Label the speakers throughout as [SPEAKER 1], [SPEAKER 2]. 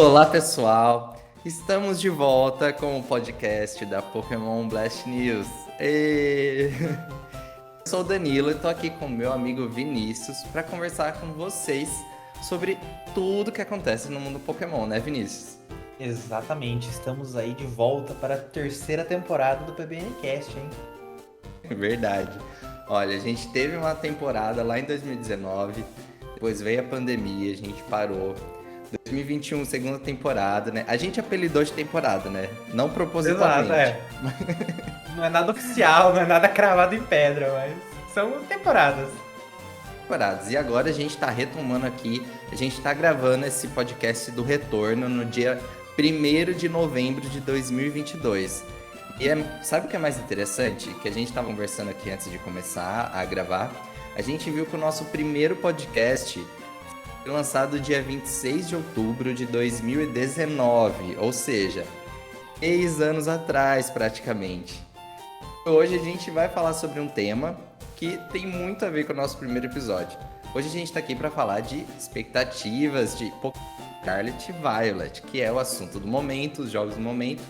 [SPEAKER 1] Olá, pessoal! Estamos de volta com o podcast da Pokémon Blast News. Eu sou o Danilo e tô aqui com o meu amigo Vinícius para conversar com vocês sobre tudo que acontece no mundo Pokémon, né, Vinícius?
[SPEAKER 2] Exatamente, estamos aí de volta para a terceira temporada do PBNcast, hein?
[SPEAKER 1] Verdade. Olha, a gente teve uma temporada lá em 2019, depois veio a pandemia, a gente parou. 2021, segunda temporada, né? A gente apelidou de temporada, né? Não
[SPEAKER 2] Exato,
[SPEAKER 1] propositalmente.
[SPEAKER 2] é. Não é nada oficial, não é nada cravado em pedra, mas são temporadas.
[SPEAKER 1] Temporadas. E agora a gente tá retomando aqui, a gente tá gravando esse podcast do retorno no dia 1º de novembro de 2022. Sabe o que é mais interessante? Que a gente tava conversando aqui antes de começar a gravar. A gente viu que o nosso primeiro podcast foi lançado dia 26 de outubro de 2019, ou seja, 6 anos atrás praticamente. Hoje a gente vai falar sobre um tema que tem muito a ver com o nosso primeiro episódio. Hoje a gente está aqui para falar de expectativas de Pokémon Scarlet e Violet, que é o assunto do momento, os jogos do momento.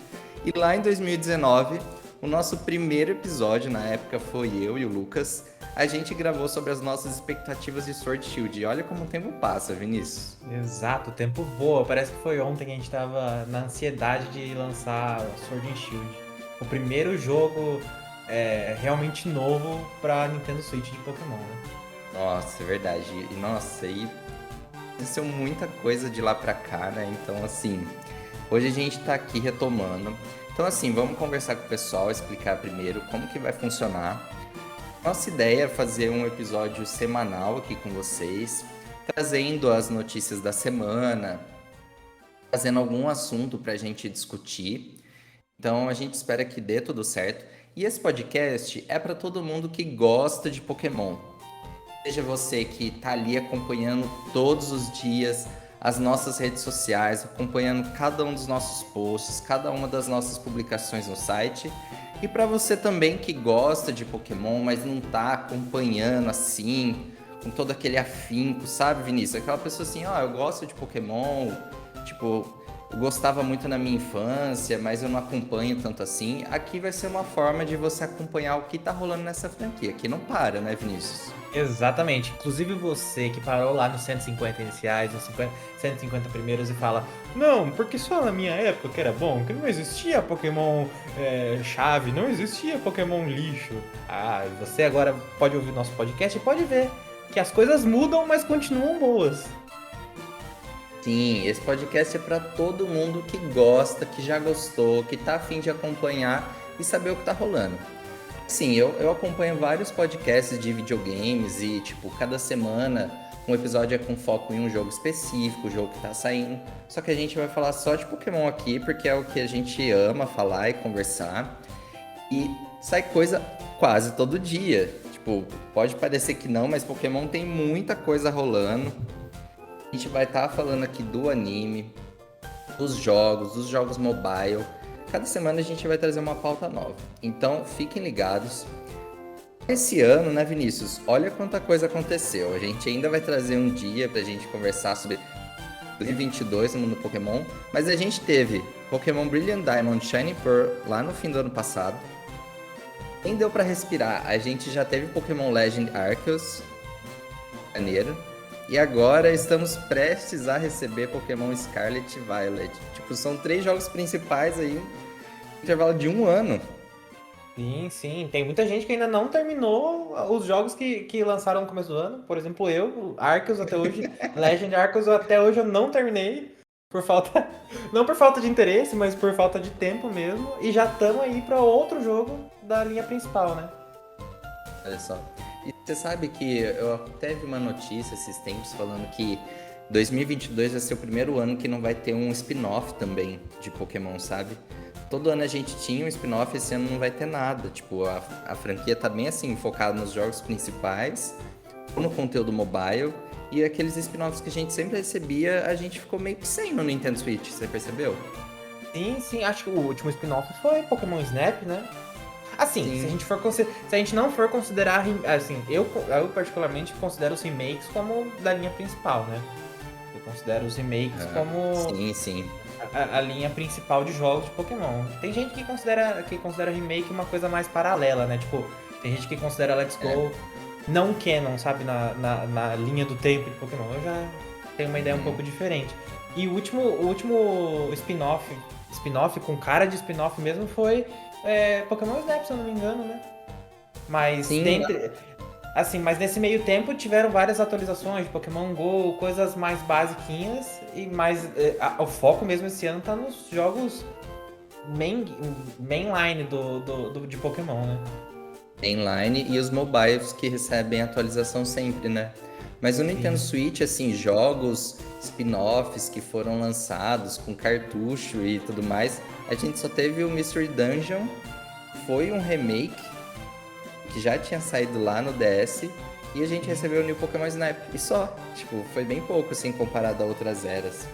[SPEAKER 1] E lá em 2019, o nosso primeiro episódio, na época foi eu e o Lucas, a gente gravou sobre as nossas expectativas de Sword Shield. E olha como o tempo passa, Vinícius.
[SPEAKER 2] Exato, o tempo voa. Parece que foi ontem que a gente tava na ansiedade de lançar Sword and Shield. O primeiro jogo realmente novo pra Nintendo Switch de Pokémon, né?
[SPEAKER 1] Nossa, é verdade. E nossa, aí aconteceu muita coisa de lá pra cá, né? Então, assim, hoje a gente tá aqui retomando. Então, assim, vamos conversar com o pessoal, explicar primeiro como que vai funcionar. Nossa ideia é fazer um episódio semanal aqui com vocês, trazendo as notícias da semana, trazendo algum assunto pra gente discutir. Então, a gente espera que dê tudo certo. E esse podcast é para todo mundo que gosta de Pokémon. Seja você que tá ali acompanhando todos os dias as nossas redes sociais, acompanhando cada um dos nossos posts, cada uma das nossas publicações no site. E para você também que gosta de Pokémon, mas não tá acompanhando assim, com todo aquele afinco, sabe, Vinícius? Aquela pessoa assim, ó, eu gosto de Pokémon, tipo, eu gostava muito na minha infância, mas eu não acompanho tanto assim. Aqui vai ser uma forma de você acompanhar o que tá rolando nessa franquia, que não para, né, Vinícius?
[SPEAKER 2] Exatamente. Inclusive você que parou lá nos 150 iniciais, nos 150 primeiros e fala: Não, porque só na minha época que era bom, que não existia Pokémon chave, não existia Pokémon lixo. Ah, e você agora pode ouvir nosso podcast e pode ver que as coisas mudam, mas continuam boas.
[SPEAKER 1] Sim, esse podcast é para todo mundo que gosta, que já gostou, que tá afim de acompanhar e saber o que tá rolando. Sim, eu acompanho vários podcasts de videogames e, tipo, cada semana um episódio é com foco em um jogo específico, o jogo que tá saindo. Só que a gente vai falar só de Pokémon aqui, porque é o que a gente ama falar e conversar. E sai coisa quase todo dia. Tipo, pode parecer que não, mas Pokémon tem muita coisa rolando. A gente vai estar falando aqui do anime, dos jogos mobile. Cada semana a gente vai trazer uma pauta nova. Então fiquem ligados. Esse ano, né, Vinícius? Olha quanta coisa aconteceu. A gente ainda vai trazer um dia pra gente conversar sobre 2022 no mundo Pokémon. Mas a gente teve Pokémon Brilliant Diamond Shining Pearl lá no fim do ano passado. Nem deu pra respirar. A gente já teve Pokémon Legend Arceus em janeiro. E agora estamos prestes a receber Pokémon Scarlet e Violet. Tipo, são 3 jogos principais aí, no intervalo de um ano.
[SPEAKER 2] Sim, sim. Tem muita gente que ainda não terminou os jogos que lançaram no começo do ano. Por exemplo, eu, Arceus até hoje, Legend Arceus até hoje eu não terminei. Por falta. Não por falta de interesse, mas por falta de tempo mesmo. E já estamos aí para outro jogo da linha principal, né?
[SPEAKER 1] Olha só. E você sabe que eu até vi uma notícia esses tempos falando que 2022 vai ser o primeiro ano que não vai ter um spin-off também de Pokémon, sabe? Todo ano a gente tinha um spin-off, esse ano não vai ter nada. Tipo, a franquia tá bem assim, focada nos jogos principais, no conteúdo mobile, e aqueles spin-offs que a gente sempre recebia, a gente ficou meio que sem no Nintendo Switch, você percebeu?
[SPEAKER 2] Sim, sim. Acho que o último spin-off foi Pokémon Snap, né? Assim, se a
[SPEAKER 1] Sim.
[SPEAKER 2] gente for se a gente não for considerar, assim, eu particularmente considero os remakes como da linha principal, né? Eu considero os remakes
[SPEAKER 1] Ah,
[SPEAKER 2] como
[SPEAKER 1] sim, sim.
[SPEAKER 2] a linha principal de jogos de Pokémon. Tem gente que considera remake uma coisa mais paralela, né? Tipo, tem gente que considera Let's
[SPEAKER 1] É.
[SPEAKER 2] Go não canon, sabe? Na linha do tempo de Pokémon. Eu já tenho uma ideia um
[SPEAKER 1] Uhum.
[SPEAKER 2] pouco diferente. E o último spin-off com cara de spin-off mesmo foi Pokémon Snap, se eu não me engano, né? Mas
[SPEAKER 1] Sim,
[SPEAKER 2] dentre. Assim, mas nesse meio tempo tiveram várias atualizações de Pokémon GO, coisas mais basiquinhas, e mais. O foco mesmo esse ano tá nos jogos mainline de Pokémon, né?
[SPEAKER 1] inline e os mobiles que recebem atualização sempre, né? Mas o Nintendo
[SPEAKER 2] Sim.
[SPEAKER 1] Switch, assim, jogos, spin-offs que foram lançados com cartucho e tudo mais, a gente só teve o Mystery Dungeon, foi um remake que já tinha saído lá no DS, e a gente recebeu o New Pokémon Snap. E só, tipo, foi bem pouco, assim, comparado a outras eras.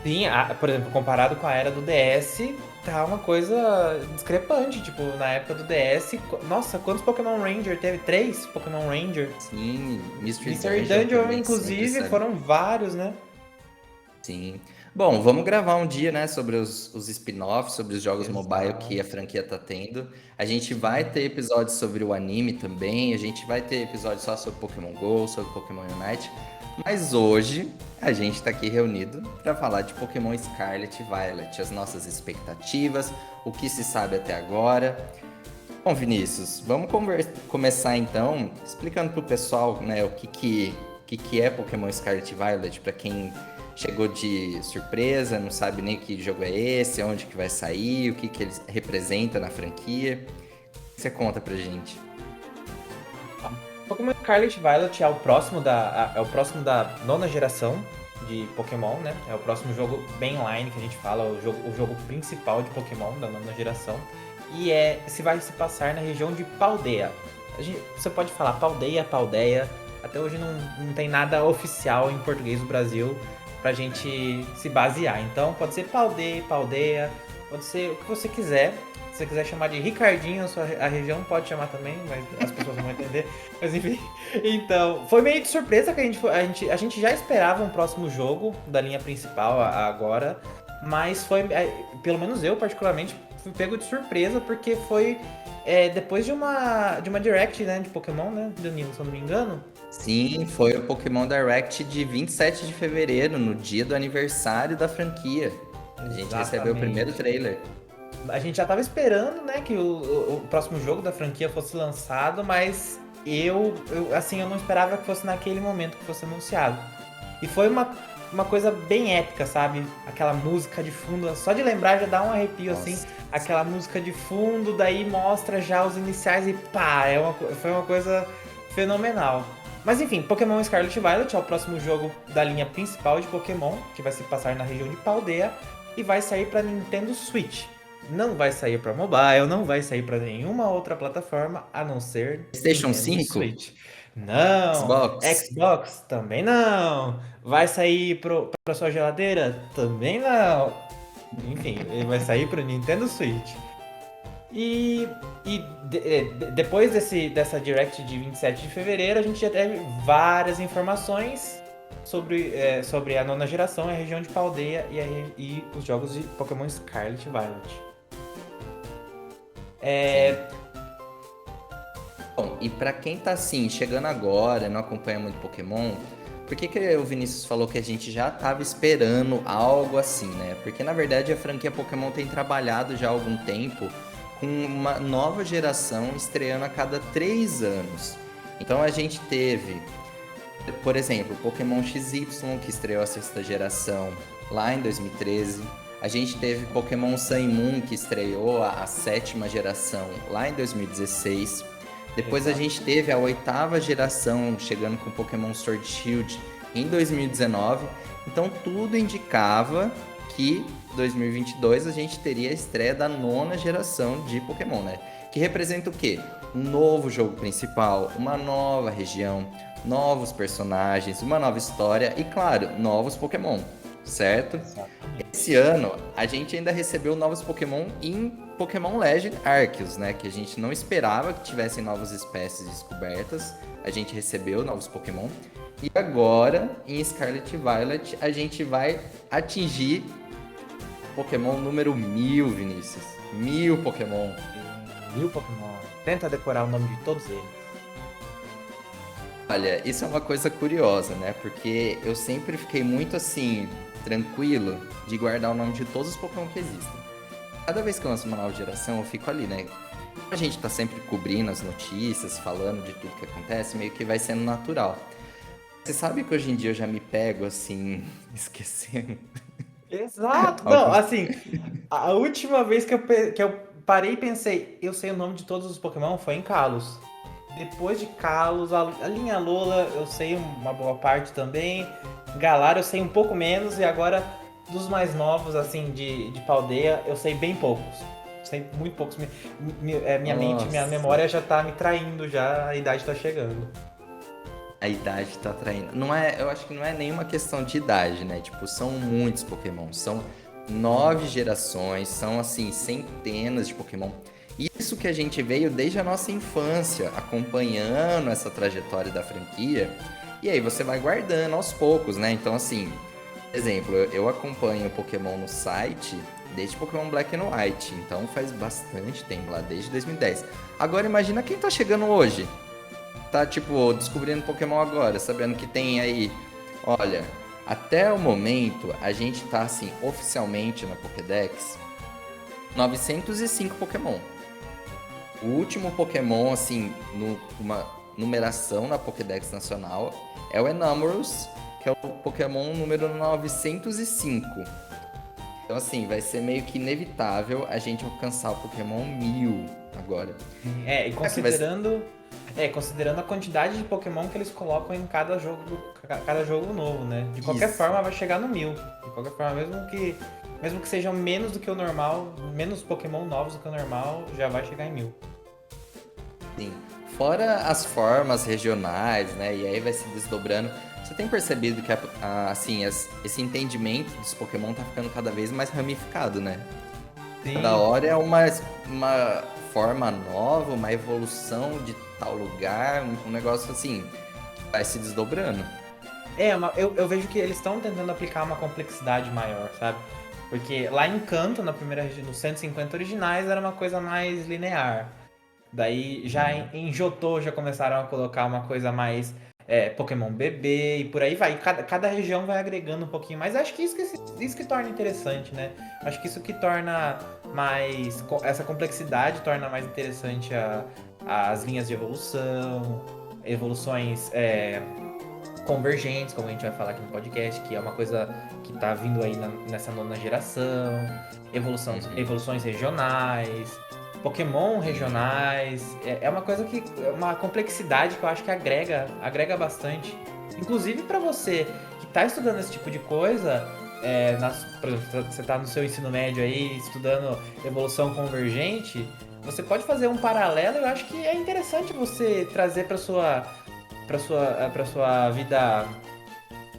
[SPEAKER 2] Sim, por exemplo, comparado com a era do DS, tá uma coisa discrepante. Tipo, na época do DS, nossa, quantos Pokémon Ranger teve? 3 Pokémon Ranger.
[SPEAKER 1] Sim, Mystery
[SPEAKER 2] Mystery
[SPEAKER 1] Dungeon
[SPEAKER 2] Dungeon,
[SPEAKER 1] também sempre
[SPEAKER 2] inclusive,
[SPEAKER 1] sabe.
[SPEAKER 2] foram vários, né?
[SPEAKER 1] Sim. Bom, vamos gravar um dia, né, sobre os spin-offs, sobre os jogos mobile que a
[SPEAKER 2] Exato.
[SPEAKER 1] franquia tá tendo. A gente vai
[SPEAKER 2] Sim.
[SPEAKER 1] ter episódios sobre o anime também, a gente vai ter episódios só sobre Pokémon Go, sobre Pokémon Unite. Mas hoje a gente tá aqui reunido para falar de Pokémon Scarlet e Violet, as nossas expectativas, o que se sabe até agora. Bom, Vinícius, vamos começar então explicando pro pessoal, né, o que é Pokémon Scarlet e Violet, para quem chegou de surpresa, não sabe nem que jogo é esse, onde que vai sair, o que que ele representa na franquia. O que você conta pra gente?
[SPEAKER 2] Pokémon Scarlet Violet é o próximo da nona geração de Pokémon, né? É o próximo jogo mainline que a gente fala, o jogo principal de Pokémon da nona geração. E se vai se passar na região de Paldea. Você pode falar Paldeia. Até hoje não tem nada oficial em português do Brasil pra gente se basear. Então pode ser Paldeia, pode ser o que você quiser. Se você quiser chamar de Ricardinho, a região pode chamar também, mas as pessoas não vão entender. Mas enfim. Então, foi meio de surpresa que a gente já esperava um próximo jogo da linha principal agora. Mas foi, pelo menos eu particularmente, fui pego de surpresa, porque foi depois de uma Direct, né, de Pokémon, né, Danilo, se eu não me engano.
[SPEAKER 1] Sim, foi o Pokémon Direct de 27 de fevereiro, no dia do aniversário da franquia. A gente recebeu o primeiro
[SPEAKER 2] Exatamente.
[SPEAKER 1] trailer.
[SPEAKER 2] A gente já tava esperando, né, que o próximo jogo da franquia fosse lançado, mas assim, eu não esperava que fosse naquele momento que fosse anunciado. E foi uma coisa bem épica, sabe? Aquela música de fundo, só de lembrar já dá um arrepio, assim.
[SPEAKER 1] Nossa.
[SPEAKER 2] Aquela música de fundo, daí mostra já os iniciais e pá, foi uma coisa fenomenal. Mas enfim, Pokémon Scarlet e Violet é o próximo jogo da linha principal de Pokémon, que vai se passar na região de Paldea e vai sair para Nintendo Switch. Não vai sair para mobile, não vai sair para nenhuma outra plataforma a não ser
[SPEAKER 1] PlayStation
[SPEAKER 2] Nintendo
[SPEAKER 1] 5?
[SPEAKER 2] Switch. Não,
[SPEAKER 1] Xbox?
[SPEAKER 2] Xbox também não. Vai sair para sua geladeira? Também não. Enfim, ele vai sair para Nintendo Switch. Depois dessa Direct de 27 de fevereiro, a gente já teve várias informações sobre a nona geração, a região de Paldea e os jogos de Pokémon Scarlet e Violet.
[SPEAKER 1] Sim.
[SPEAKER 2] É,
[SPEAKER 1] Bom, e pra quem tá assim, chegando agora, não acompanha muito Pokémon, por que que o Vinícius falou que a gente já tava esperando algo assim, né? Porque na verdade a franquia Pokémon tem trabalhado já há algum tempo com uma nova geração estreando a cada 3 anos. Então a gente teve, por exemplo, Pokémon XY, que estreou a sexta geração lá em 2013. A gente teve Pokémon Sun e Moon, que estreou a sétima geração lá em 2016. Depois a
[SPEAKER 2] exato.
[SPEAKER 1] gente teve a oitava geração chegando com Pokémon Sword Shield em 2019. Então tudo indicava que 2022 a gente teria a estreia da nona geração de Pokémon, né? Que representa o quê? Um novo jogo principal, uma nova região, novos personagens, uma nova história e, claro, novos Pokémon. certo?
[SPEAKER 2] Exatamente.
[SPEAKER 1] Esse ano, a gente ainda recebeu novos Pokémon em Pokémon Legend Arceus, né? Que a gente não esperava que tivessem novas espécies descobertas. A gente recebeu novos Pokémon. E agora, em Scarlet e Violet, a gente vai atingir Pokémon número 1000, Vinícius. 1000 Pokémon.
[SPEAKER 2] Tem 1000 Pokémon. Tenta decorar o nome de todos eles.
[SPEAKER 1] Olha, isso é uma coisa curiosa, né? Porque eu sempre fiquei muito assim, tranquilo de guardar o nome de todos os Pokémon que existem. Cada vez que eu lanço uma nova geração, eu fico ali, né? A gente tá sempre cobrindo as notícias, falando de tudo que acontece, meio que vai sendo natural. Você sabe que hoje em dia eu já me pego assim, esquecendo
[SPEAKER 2] Exato! Não,
[SPEAKER 1] alguns.
[SPEAKER 2] assim, a última vez que eu parei e pensei, eu sei o nome de todos os Pokémon foi em Kalos. Depois de Kalos, a linha Alola eu sei uma boa parte também. Galar eu sei um pouco menos. E agora, dos mais novos, assim, de Paldea, eu sei bem poucos. Sei muito poucos. Minha mente, minha
[SPEAKER 1] Nossa,
[SPEAKER 2] memória já tá me traindo já, a idade tá chegando.
[SPEAKER 1] a idade tá atraindo. Não é, eu acho que não é nenhuma questão de idade, né? Tipo, são muitos Pokémon, são 9 gerações, são assim, centenas de Pokémon. Isso que a gente veio desde a nossa infância, acompanhando essa trajetória da franquia. E aí você vai guardando aos poucos, né? Então, assim, exemplo, eu acompanho Pokémon no site desde Pokémon Black and White, então faz bastante tempo lá, desde 2010. Agora imagina quem tá chegando hoje, tá tipo descobrindo Pokémon agora, sabendo que tem aí, olha, até o momento a gente tá assim oficialmente na Pokédex 905 Pokémon. O último Pokémon assim, numa numeração na Pokédex nacional é o Enamorus, que é o Pokémon número 905. Então, assim, vai ser meio que inevitável a gente alcançar o Pokémon 1000 agora.
[SPEAKER 2] E
[SPEAKER 1] Será que vai ser...
[SPEAKER 2] considerando a quantidade de Pokémon que eles colocam em cada jogo novo, né? De qualquer
[SPEAKER 1] Isso,
[SPEAKER 2] forma vai chegar no 1000. De qualquer forma, mesmo que sejam menos do que o normal, menos Pokémon novos do que o normal, já vai chegar em 1000.
[SPEAKER 1] sim. Fora as formas regionais, né? E aí vai se desdobrando. Você tem percebido que, assim, esse entendimento dos Pokémon tá ficando cada vez mais ramificado, né? Cada
[SPEAKER 2] Sim.
[SPEAKER 1] hora é uma forma nova, uma evolução de tal lugar, um negócio assim, vai se desdobrando.
[SPEAKER 2] Eu vejo que eles estão tentando aplicar uma complexidade maior, sabe? Porque lá em Kanto, na primeira região, nos 150 originais, era uma coisa mais linear. Daí já em Johto já começaram a colocar uma coisa mais Pokémon bebê e por aí vai. Cada região vai agregando um pouquinho mais. Acho que isso que torna interessante, né? Acho que isso que torna mais. Essa complexidade torna mais interessante as linhas de evolução, evoluções convergentes, como a gente vai falar aqui no podcast, que é uma coisa que tá vindo aí nessa nona geração,
[SPEAKER 1] Uhum.
[SPEAKER 2] evoluções regionais, Pokémon regionais, é uma coisa que é uma complexidade que eu acho que agrega bastante. Inclusive para você que tá estudando esse tipo de coisa, por exemplo, você tá no seu ensino médio aí estudando evolução convergente, você pode fazer um paralelo. Eu acho que é interessante você trazer para sua vida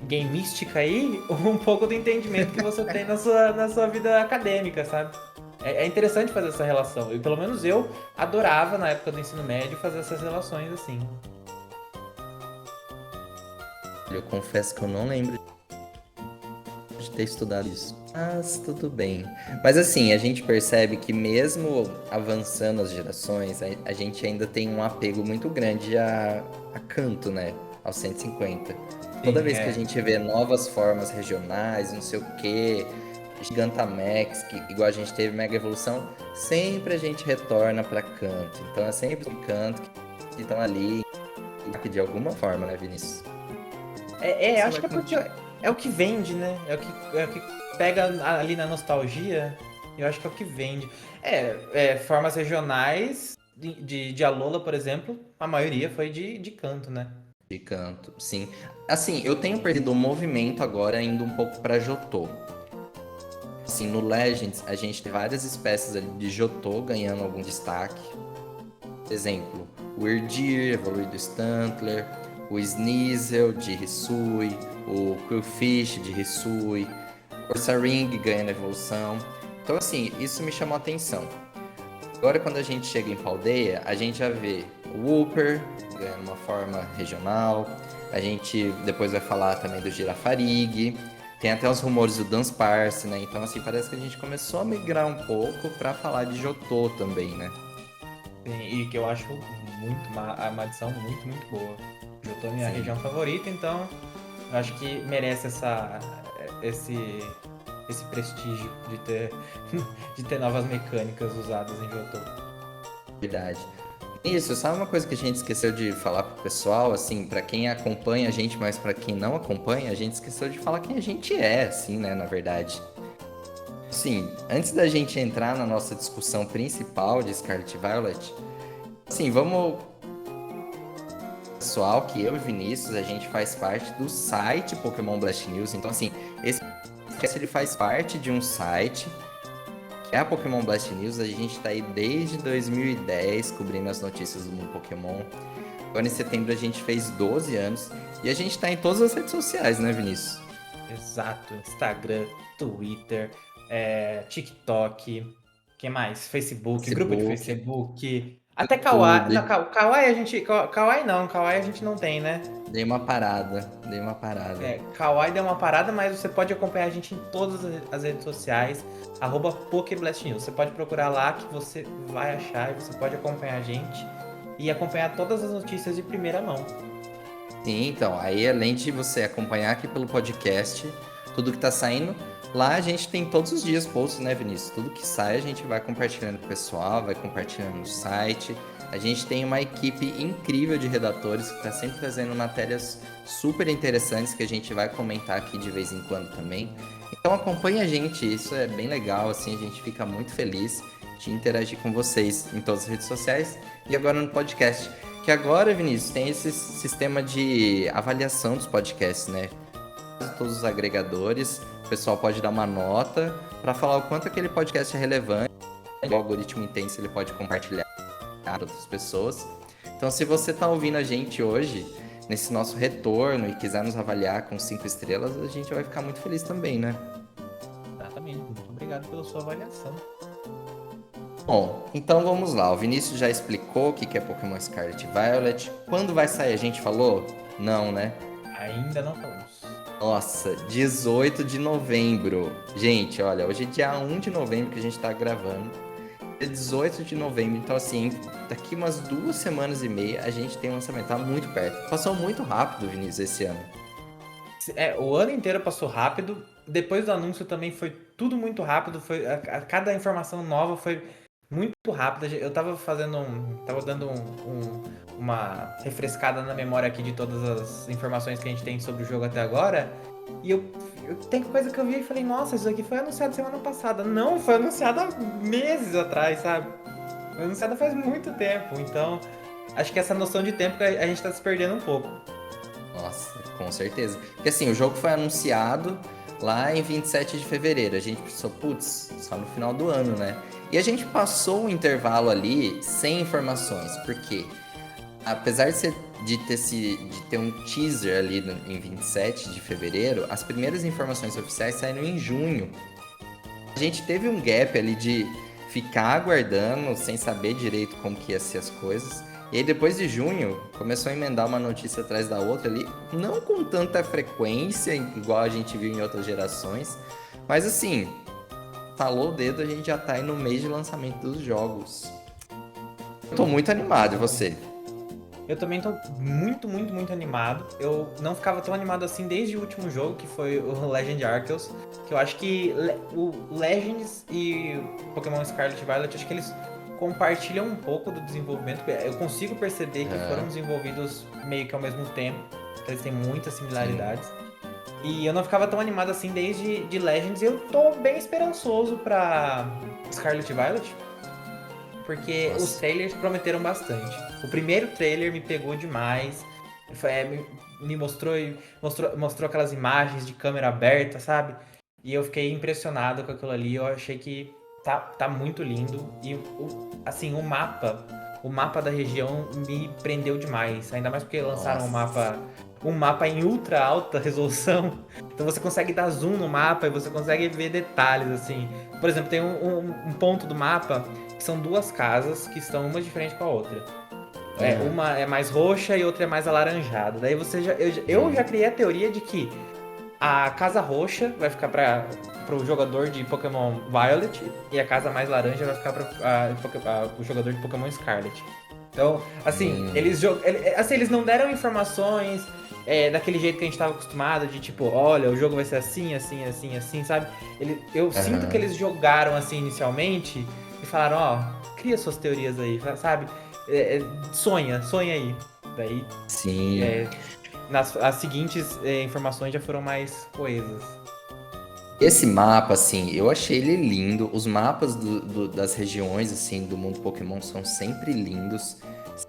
[SPEAKER 2] gameística aí um pouco do entendimento que você tem na sua vida acadêmica, sabe? É interessante fazer essa relação. E pelo menos eu adorava, na época do ensino médio, fazer essas relações assim.
[SPEAKER 1] Eu confesso que eu não lembro de ter estudado isso. Mas tudo bem. Mas assim, a gente percebe que mesmo avançando as gerações, a gente ainda tem um apego muito grande a Kanto, né? Aos 150. Toda
[SPEAKER 2] Sim,
[SPEAKER 1] vez que a gente vê novas formas regionais, não sei o quê, Gigantamax, que igual a gente teve Mega Evolução, sempre a gente retorna pra Kanto. Então é sempre o Kanto que estão ali de alguma forma, né, Vinícius? Isso
[SPEAKER 2] acho
[SPEAKER 1] vai
[SPEAKER 2] que é porque
[SPEAKER 1] continuar.
[SPEAKER 2] é o que vende, né? É o que pega ali na nostalgia. Eu acho que é o que vende. Formas regionais de Alola, por exemplo, a maioria foi de canto, né?
[SPEAKER 1] De canto, sim. Assim, eu tenho perdido o movimento agora indo um pouco para Jotô. Assim, no Legends, a gente tem várias espécies ali de Jotô ganhando algum destaque. Exemplo, o Erdir, evoluído Stantler, o Sneasel de Hisui, o Qwilfish de Hisui. Ursaring ganhando evolução. Então, assim, isso me chamou a atenção. Agora, quando a gente chega em Paldea, a gente já vê o Wooper ganhando uma forma regional. A gente depois vai falar também do Girafarig. Tem até os rumores do Dunsparce, né? Então, assim, parece que a gente começou a migrar um pouco pra falar de Jotô também, né?
[SPEAKER 2] E que eu acho uma adição muito, muito boa. Eu tô minha
[SPEAKER 1] Sim.
[SPEAKER 2] região favorita, então eu acho que merece esse prestígio de ter novas mecânicas usadas em Jotô.
[SPEAKER 1] Verdade. Isso, sabe uma coisa que a gente esqueceu de falar pro pessoal, assim, pra quem acompanha a gente, mas pra quem não acompanha, a gente esqueceu de falar quem a gente é, assim, né, na verdade. Sim, antes da gente entrar na nossa discussão principal de Scarlet Violet, assim, vamos pessoal que eu e Vinícius, a gente faz parte do site Pokémon Blast News. Então, assim, esse podcast ele faz parte de um site que é a Pokémon Blast News. A gente tá aí desde 2010 cobrindo as notícias do mundo Pokémon. Agora em setembro a gente fez 12 anos e a gente tá em todas as redes sociais, né, Vinícius?
[SPEAKER 2] Exato. Instagram, Twitter, TikTok, que mais? Facebook, grupo de
[SPEAKER 1] Facebook,
[SPEAKER 2] Facebook, até Kawaii.
[SPEAKER 1] YouTube.
[SPEAKER 2] Não, Kawaii a gente. Kawaii a gente não tem, né?
[SPEAKER 1] Dei uma parada, dei uma parada.
[SPEAKER 2] Kawaii deu uma parada, mas você pode acompanhar a gente em todas as redes sociais, @PokéBlastNews. Você pode procurar lá que você vai achar e você pode acompanhar a gente e acompanhar todas as notícias de primeira mão.
[SPEAKER 1] Sim, então, aí além de você acompanhar aqui pelo podcast, tudo que tá saindo, lá a gente tem todos os dias posts, né, Vinícius? Tudo que sai a gente vai compartilhando com o pessoal, vai compartilhando no site. A gente tem uma equipe incrível de redatores que tá sempre trazendo matérias super interessantes que a gente vai comentar aqui de vez em quando também. Então acompanhe a gente, isso é bem legal, assim, a gente fica muito feliz de interagir com vocês em todas as redes sociais e agora no podcast. Que agora, Vinícius, tem esse sistema de avaliação dos podcasts, né? Todos os agregadores, o pessoal pode dar uma nota para falar o quanto aquele podcast é relevante, o algoritmo entende se ele pode compartilhar com outras pessoas. Então, se você está ouvindo a gente hoje, nesse nosso retorno e quiser nos avaliar com 5 estrelas, a gente vai ficar muito feliz também, né?
[SPEAKER 2] Exatamente. Muito obrigado pela sua avaliação.
[SPEAKER 1] Bom, então vamos lá. O Vinícius já explicou o que é Pokémon Scarlet e Violet. Quando vai sair, a gente falou? Não, né?
[SPEAKER 2] Ainda não falamos.
[SPEAKER 1] Nossa, 18 de novembro. Gente, olha, hoje é dia 1 de novembro que a gente tá gravando. É 18 de novembro, então assim, daqui umas 2 semanas e meia a gente tem um lançamento. Tá muito perto. Passou muito rápido, Vinícius, esse ano.
[SPEAKER 2] O ano inteiro passou rápido. Depois do anúncio também foi tudo muito rápido. Cada informação nova foi muito rápida. Eu tava tava dando uma refrescada na memória aqui de todas as informações que a gente tem sobre o jogo até agora. E tem coisa que eu vi e falei, nossa, isso aqui foi anunciado semana passada. Não, foi anunciado há meses atrás, sabe? Foi anunciado faz muito tempo. Então, acho que essa noção de tempo que a gente tá se perdendo um pouco.
[SPEAKER 1] Nossa, com certeza. Porque assim, o jogo foi anunciado lá em 27 de fevereiro. A gente pensou, putz, só no final do ano, né? E a gente passou um intervalo ali sem informações. Por quê? Apesar de ter um teaser ali em 27 de fevereiro, as primeiras informações oficiais saíram em junho. A gente teve um gap ali de ficar aguardando, sem saber direito como que ia ser as coisas. E aí depois de junho, começou a emendar uma notícia atrás da outra ali, não com tanta frequência, igual a gente viu em outras gerações, mas assim, falou o dedo, a gente já tá aí no mês de lançamento dos jogos. Eu tô muito animado, e você?
[SPEAKER 2] Eu também tô muito, muito, muito animado. Eu não ficava tão animado assim desde o último jogo, que foi o Legend Arceus. Que eu acho que o Legends e o Pokémon Scarlet e Violet, acho que eles compartilham um pouco do desenvolvimento. Eu consigo perceber que foram desenvolvidos meio que ao mesmo tempo. Eles têm muitas similaridades. E eu não ficava tão animado assim desde de Legends. E eu tô bem esperançoso pra Scarlet e Violet. Porque
[SPEAKER 1] Nossa.
[SPEAKER 2] os trailers prometeram bastante. O primeiro trailer me pegou demais. Me mostrou aquelas imagens de câmera aberta, sabe? E eu fiquei impressionado com aquilo ali. Eu achei que tá muito lindo. E assim, o mapa o mapa da região me prendeu demais. Ainda mais porque lançaram
[SPEAKER 1] Nossa.
[SPEAKER 2] um mapa em ultra alta resolução. Então você consegue dar zoom no mapa e você consegue ver detalhes, assim. Por exemplo, tem um ponto do mapa que são duas casas que estão uma diferente com a outra.
[SPEAKER 1] Aham.
[SPEAKER 2] Uma é mais roxa e outra é mais alaranjada. Daí eu já criei a teoria de que a casa roxa vai ficar para o jogador de Pokémon Violet e a casa mais laranja vai ficar para o jogador de Pokémon Scarlet. Então, assim,
[SPEAKER 1] Hum.
[SPEAKER 2] eles não deram informações daquele jeito que a gente estava acostumado, de tipo, olha, o jogo vai ser assim, assim, assim, assim, sabe? Eu sinto que
[SPEAKER 1] Aham.
[SPEAKER 2] eles jogaram assim inicialmente e falaram, ó, cria suas teorias aí, sabe? Sonha aí. Daí,
[SPEAKER 1] Sim.
[SPEAKER 2] é, as seguintes informações já foram mais coesas.
[SPEAKER 1] Esse mapa, assim, eu achei ele lindo. Os mapas das regiões, assim, do mundo Pokémon são sempre lindos.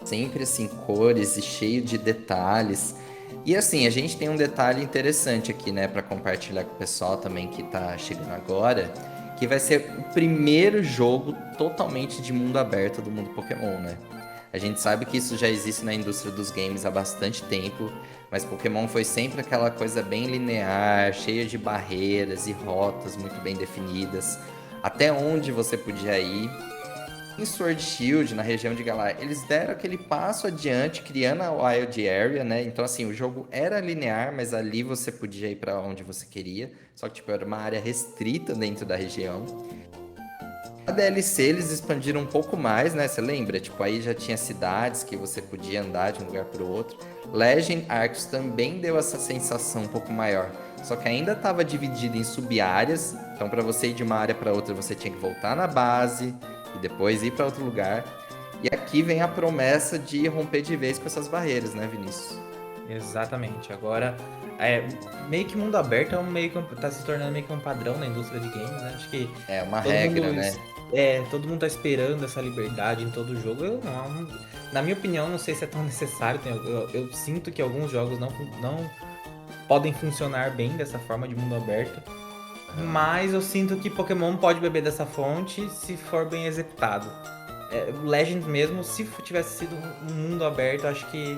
[SPEAKER 1] Sempre, assim, cores e cheio de detalhes. E, assim, a gente tem um detalhe interessante aqui, né, pra compartilhar com o pessoal também que tá chegando agora, que vai ser o primeiro jogo totalmente de mundo aberto do mundo Pokémon, né? A gente sabe que isso já existe na indústria dos games há bastante tempo, mas Pokémon foi sempre aquela coisa bem linear, cheia de barreiras e rotas muito bem definidas, até onde você podia ir. Em Sword Shield, na região de Galar, eles deram aquele passo adiante, criando a Wild Area, né? Então, assim, o jogo era linear, mas ali você podia ir para onde você queria. Só que, tipo, era uma área restrita dentro da região. A DLC eles expandiram um pouco mais, né? Você lembra? Tipo, aí já tinha cidades que você podia andar de um lugar para o outro. Legend Arceus também deu essa sensação um pouco maior. Só que ainda estava dividido em sub-áreas. Então, para você ir de uma área para outra, você tinha que voltar na base e depois ir para outro lugar. E aqui vem a promessa de romper de vez com essas barreiras, né, Vinícius?
[SPEAKER 2] Exatamente. Agora, é, meio que mundo aberto tá se tornando meio que um padrão na indústria de games, né? Acho que
[SPEAKER 1] É uma
[SPEAKER 2] todo
[SPEAKER 1] regra,
[SPEAKER 2] mundo,
[SPEAKER 1] né?
[SPEAKER 2] todo mundo tá esperando essa liberdade em todo jogo. Na minha opinião, não sei se é tão necessário. Eu sinto que alguns jogos não podem funcionar bem dessa forma de mundo aberto.
[SPEAKER 1] Aham.
[SPEAKER 2] Mas eu sinto que Pokémon pode beber dessa fonte se for bem executado. Legends mesmo, se tivesse sido um mundo aberto, acho que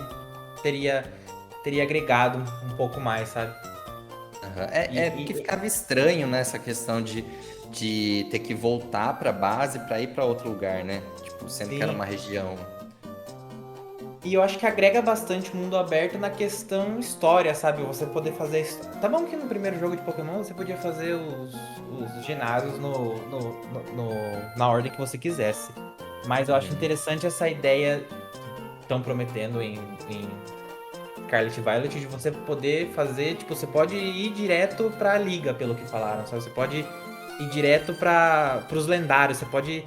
[SPEAKER 2] teria, teria agregado um pouco mais, sabe?
[SPEAKER 1] Aham.
[SPEAKER 2] E,
[SPEAKER 1] É porque
[SPEAKER 2] e,
[SPEAKER 1] ficava estranho, né, essa questão de ter que voltar pra base pra ir pra outro lugar, né? Tipo, sendo que era
[SPEAKER 2] sim,
[SPEAKER 1] uma região.
[SPEAKER 2] e eu acho que agrega bastante o mundo aberto na questão história, sabe? Você poder fazer. Tá bom que no primeiro jogo de Pokémon você podia fazer os ginásios na ordem que você quisesse. Mas eu acho
[SPEAKER 1] Uhum.
[SPEAKER 2] interessante essa ideia que estão prometendo em Scarlet Violet de você poder fazer, tipo, você pode ir direto pra liga, pelo que falaram, sabe? Você pode ir direto para os lendários, você pode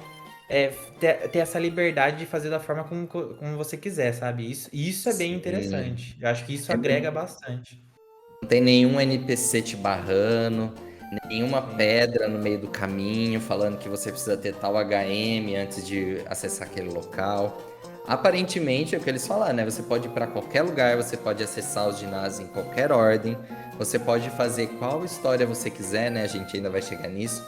[SPEAKER 2] é, ter essa liberdade de fazer da forma como você quiser, sabe? Isso é bem
[SPEAKER 1] Sim.
[SPEAKER 2] interessante. Eu acho que isso
[SPEAKER 1] É,
[SPEAKER 2] agrega bastante.
[SPEAKER 1] não tem nenhum NPC te barrando, nenhuma
[SPEAKER 2] Sim.
[SPEAKER 1] pedra no meio do caminho falando que você precisa ter tal HM antes de acessar aquele local. Aparentemente é o que eles falaram, né? Você pode ir para qualquer lugar, você pode acessar os ginásios em qualquer ordem, você pode fazer qual história você quiser, né? A gente ainda vai chegar nisso.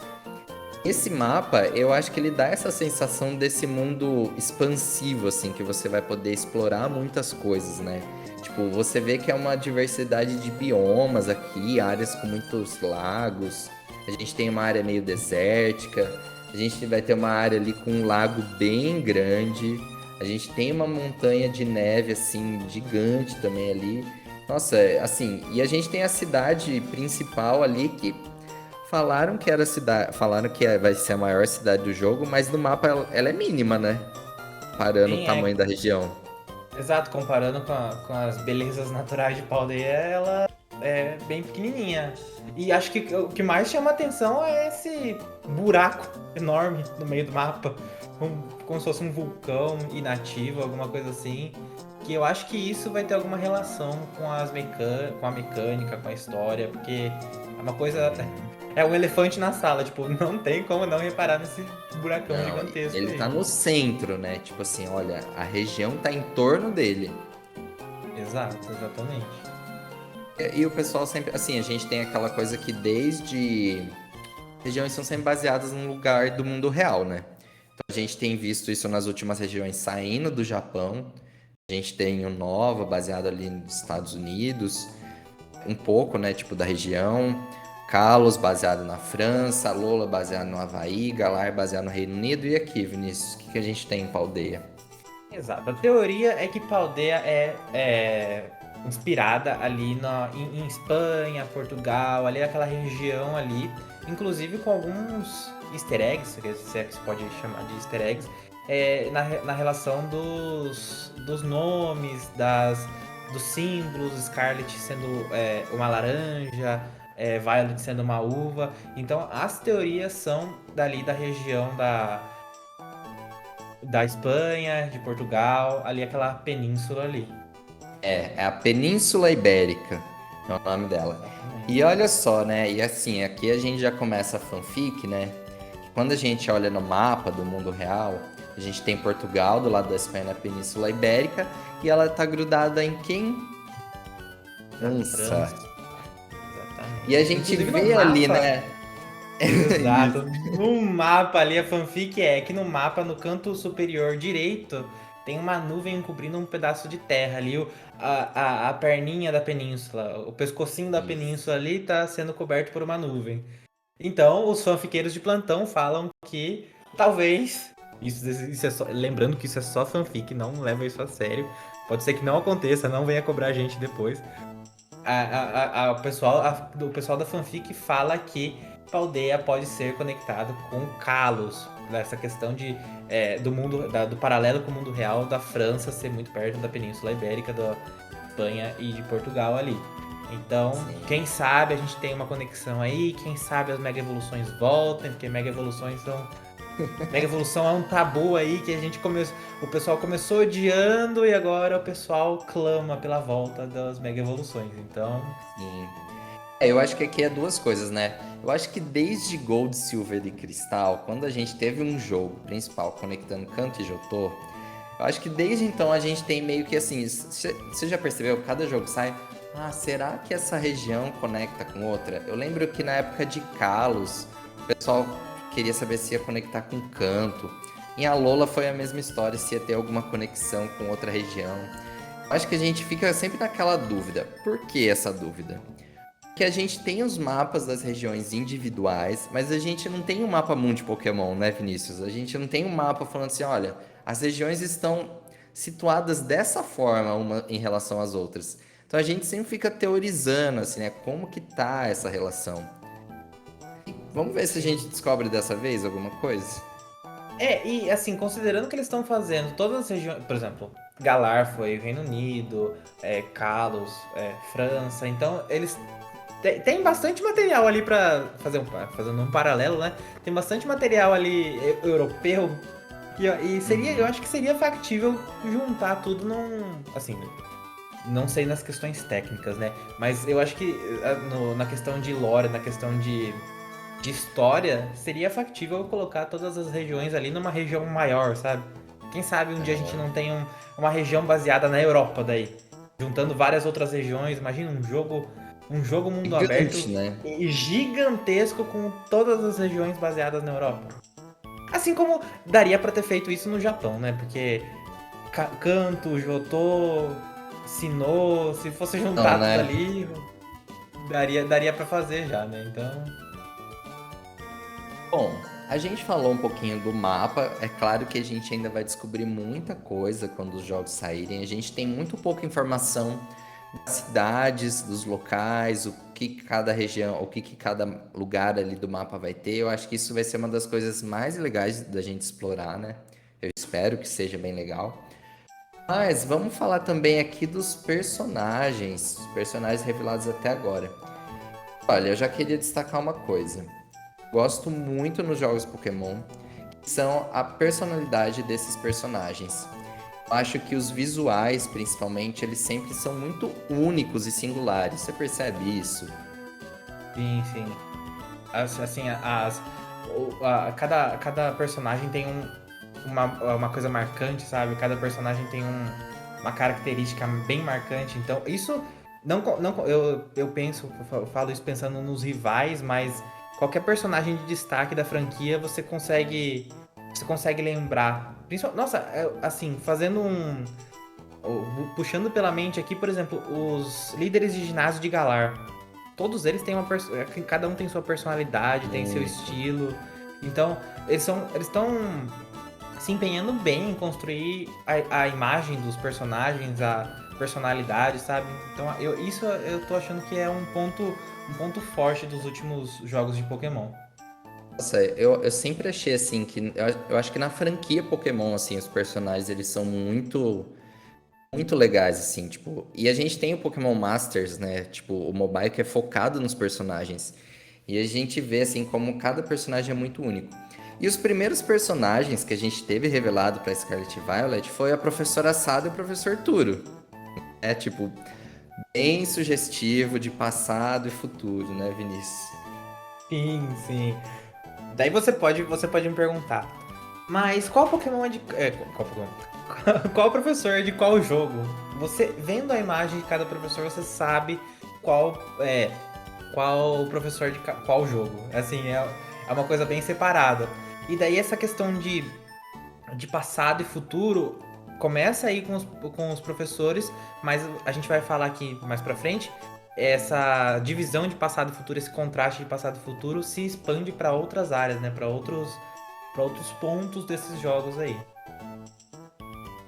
[SPEAKER 1] Esse mapa, eu acho que ele dá essa sensação desse mundo expansivo, assim, que você vai poder explorar muitas coisas, né? Tipo, você vê que é uma diversidade de biomas aqui, áreas com muitos lagos. A gente tem uma área meio desértica. A gente vai ter uma área ali com um lago bem grande. A gente tem uma montanha de neve, assim, gigante também ali. Nossa, assim, e a gente tem a cidade principal ali que falaram que era cidade, falaram que vai ser a maior cidade do jogo, mas no mapa ela é mínima, né? Parando o
[SPEAKER 2] Sim,
[SPEAKER 1] tamanho da região.
[SPEAKER 2] exato, comparando com as belezas naturais de Paldeia, ela é bem pequenininha. E acho que o que mais chama atenção é esse buraco enorme no meio do mapa, como se fosse um vulcão inativo, alguma coisa assim. Que eu acho que isso vai ter alguma relação com a mecânica, com a história, porque é uma coisa. É um elefante na sala, tipo, não tem como não reparar nesse buracão
[SPEAKER 1] Não,
[SPEAKER 2] gigantesco
[SPEAKER 1] ele tá
[SPEAKER 2] aí.
[SPEAKER 1] no centro, né? Tipo assim, olha, a região tá em torno dele.
[SPEAKER 2] Exato, exatamente.
[SPEAKER 1] E o pessoal sempre, assim, a gente tem aquela coisa que desde regiões são sempre baseadas num lugar do mundo real, né? Então, a gente tem visto isso nas últimas regiões saindo do Japão. A gente tem o Nova, baseado ali nos Estados Unidos, um pouco, né, tipo da região. Kalos, baseado na França. Lola, baseado no Havaí. Galar, baseado no Reino Unido. E aqui, Vinícius, o que a gente tem em Paldeia?
[SPEAKER 2] Exato. A teoria é que Paldea é inspirada ali em Espanha, Portugal, ali aquela região ali, inclusive com alguns easter eggs, se é que se pode chamar de easter eggs, na relação dos nomes, dos símbolos, Scarlet sendo uma laranja, Violet sendo uma uva. Então as teorias são dali da região da Espanha, de Portugal, ali aquela península ali.
[SPEAKER 1] É a Península Ibérica, é o nome dela.
[SPEAKER 2] Exatamente.
[SPEAKER 1] E olha só, né? E assim, aqui a gente já começa a fanfic, né? Quando a gente olha no mapa do mundo real, a gente tem Portugal do lado da Espanha na Península Ibérica e ela tá grudada em quem? França.
[SPEAKER 2] França,
[SPEAKER 1] E a
[SPEAKER 2] exatamente.
[SPEAKER 1] gente
[SPEAKER 2] Inclusive no
[SPEAKER 1] vê ali,
[SPEAKER 2] mapa,
[SPEAKER 1] né?
[SPEAKER 2] exato,
[SPEAKER 1] Isso.
[SPEAKER 2] no mapa ali, a fanfic é que no mapa, no canto superior direito, tem uma nuvem cobrindo um pedaço de terra ali, a perninha da península, o pescocinho da
[SPEAKER 1] Isso.
[SPEAKER 2] península ali tá sendo coberto por uma nuvem. Então, os fanfiqueiros de plantão falam que talvez. Isso é só, lembrando que isso é só fanfic, não leva isso a sério. Pode ser que não aconteça, não venha cobrar a gente depois. O pessoal da fanfic fala que Paldea pode ser conectado com Kalos, nessa questão do mundo, do paralelo com o mundo real da França ser muito perto da Península Ibérica, da Espanha e de Portugal ali. Então,
[SPEAKER 1] Sim.
[SPEAKER 2] quem sabe a gente tem uma conexão aí, quem sabe as Mega Evoluções voltem, porque Mega Evoluções são. Mega Evolução é um tabu aí que o pessoal começou odiando e agora o pessoal clama pela volta das Mega Evoluções. Então,
[SPEAKER 1] Sim. Eu acho que aqui é duas coisas, né? Eu acho que desde Gold, Silver e Cristal, quando a gente teve um jogo principal conectando Kanto e Jotô, eu acho que desde então a gente tem meio que assim, você já percebeu? Cada jogo sai, será que essa região conecta com outra? Eu lembro que na época de Kalos, o pessoal queria saber se ia conectar com Kanto. Em Alola foi a mesma história, se ia ter alguma conexão com outra região. Eu acho que a gente fica sempre naquela dúvida. Por que essa dúvida? Que a gente tem os mapas das regiões individuais, mas a gente não tem um mapa mundo de Pokémon, né, Vinícius? A gente não tem um mapa falando assim, olha, as regiões estão situadas dessa forma uma em relação às outras. Então a gente sempre fica teorizando assim, né, como que tá essa relação. E vamos ver se a
[SPEAKER 2] sim.
[SPEAKER 1] gente descobre dessa vez alguma coisa.
[SPEAKER 2] E assim, considerando que eles estão fazendo todas as regiões, por exemplo, Galar foi Reino Unido, Kalos, França, então eles tem bastante material ali pra fazendo um paralelo, né? Tem bastante material ali europeu e eu
[SPEAKER 1] Uhum.
[SPEAKER 2] acho que seria factível juntar tudo assim, não sei nas questões técnicas, né? Mas eu acho que na questão de lore, na questão de história, seria factível colocar todas as regiões ali numa região maior, sabe? Quem sabe um dia a gente
[SPEAKER 1] Aham.
[SPEAKER 2] não tem uma região baseada na Europa daí, juntando várias outras regiões. Imagina um jogo mundo
[SPEAKER 1] Gigante,
[SPEAKER 2] aberto
[SPEAKER 1] né?
[SPEAKER 2] e gigantesco com todas as regiões baseadas na Europa. Assim como daria pra ter feito isso no Japão, né? Porque Kanto, Johto, Sinnoh, se fosse
[SPEAKER 1] Não,
[SPEAKER 2] juntar tudo
[SPEAKER 1] né?
[SPEAKER 2] ali, daria para fazer já, né? Então,
[SPEAKER 1] Bom, a gente falou um pouquinho do mapa. É claro que a gente ainda vai descobrir muita coisa quando os jogos saírem. A gente tem muito pouca informação das cidades, dos locais, o que cada região, o que cada lugar ali do mapa vai ter. Eu acho que isso vai ser uma das coisas mais legais da gente explorar, né? Eu espero que seja bem legal. Mas vamos falar também aqui dos personagens, os personagens revelados até agora. Olha, eu já queria destacar uma coisa. Gosto muito nos jogos Pokémon, que são a personalidade desses personagens. Eu acho que os visuais, principalmente, eles sempre são muito únicos e singulares. Você percebe isso?
[SPEAKER 2] sim, sim. Assim, cada personagem tem uma coisa marcante, sabe? Cada personagem tem uma característica bem marcante. Então, isso não eu penso, eu falo isso pensando nos rivais, mas qualquer personagem de destaque da franquia você consegue você consegue lembrar. Nossa, assim, fazendo um. Puxando pela mente aqui, por exemplo, os líderes de ginásio de Galar. Todos eles têm cada um tem sua personalidade, tem seu
[SPEAKER 1] Muito.
[SPEAKER 2] estilo. Então, eles estão se empenhando bem em construir a imagem dos personagens, a personalidade, sabe? Então, isso eu tô achando que é um ponto forte dos últimos jogos de Pokémon.
[SPEAKER 1] Nossa, eu sempre achei assim que eu acho que na franquia Pokémon assim os personagens eles são muito legais assim, tipo, e a gente tem o Pokémon Masters, né? Tipo, o mobile que é focado nos personagens. E a gente vê assim como cada personagem é muito único. E os primeiros personagens que a gente teve revelado para Scarlet e Violet foi a Professora Sada e o Professor Turo. É tipo bem sugestivo de passado e futuro, né, Vinícius?
[SPEAKER 2] Sim, sim. Daí você pode me perguntar, mas qual Pokémon é de. Qual Pokémon? Qual professor é de qual jogo? Você, vendo a imagem de cada professor, você sabe qual é qual professor de qual jogo. Assim, é uma coisa bem separada. E daí essa questão de passado e futuro começa aí com os professores, mas a gente vai falar aqui mais pra frente. Essa divisão de passado e futuro, esse contraste de passado e futuro se expande para outras áreas, né? Para outros pontos desses jogos aí.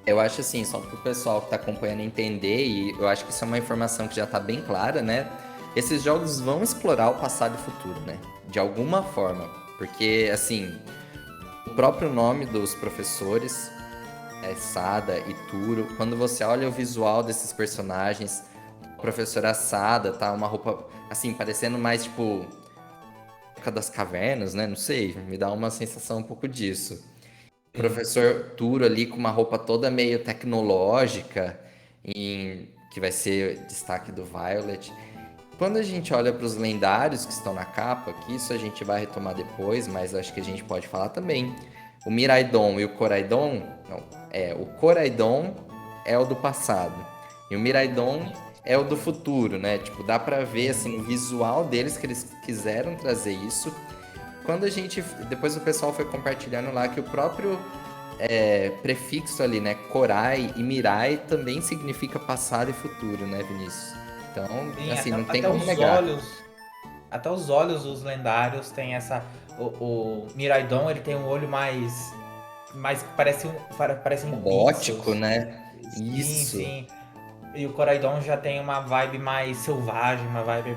[SPEAKER 1] Eu acho assim, só para o pessoal que está acompanhando entender, e eu acho que isso é uma informação que já está bem clara, né? Esses jogos vão explorar o passado e futuro, né? De alguma forma. Porque, assim, o próprio nome dos professores, Sada e Turo, quando você olha o visual desses personagens, a professora Sada tá uma roupa, assim, parecendo mais, tipo, época das cavernas, né? Não sei, me dá uma sensação um pouco disso.
[SPEAKER 2] Sim.
[SPEAKER 1] Professor Turo ali com uma roupa toda meio tecnológica, que vai ser destaque do Violet. Quando a gente olha para os lendários que estão na capa, que isso a gente vai retomar depois, mas acho que a gente pode falar também. O Miraidon e o Coraidon, não, o Coraidon é o do passado e o Miraidon é o do futuro, né? Tipo, dá pra ver assim o visual deles que eles quiseram trazer isso. Quando a gente, depois o pessoal foi compartilhando lá que o próprio prefixo ali, né? Korai e Mirai também significa passado e futuro, né, Vinícius? Então,
[SPEAKER 2] Sim,
[SPEAKER 1] assim, não tem
[SPEAKER 2] até
[SPEAKER 1] como
[SPEAKER 2] os
[SPEAKER 1] negar.
[SPEAKER 2] olhos. Até os olhos dos lendários tem essa. O Miraidon ele tem um olho mais parece parecem
[SPEAKER 1] Robótico,
[SPEAKER 2] pixels.
[SPEAKER 1] né?
[SPEAKER 2] Sim,
[SPEAKER 1] Isso.
[SPEAKER 2] sim. E o Coraidon já tem uma vibe mais selvagem, uma vibe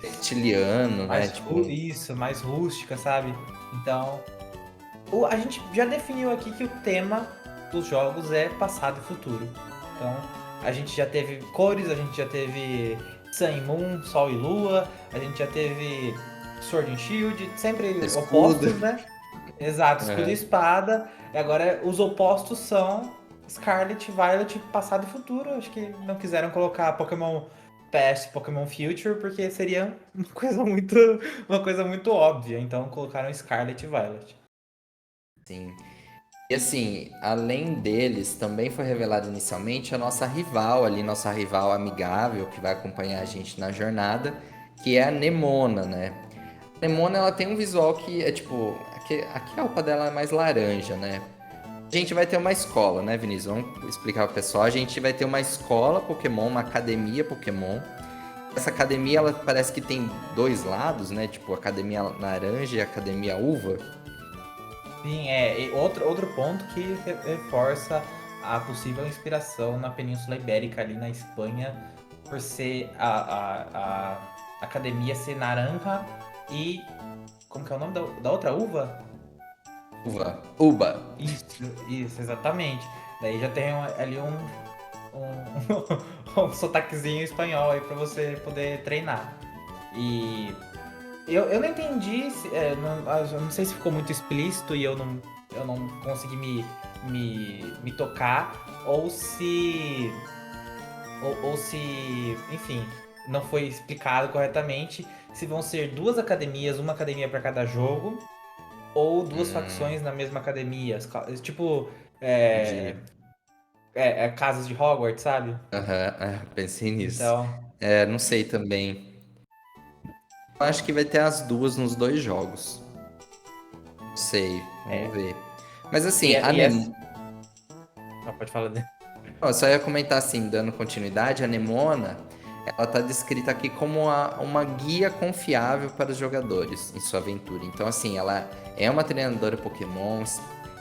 [SPEAKER 1] Reptiliano, né? Tipo,
[SPEAKER 2] isso, mais rústica, sabe? Então, a gente já definiu aqui que o tema dos jogos é passado e futuro. Então, a gente já teve cores, a gente já teve Sun e Moon, Sol e Lua, a gente já teve Sword and Shield, sempre
[SPEAKER 1] escudo.
[SPEAKER 2] opostos, né? Exato, escudo e
[SPEAKER 1] Aham.
[SPEAKER 2] espada. E agora os opostos são Scarlet, Violet, passado e futuro. Acho que não quiseram colocar Pokémon Past, Pokémon Future, porque seria uma coisa muito óbvia. Então colocaram Scarlet e Violet.
[SPEAKER 1] Sim. E assim, além deles, também foi revelado inicialmente a nossa rival ali, nossa rival amigável, que vai acompanhar a gente na jornada, que é a Nemona, né? A Nemona, ela tem um visual que é tipo... Aqui a roupa dela é mais laranja, né? A gente vai ter uma escola, né, Vinícius? Vamos explicar pro pessoal. A gente vai ter uma escola Pokémon, uma academia Pokémon. Essa academia, ela parece que tem dois lados, né? Tipo, academia laranja e academia uva.
[SPEAKER 2] Sim, e outro ponto que reforça a possível inspiração na Península Ibérica, ali na Espanha, por ser a academia ser naranja e. Como que é o nome da outra uva?
[SPEAKER 1] Uva. Uba.
[SPEAKER 2] Isso, isso, exatamente. Daí já tem ali um sotaquezinho espanhol aí pra você poder treinar. E eu não entendi, eu não sei se ficou muito explícito e eu não consegui me tocar, ou se, ou se, enfim, não foi explicado corretamente, se vão ser duas academias, uma academia para cada jogo, ou duas
[SPEAKER 1] Hum,
[SPEAKER 2] facções na mesma academia. Tipo, é,
[SPEAKER 1] entendi.
[SPEAKER 2] casas de Hogwarts, sabe?
[SPEAKER 1] Aham, pensei nisso.
[SPEAKER 2] Então,
[SPEAKER 1] É, não sei também. Eu acho que vai ter as duas nos dois jogos. Não sei, vamos
[SPEAKER 2] é,
[SPEAKER 1] ver. Mas
[SPEAKER 2] E,
[SPEAKER 1] assim,
[SPEAKER 2] é- e é... Ah, pode falar, né?
[SPEAKER 1] Eu só ia comentar assim, dando continuidade, a Nemona, ela tá descrita aqui como uma guia confiável para os jogadores em sua aventura. Então, assim, ela é uma treinadora Pokémon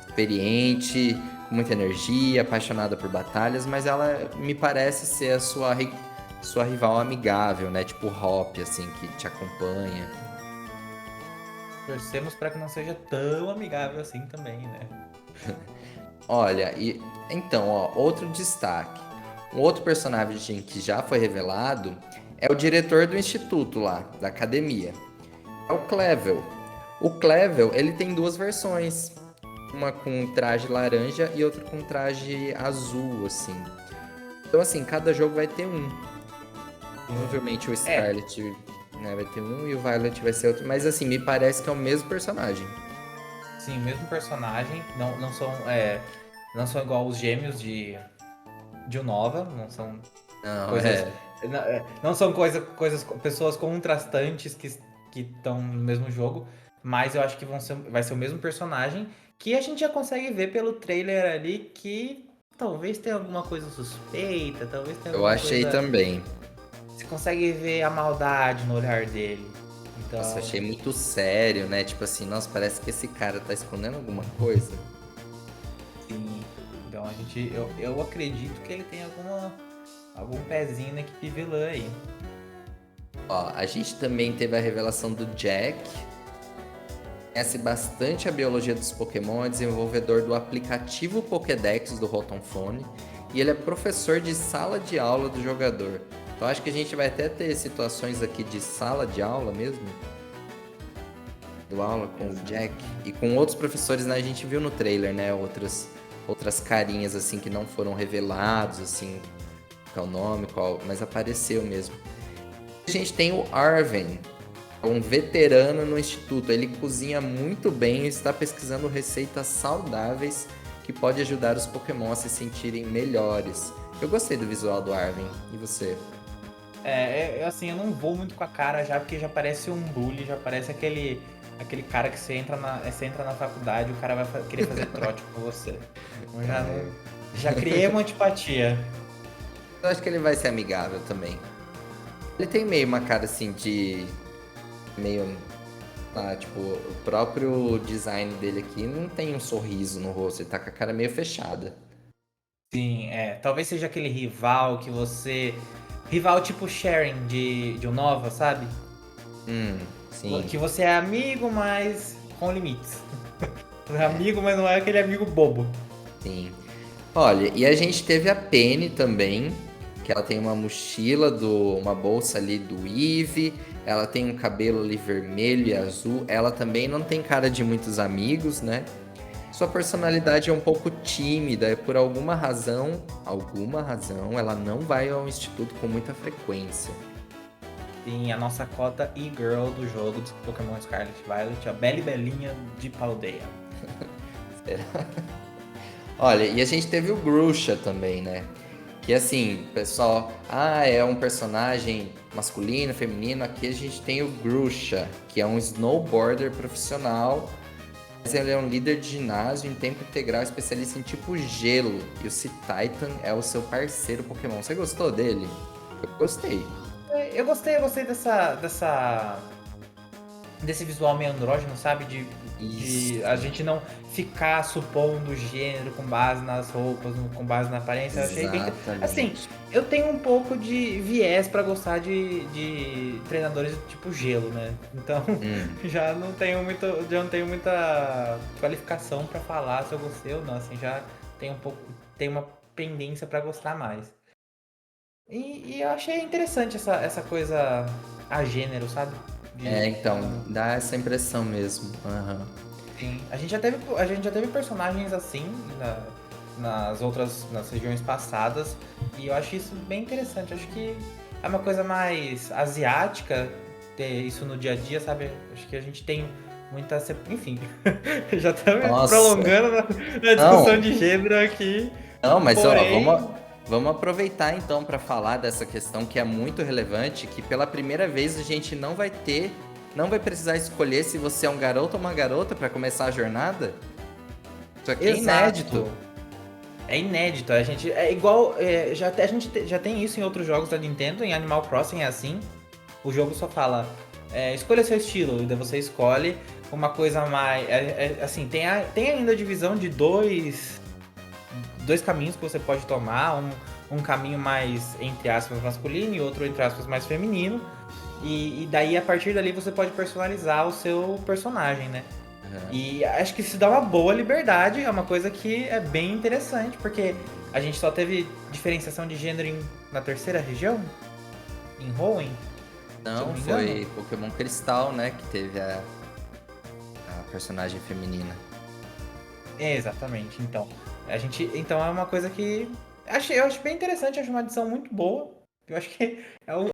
[SPEAKER 1] experiente, com muita energia, apaixonada por batalhas, mas ela me parece ser a sua rival amigável, né? Tipo o Hop, assim, que te acompanha.
[SPEAKER 2] Torcemos pra que não seja tão amigável assim também, né?
[SPEAKER 1] Olha, e então, ó, outro destaque. Um outro personagem que já foi revelado é o diretor do instituto lá, da academia. É o Clevel. O Clevel, ele tem duas versões. Uma com traje laranja e outra com traje azul, assim. Então, assim, cada jogo vai ter um. Provavelmente o
[SPEAKER 2] É,
[SPEAKER 1] Scarlet, né, vai ter um e o Violet vai ser outro. Mas, assim, me parece que é o mesmo personagem.
[SPEAKER 2] sim, o mesmo personagem. Não são igual os gêmeos de Unova, não são
[SPEAKER 1] Não,
[SPEAKER 2] coisas.
[SPEAKER 1] é.
[SPEAKER 2] Não são pessoas contrastantes que estão no mesmo jogo, mas eu acho que vai ser o mesmo personagem que a gente já consegue ver pelo trailer ali que talvez tenha alguma coisa suspeita, talvez tenha
[SPEAKER 1] Eu
[SPEAKER 2] alguma
[SPEAKER 1] achei
[SPEAKER 2] coisa.
[SPEAKER 1] também.
[SPEAKER 2] Você consegue ver a maldade no olhar dele.
[SPEAKER 1] Nossa,
[SPEAKER 2] Então,
[SPEAKER 1] achei muito sério, né? Tipo assim, nossa, parece que esse cara tá escondendo alguma coisa.
[SPEAKER 2] sim. Então eu acredito que ele tem algum pezinho na equipe vilã aí.
[SPEAKER 1] Ó, a gente também teve a revelação do Jack. Conhece bastante a biologia dos Pokémon, é desenvolvedor do aplicativo Pokédex do Rotom Phone e ele é professor de sala de aula do jogador. Então acho que a gente vai até ter situações aqui de sala de aula mesmo, do aula com o Jack e com outros professores, né? A gente viu no trailer, né? Outras carinhas assim que não foram revelados, assim, qual é o nome, mas apareceu mesmo. A gente tem o Arven, um veterano no instituto. Ele cozinha muito bem e está pesquisando receitas saudáveis que pode ajudar os Pokémon a se sentirem melhores. Eu gostei do visual do Arven. E você?
[SPEAKER 2] Assim, eu não vou muito com a cara já, porque já parece um bully, já parece aquele cara que você entra na faculdade, o cara vai querer fazer trote com você. Então já não, já criei uma antipatia.
[SPEAKER 1] Eu acho que ele vai ser amigável também. Ele tem meio uma cara assim de. Meio. Ah, tipo, o próprio design dele aqui não tem um sorriso no rosto, ele tá com a cara meio fechada.
[SPEAKER 2] Sim, talvez seja aquele rival que você. Rival tipo Sharing de Unova, sabe?
[SPEAKER 1] Sim,
[SPEAKER 2] Que você é amigo, mas com limites. É amigo, mas não é aquele amigo bobo.
[SPEAKER 1] sim. Olha, e a gente teve a Penny também, que ela tem uma mochila uma bolsa ali do Eve, ela tem um cabelo ali vermelho e azul, ela também não tem cara de muitos amigos, né? Sua personalidade é um pouco tímida, e por alguma razão, ela não vai ao instituto com muita frequência.
[SPEAKER 2] Sim, a nossa cota e-girl do jogo de Pokémon Scarlet e Violet, a Bela e Belinha de Paldea.
[SPEAKER 1] Olha, e a gente teve o Grusha também, né? Que assim, pessoal, é um personagem masculino, feminino. Aqui a gente tem o Grusha, que é um snowboarder profissional. Mas ele é um líder de ginásio em tempo integral, especialista em tipo gelo. E o C-Titan é o seu parceiro Pokémon. Você gostou dele? Eu gostei.
[SPEAKER 2] Eu gostei desse visual meio andrógeno, sabe? De
[SPEAKER 1] Isso,
[SPEAKER 2] a gente não ficar supondo gênero com base nas roupas, com base na aparência. Eu achei bem. Assim,
[SPEAKER 1] exatamente.
[SPEAKER 2] eu tenho um pouco de viés pra gostar de treinadores tipo gelo, né? Então
[SPEAKER 1] Hum.
[SPEAKER 2] já não tenho muita qualificação pra falar se eu gostei ou não. Assim, já tenho uma pendência pra gostar mais. E eu achei interessante essa coisa a gênero, sabe?
[SPEAKER 1] Então, dá essa impressão mesmo. Aham.
[SPEAKER 2] Sim. A gente já teve personagens assim nas regiões passadas, e eu acho isso bem interessante. Acho que é uma coisa mais asiática ter isso no dia a dia, sabe? Acho que a gente tem muita. Enfim, já estamos
[SPEAKER 1] Nossa.
[SPEAKER 2] prolongando na discussão
[SPEAKER 1] Não,
[SPEAKER 2] de gênero aqui,
[SPEAKER 1] não, mas ó,
[SPEAKER 2] porém.
[SPEAKER 1] vamos aproveitar então para falar dessa questão que é muito relevante, que pela primeira vez a gente não vai precisar escolher se você é um garoto ou uma garota para começar a jornada. Isso aqui é
[SPEAKER 2] Exato.
[SPEAKER 1] inédito.
[SPEAKER 2] É inédito. A gente é igual, a gente já tem isso em outros jogos da Nintendo. Em Animal Crossing é assim. O jogo só fala, escolha seu estilo, e daí você escolhe uma coisa mais. Assim, tem ainda a divisão de dois caminhos que você pode tomar. Um caminho mais, entre aspas, masculino e outro, entre aspas, mais feminino. E daí, a partir dali, você pode personalizar o seu personagem, né?
[SPEAKER 1] Aham.
[SPEAKER 2] E acho que isso dá uma boa liberdade, é uma coisa que é bem interessante, porque a gente só teve diferenciação de gênero na terceira região, em Hoenn, se eu não
[SPEAKER 1] Não,
[SPEAKER 2] me engano.
[SPEAKER 1] foi Pokémon Cristal, né? Que teve a personagem feminina.
[SPEAKER 2] Exatamente, então. Então é uma coisa que eu acho bem interessante, acho uma adição muito boa. Eu acho que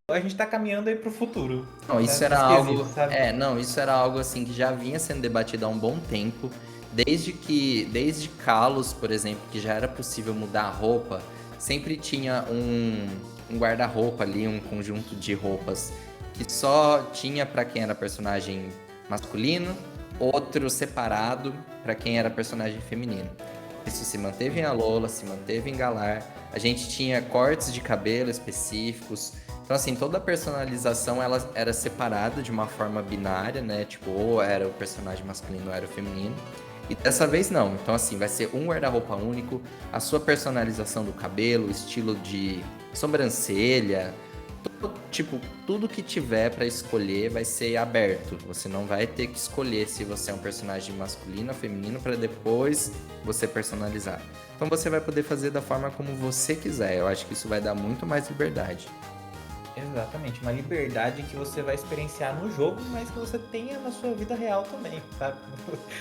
[SPEAKER 2] a gente tá caminhando aí pro futuro,
[SPEAKER 1] Não,
[SPEAKER 2] né,
[SPEAKER 1] isso era
[SPEAKER 2] nesse quesito,
[SPEAKER 1] algo.
[SPEAKER 2] sabe?
[SPEAKER 1] Não, isso era algo assim que já vinha sendo debatido há um bom tempo. Desde Kalos, por exemplo, que já era possível mudar a roupa, sempre tinha um guarda-roupa ali, um conjunto de roupas que só tinha pra quem era personagem masculino, outro separado pra quem era personagem feminino. Isso se manteve em Alola, se manteve em Galar. A gente tinha cortes de cabelo específicos. Então, assim, toda a personalização ela era separada de uma forma binária, né? Tipo, ou era o personagem masculino ou era o feminino. E dessa vez não. Então, assim, vai ser um guarda-roupa único, a sua personalização do cabelo, estilo de sobrancelha, tipo, tudo que tiver pra escolher vai ser aberto. Você não vai ter que escolher se você é um personagem masculino ou feminino pra depois você personalizar. Então você vai poder fazer da forma como você quiser. Eu acho que isso vai dar muito mais liberdade.
[SPEAKER 2] Exatamente, uma liberdade que você vai experienciar no jogo, mas que você tenha na sua vida real também, sabe?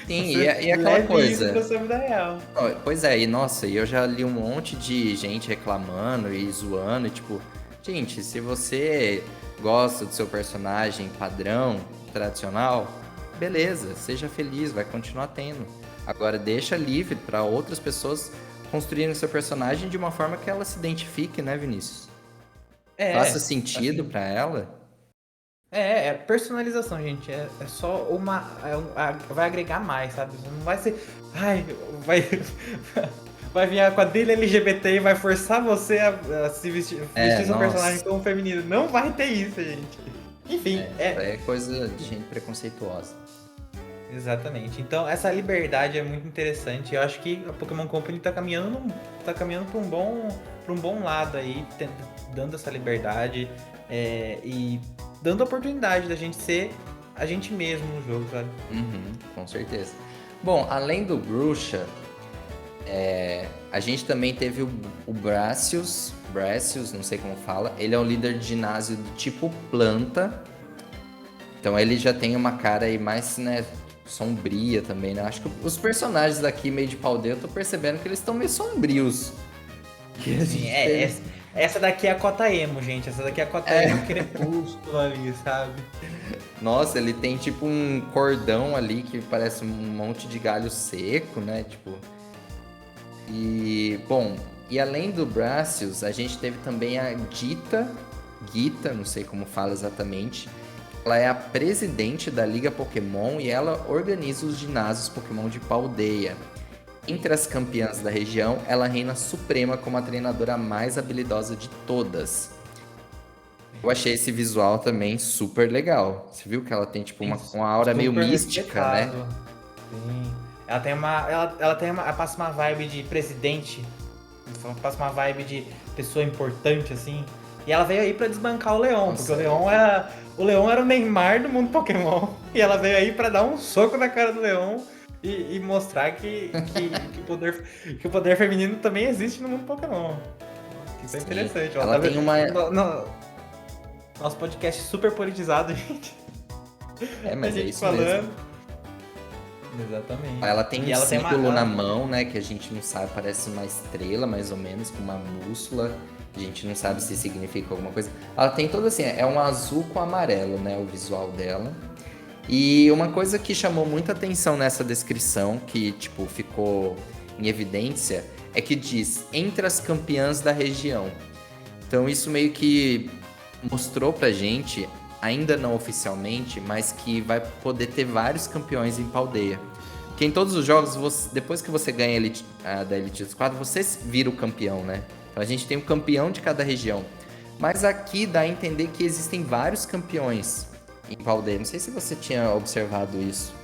[SPEAKER 1] Sim,
[SPEAKER 2] Você
[SPEAKER 1] e aquela
[SPEAKER 2] leve isso pra
[SPEAKER 1] coisa.
[SPEAKER 2] sua vida real.
[SPEAKER 1] Ó, pois é, e nossa, e eu já li um monte de gente reclamando e zoando, e tipo, gente, se você gosta do seu personagem padrão, tradicional, beleza, seja feliz, vai continuar tendo. Agora deixa livre para outras pessoas construírem seu personagem de uma forma que ela se identifique, né, Vinícius? Faça sentido
[SPEAKER 2] Assim,
[SPEAKER 1] para ela.
[SPEAKER 2] personalização, gente. É só uma. Vai agregar mais, sabe? Não vai ser. Ai, vai. Vai vir a quadrilha LGBT e vai forçar você a se vestir seu personagem
[SPEAKER 1] Nossa,
[SPEAKER 2] como feminino. Não vai ter isso, gente. Enfim,
[SPEAKER 1] isso aí é coisa de gente preconceituosa.
[SPEAKER 2] exatamente. Então, essa liberdade é muito interessante. Eu acho que a Pokémon Company tá caminhando para um bom lado aí, dando essa liberdade e dando a oportunidade da gente ser a gente mesmo no jogo, sabe?
[SPEAKER 1] Uhum, com certeza. Bom, além do Bruxa, a gente também teve o Bracius, não sei como fala. Ele é um líder de ginásio do tipo planta. Então ele já tem uma cara aí mais, né, sombria também, né? Acho que os personagens daqui, meio de pau eu tô percebendo que eles estão meio sombrios. Que a
[SPEAKER 2] Sim,
[SPEAKER 1] gente teve.
[SPEAKER 2] essa daqui é a cota emo, gente. Essa daqui é a cota emo crepúsculo ali, sabe?
[SPEAKER 1] Nossa, ele tem tipo um cordão ali que parece um monte de galho seco, né? Tipo. E, bom, e além do Bracius, a gente teve também a Gita, não sei como fala exatamente. Ela é a presidente da Liga Pokémon e ela organiza os ginásios Pokémon de Paldeia. Entre as campeãs da região, ela reina suprema como a treinadora mais habilidosa de todas. Eu achei esse visual também super legal. Você viu que ela tem tipo
[SPEAKER 2] Sim,
[SPEAKER 1] uma aura meio
[SPEAKER 2] super
[SPEAKER 1] mística, né?
[SPEAKER 2] respeitado. Sim. Ela passa uma vibe de presidente, passa uma vibe de pessoa importante, assim. E ela veio aí pra desbancar o Leon,
[SPEAKER 1] Nossa,
[SPEAKER 2] porque o Leon era o Neymar do mundo Pokémon. E ela veio aí pra dar um soco na cara do Leon e mostrar que o poder feminino também existe no mundo Pokémon. Isso é
[SPEAKER 1] sim.
[SPEAKER 2] interessante, ó.
[SPEAKER 1] Ela
[SPEAKER 2] Tá
[SPEAKER 1] tem
[SPEAKER 2] vendo?
[SPEAKER 1] uma.
[SPEAKER 2] Nosso podcast super politizado, gente. A
[SPEAKER 1] Mas é
[SPEAKER 2] gente
[SPEAKER 1] isso mesmo.
[SPEAKER 2] falando. Exatamente.
[SPEAKER 1] Ela tem
[SPEAKER 2] E
[SPEAKER 1] um
[SPEAKER 2] ela tem
[SPEAKER 1] símbolo na mão, né? Que a gente não sabe, parece uma estrela, mais ou menos, com uma bússola. A gente não sabe se significa alguma coisa. Ela tem todo assim, é um azul com amarelo, né? O visual dela. E uma coisa que chamou muita atenção nessa descrição, que, tipo, ficou em evidência, é que diz, entre as campeãs da região. Então isso meio que mostrou pra gente, ainda não oficialmente, mas que vai poder ter vários campeões em Paldeia. Que em todos os jogos, depois que você ganha da Elite dos Quatro, você vira o campeão, né? Então a gente tem um campeão de cada região. Mas aqui dá a entender que existem vários campeões em Paldea. Não sei se você tinha observado isso.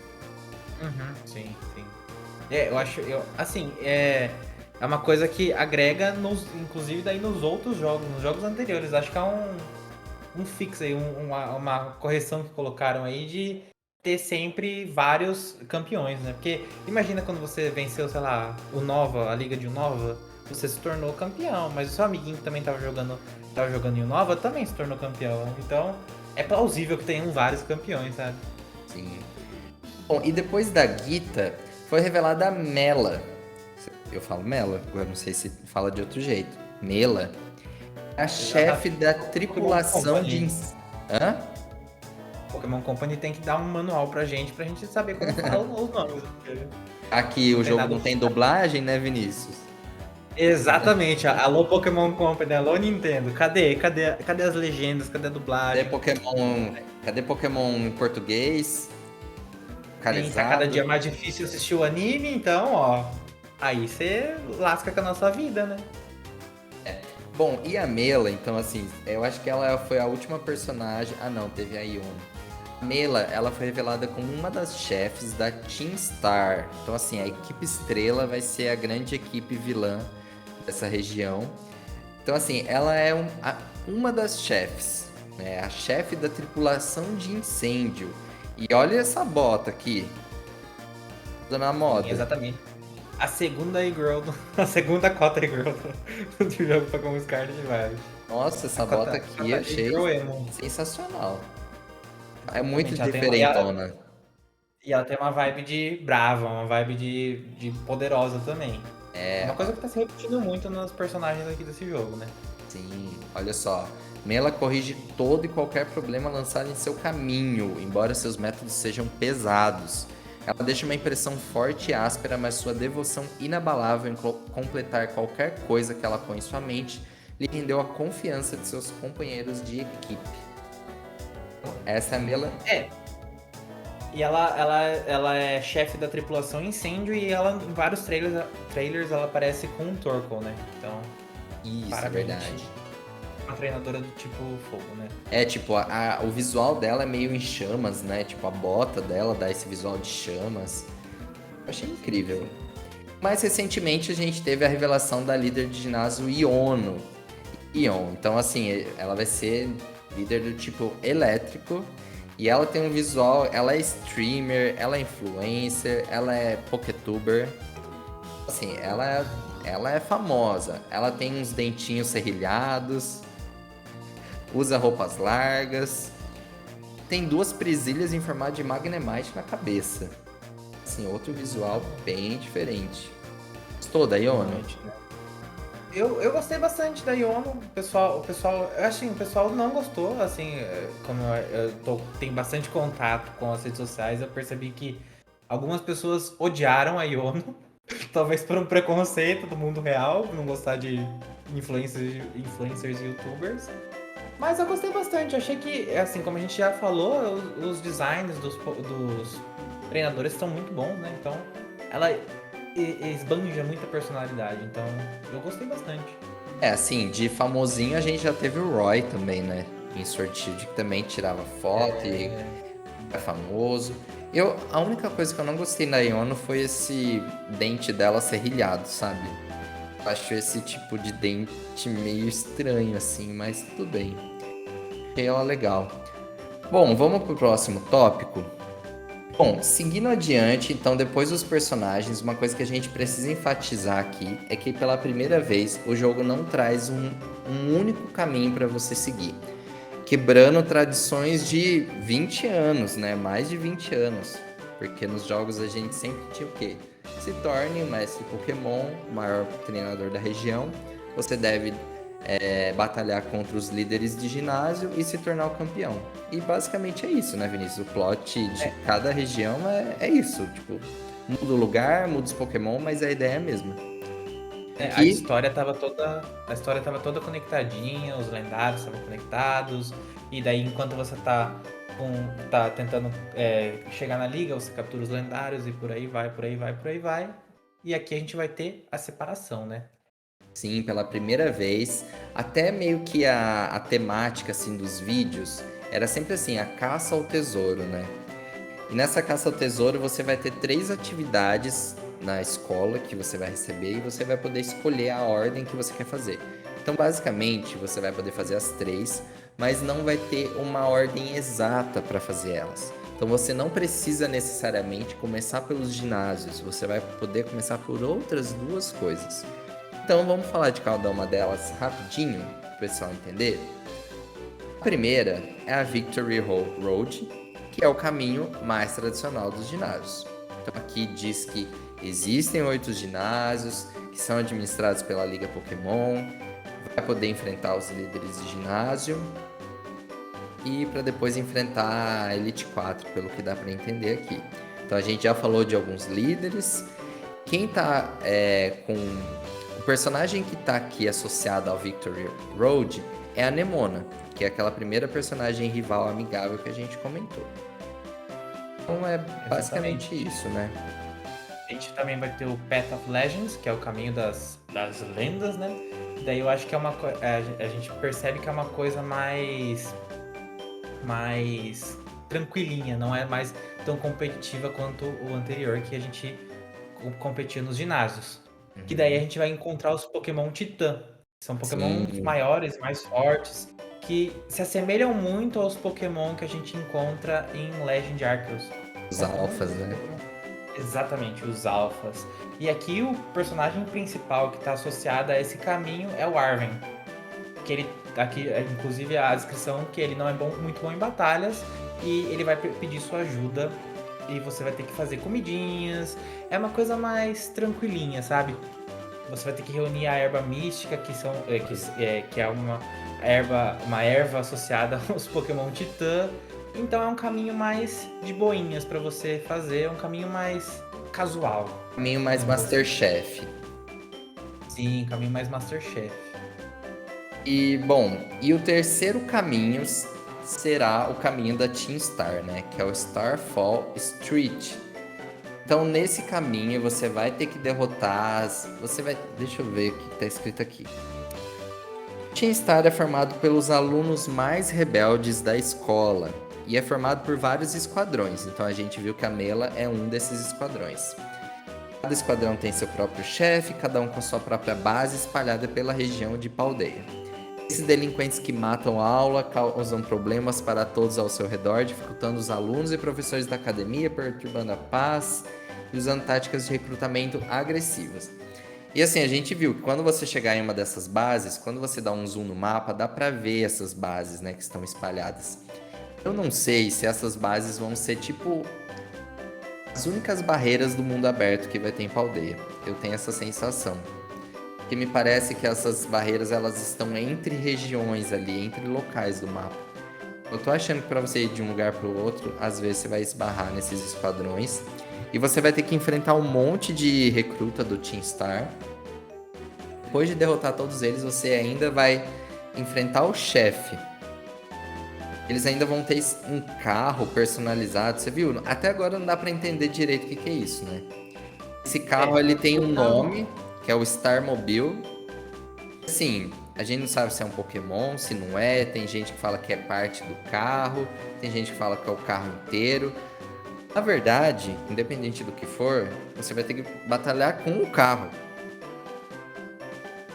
[SPEAKER 2] Uhum, sim, sim. Eu acho, assim, é uma coisa que agrega, inclusive daí nos outros jogos, nos jogos anteriores. Acho que é um fix aí, uma correção que colocaram aí de ter sempre vários campeões, né? Porque imagina quando você venceu, sei lá, o Nova, a Liga de Unova, você se tornou campeão, mas o seu amiguinho que também tava jogando em Unova também se tornou campeão. Então é plausível que tenham vários campeões, sabe?
[SPEAKER 1] Sim. Bom, e depois da Gita, foi revelada a Mela. Eu falo Mela, agora não sei se fala de outro jeito. Mela. A chefe da tripulação de... Hã?
[SPEAKER 2] Pokémon Company tem que dar um manual pra gente saber como fala os nomes.
[SPEAKER 1] Aqui o jogo não tem dublagem, né, Vinícius?
[SPEAKER 2] Exatamente. Alô Pokémon Company, alô Nintendo. Cadê as legendas? Cadê a dublagem?
[SPEAKER 1] Cadê Pokémon em português?
[SPEAKER 2] Sim, tá cada dia mais difícil assistir o anime, então, ó. Aí você lasca com a nossa vida, né?
[SPEAKER 1] Bom, e a Mela, então, assim, eu acho que ela foi a última personagem... Ah, não, teve a Iono. A Mela, ela foi revelada como uma das chefes da Team Star. Então, assim, a equipe estrela vai ser a grande equipe vilã dessa região. Então, assim, ela é uma das chefes, né? A chefe da tripulação de incêndio. E olha essa bota aqui. Toda na moda.
[SPEAKER 2] Sim, exatamente. A segunda E-Girl, a segunda cota E-Girl do jogo Pokémon Scarlet e Violet.
[SPEAKER 1] Nossa, essa bota aqui eu achei sensacional. É muito diferentona.
[SPEAKER 2] E ela tem uma vibe de brava, uma vibe de poderosa também. É uma coisa que tá se repetindo muito nos personagens aqui desse jogo, né?
[SPEAKER 1] Sim, olha só. Mela corrige todo e qualquer problema lançado em seu caminho, embora seus métodos sejam pesados. Ela deixa uma impressão forte e áspera, mas sua devoção inabalável em completar qualquer coisa que ela põe em sua mente lhe rendeu a confiança de seus companheiros de equipe. Essa é a Mela.
[SPEAKER 2] E ela é chefe da tripulação incêndio e ela, em vários trailers ela aparece com um Torkoal, né? Então,
[SPEAKER 1] isso, é verdade.
[SPEAKER 2] Uma treinadora do tipo fogo, né?
[SPEAKER 1] É, tipo, o visual dela é meio em chamas, né? Tipo, a bota dela dá esse visual de chamas. Eu achei incrível. Mais recentemente, a gente teve a revelação da líder de ginásio Iono. Então, assim, ela vai ser líder do tipo elétrico. E ela tem um visual... Ela é streamer, ela é influencer, ela é poketuber. Assim, ela é famosa. Ela tem uns dentinhos serrilhados. Usa roupas largas. Tem 2 presilhas em formato de Magnemite na cabeça. Assim, outro visual bem diferente. Gostou da Iono?
[SPEAKER 2] Eu gostei bastante da Iono. O pessoal, assim, o pessoal não gostou, assim, como tenho bastante contato com as redes sociais, eu percebi que algumas pessoas odiaram a Iono, talvez por um preconceito do mundo real, não gostar de influencers e youtubers. Mas eu gostei bastante, achei que, assim, como a gente já falou, os designs dos treinadores são muito bons, né? Então, ela esbanja muita personalidade, então eu gostei bastante.
[SPEAKER 1] Assim, de famosinho a gente já teve o Roy também, né? Em Sword Shield, que também tirava foto e é famoso. A única coisa que eu não gostei na Iono foi esse dente dela serrilhado, sabe? Acho esse tipo de dente meio estranho, assim, mas tudo bem. Achei ela legal. Bom, vamos pro próximo tópico. Bom, seguindo adiante, então, depois dos personagens, uma coisa que a gente precisa enfatizar aqui é que pela primeira vez o jogo não traz um único caminho para você seguir, quebrando tradições de 20 anos, né? Mais de 20 anos. Porque nos jogos a gente sempre tinha o quê? Se torne o mestre Pokémon, o maior treinador da região. Você deve batalhar contra os líderes de ginásio e se tornar o campeão. E basicamente é isso, né, Vinícius? O plot de cada região é isso. Tipo, muda o lugar, muda os Pokémon, mas a ideia é a mesma.
[SPEAKER 2] A história tava toda conectadinha, os lendários estavam conectados, e daí enquanto você tá tá tentando chegar na liga, você captura os lendários e por aí vai, por aí vai, por aí vai. E aqui a gente vai ter a separação, né?
[SPEAKER 1] Sim, pela primeira vez, até meio que a temática assim dos vídeos era sempre assim, a caça ao tesouro, né? E nessa caça ao tesouro você vai ter 3 atividades na escola que você vai receber e você vai poder escolher a ordem que você quer fazer. Então, basicamente, você vai poder fazer as 3, mas não vai ter uma ordem exata para fazer elas. Então, você não precisa necessariamente começar pelos ginásios, você vai poder começar por outras 2 coisas. Então, vamos falar de cada uma delas rapidinho, para o pessoal entender. A primeira é a Victory Road, que é o caminho mais tradicional dos ginásios. Então aqui diz que existem 8 ginásios que são administrados pela Liga Pokémon, vai poder enfrentar os líderes de ginásio e para depois enfrentar a Elite 4, pelo que dá para entender aqui. Então a gente já falou de alguns líderes. Quem tá com o personagem que tá aqui associado ao Victory Road é a Nemona, que é aquela primeira personagem rival amigável que a gente comentou. Então é basicamente isso, né?
[SPEAKER 2] A gente também vai ter o Path of Legends, que é o caminho das lendas, né? Daí eu acho que a gente percebe que é uma coisa mais tranquilinha, não é mais tão competitiva quanto o anterior que a gente competia nos ginásios. Que daí a gente vai encontrar os Pokémon Titã. São Pokémon
[SPEAKER 1] Sim,
[SPEAKER 2] maiores, mais fortes, que se assemelham muito aos Pokémon que a gente encontra em Legend Arceus.
[SPEAKER 1] os alfas, né?
[SPEAKER 2] Exatamente, os alfas. E aqui o personagem principal que está associado a esse caminho é o Arven. Que ele aqui, inclusive a descrição que ele não é muito bom em batalhas e ele vai pedir sua ajuda e você vai ter que fazer comidinhas. É uma coisa mais tranquilinha, sabe? Você vai ter que reunir a erva mística, que é uma erva associada aos Pokémon Titã. Então é um caminho mais de boinhas pra você fazer, é um caminho mais casual.
[SPEAKER 1] Caminho mais Masterchef.
[SPEAKER 2] Sim, caminho mais Masterchef.
[SPEAKER 1] E, bom, e o terceiro caminho será o caminho da Team Star, né? Que é o Starfall Street. Então, nesse caminho, você vai ter que derrotar Deixa eu ver o que está escrito aqui. Team Star é formado pelos alunos mais rebeldes da escola e é formado por vários esquadrões. Então, a gente viu que a Mela é um desses esquadrões. Cada esquadrão tem seu próprio chefe, cada um com sua própria base espalhada pela região de Paldeia. Esses delinquentes que matam a aula causam problemas para todos ao seu redor, dificultando os alunos e professores da academia, perturbando a paz e usando táticas de recrutamento agressivas. E assim, a gente viu que quando você chegar em uma dessas bases, quando você dá um zoom no mapa, dá para ver essas bases, né, que estão espalhadas. Eu não sei se essas bases vão ser tipo as únicas barreiras do mundo aberto que vai ter em Paldeia. Eu tenho essa sensação. Que me parece que essas barreiras elas estão entre regiões ali, entre locais do mapa. Eu tô achando que para você ir de um lugar para o outro, às vezes você vai esbarrar nesses esquadrões e você vai ter que enfrentar um monte de recruta do Team Star. Depois de derrotar todos eles, você ainda vai enfrentar o chefe. Eles ainda vão ter um carro personalizado, você viu? Até agora não dá para entender direito o que é isso, né? Esse carro ele tem um nome, que é o Starmobile. Assim, a gente não sabe se é um Pokémon, se não é. Tem gente que fala que é parte do carro, tem gente que fala que é o carro inteiro. Na verdade, independente do que for, você vai ter que batalhar com o carro.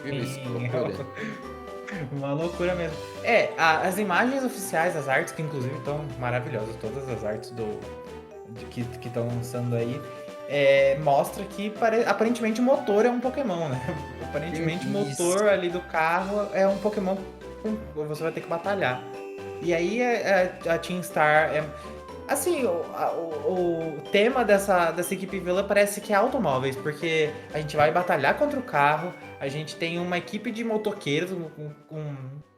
[SPEAKER 1] Viu isso? Que loucura.
[SPEAKER 2] Uma loucura mesmo. As imagens oficiais, as artes, que inclusive estão maravilhosas, todas as artes que estão lançando aí, mostra que aparentemente o motor é um Pokémon, né? Aparentemente o motor ali do carro é um Pokémon que você vai ter que batalhar. E aí a Team Star assim, o tema dessa equipe vilã parece que é automóveis, porque a gente vai batalhar contra o carro, a gente tem uma equipe de motoqueiros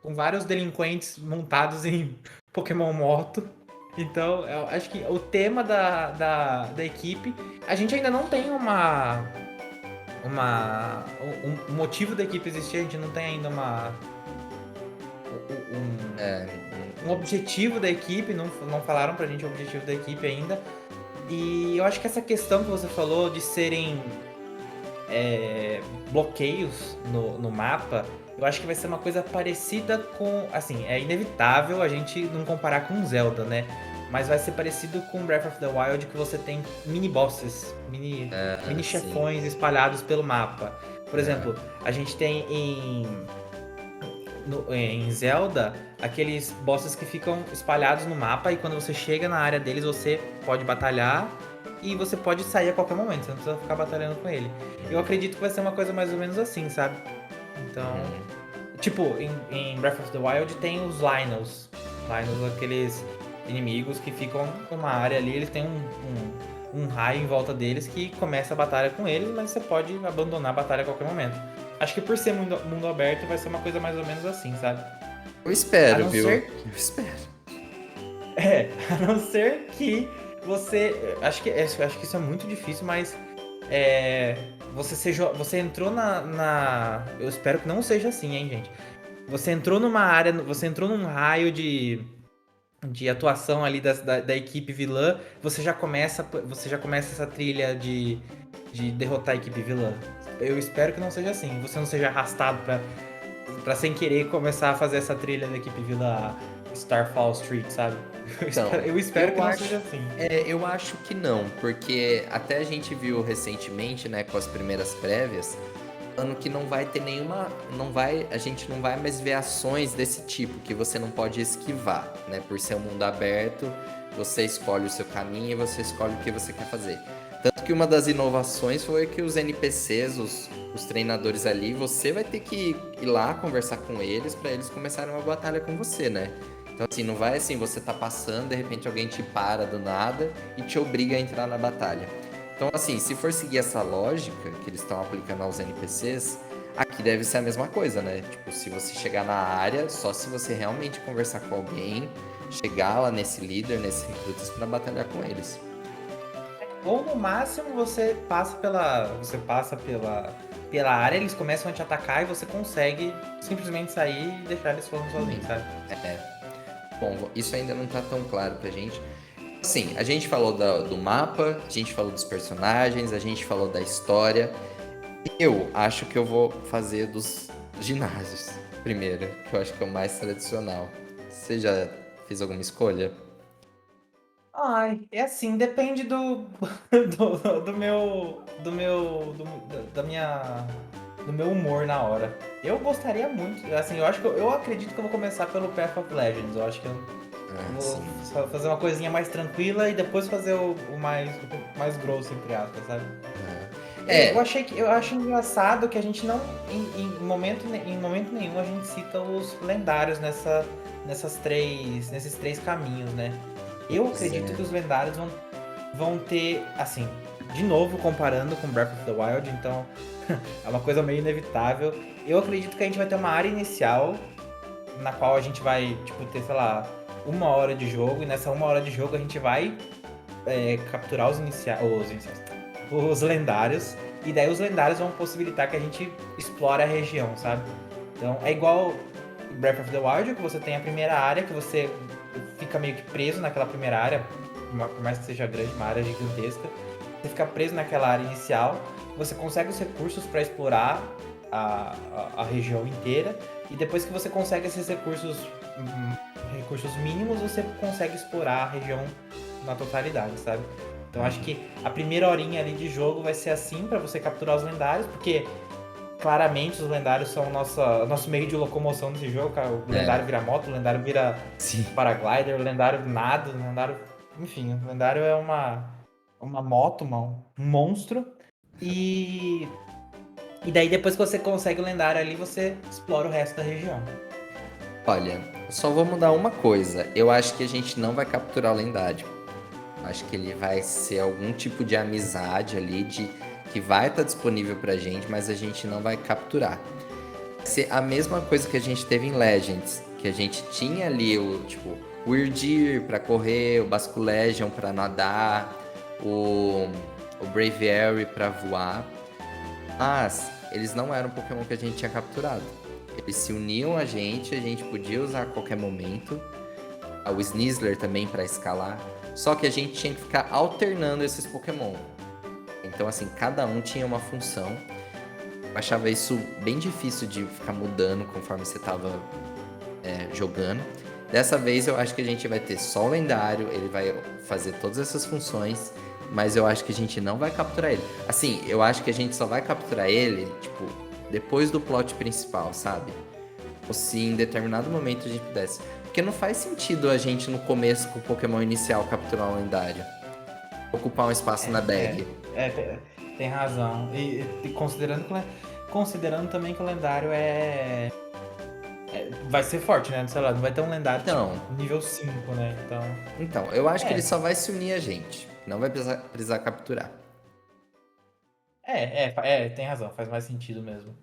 [SPEAKER 2] com vários delinquentes montados em Pokémon Moto. Então, eu acho que o tema da equipe, a gente ainda não tem um motivo da equipe existir, a gente não tem ainda
[SPEAKER 1] É,
[SPEAKER 2] um objetivo da equipe, não falaram pra gente o objetivo da equipe ainda. E eu acho que essa questão que você falou de serem bloqueios no mapa, eu acho que vai ser uma coisa parecida com. Assim, é inevitável a gente não comparar com Zelda, né? Mas vai ser parecido com Breath of the Wild, que você tem mini bosses, mini
[SPEAKER 1] sim.
[SPEAKER 2] chefões espalhados pelo mapa. Por
[SPEAKER 1] É.
[SPEAKER 2] exemplo, a gente tem em Zelda aqueles bosses que ficam espalhados no mapa e quando você chega na área deles você pode batalhar e você pode sair a qualquer momento, você não precisa ficar batalhando com ele. Eu acredito que vai ser uma coisa mais ou menos assim, sabe? Então,
[SPEAKER 1] Uhum.
[SPEAKER 2] tipo, em Breath of the Wild tem os Lynels. Lynels, aqueles inimigos que ficam numa área ali, eles têm um raio em volta deles que começa a batalha com eles, mas você pode abandonar a batalha a qualquer momento. Acho que por ser mundo aberto vai ser uma coisa mais ou menos assim, sabe?
[SPEAKER 1] Eu
[SPEAKER 2] A
[SPEAKER 1] espero,
[SPEAKER 2] não
[SPEAKER 1] viu?
[SPEAKER 2] ser,
[SPEAKER 1] Eu espero.
[SPEAKER 2] a não ser que você, acho que isso é muito difícil, mas você entrou eu espero que não seja assim, hein, gente. Você entrou numa área, você entrou num raio de atuação ali da equipe vilã, você já começa essa trilha de derrotar a equipe vilã. Eu espero que não seja assim. Você não seja arrastado pra sem querer começar a fazer essa trilha da equipe vilã Starfall Street, sabe?
[SPEAKER 1] Então,
[SPEAKER 2] Eu espero que
[SPEAKER 1] eu
[SPEAKER 2] não
[SPEAKER 1] acho,
[SPEAKER 2] seja assim.
[SPEAKER 1] eu acho que não, porque até a gente viu recentemente, né, com as primeiras prévias, falando que não vai ter nenhuma, a gente não vai mais ver ações desse tipo, que você não pode esquivar, né, por ser um mundo aberto, você escolhe o seu caminho e você escolhe o que você quer fazer. Tanto que uma das inovações foi que os NPCs, os treinadores ali, você vai ter que ir lá conversar com eles para eles começarem uma batalha com você, né? Então, assim, não vai assim, você tá passando, de repente alguém te para do nada e te obriga a entrar na batalha. Então, assim, se for seguir essa lógica que eles estão aplicando aos NPCs, aqui deve ser a mesma coisa, né? Tipo, se você chegar na área, só se você realmente conversar com alguém, chegar lá nesse líder, nesses recrutas para batalhar com eles.
[SPEAKER 2] Ou no máximo pela área, eles começam a te atacar e você consegue simplesmente sair e deixar eles falando sozinhos, sabe?
[SPEAKER 1] Bom, isso ainda não tá tão claro pra gente. Sim, a gente falou do mapa, a gente falou dos personagens, a gente falou da história. Eu acho que eu vou fazer dos ginásios primeiro, que eu acho que é o mais tradicional. Você já fez alguma escolha?
[SPEAKER 2] Ai, é assim, depende da minha, do meu humor na hora. Eu gostaria muito, assim, eu acredito que eu vou começar pelo Path of Legends. Eu acho que eu
[SPEAKER 1] Ah,
[SPEAKER 2] vou
[SPEAKER 1] sim.
[SPEAKER 2] fazer uma coisinha mais tranquila e depois fazer o mais grosso, entre aspas, sabe?
[SPEAKER 1] É,
[SPEAKER 2] Eu acho engraçado que a gente não, em momento nenhum, a gente cita os lendários nesses três caminhos, né? Eu
[SPEAKER 1] pois
[SPEAKER 2] acredito que
[SPEAKER 1] é.
[SPEAKER 2] os lendários vão ter, assim, de novo comparando com Breath of the Wild, então é uma coisa meio inevitável. Eu acredito que a gente vai ter uma área inicial na qual a gente vai, tipo, ter, sei lá, 1 hora de jogo, e nessa 1 hora de jogo a gente vai capturar os lendários, e daí os lendários vão possibilitar que a gente explore a região, sabe? Então é igual Breath of the Wild, que você tem a primeira área, que você fica meio que preso naquela primeira área, por mais que seja grande, uma área gigantesca, você fica preso naquela área inicial, você consegue os recursos para explorar a região inteira, e depois que você consegue esses recursos mínimos, você consegue explorar a região na totalidade, sabe? Então acho que a primeira horinha ali de jogo vai ser assim para você capturar os lendários, porque claramente os lendários são nosso meio de locomoção nesse jogo, cara. O lendário
[SPEAKER 1] É,
[SPEAKER 2] vira moto, o lendário vira
[SPEAKER 1] sim.
[SPEAKER 2] paraglider, o lendário nada, o lendário. Enfim, o lendário é uma moto, um monstro. E, e daí depois que você consegue o lendário ali, você explora o resto da região.
[SPEAKER 1] Olha, eu só vou mudar uma coisa. Eu acho que a gente não vai capturar o lendário. Acho que ele vai ser algum tipo de amizade ali, que vai estar disponível pra gente, mas a gente não vai capturar. Vai ser a mesma coisa que a gente teve em Legends, que a gente tinha ali o tipo o Udyr pra correr, o Basculegion pra nadar, o, o Braviary pra voar, mas eles não eram Pokémon que a gente tinha capturado. Eles se uniam a gente podia usar a qualquer momento. O Sneasler também para escalar. Só que a gente tinha que ficar alternando esses Pokémon. Então, assim, cada um tinha uma função. Eu achava isso bem difícil de ficar mudando conforme você tava jogando. Dessa vez eu acho que a gente vai ter só o lendário, ele vai fazer todas essas funções, mas eu acho que a gente não vai capturar ele. Assim, eu acho que a gente só vai capturar ele, tipo, depois do plot principal, sabe? Ou se em determinado momento a gente pudesse. Porque não faz sentido a gente no começo com o Pokémon inicial capturar um lendário. Ocupar um espaço na bag.
[SPEAKER 2] Tem razão. E considerando também que o lendário vai ser forte, né? Sei lá, não vai ter um lendário
[SPEAKER 1] Então,
[SPEAKER 2] tipo, nível 5, né?
[SPEAKER 1] então, eu acho que
[SPEAKER 2] É.
[SPEAKER 1] ele só vai se unir a gente. Não vai precisar capturar.
[SPEAKER 2] Tem razão, faz mais sentido mesmo.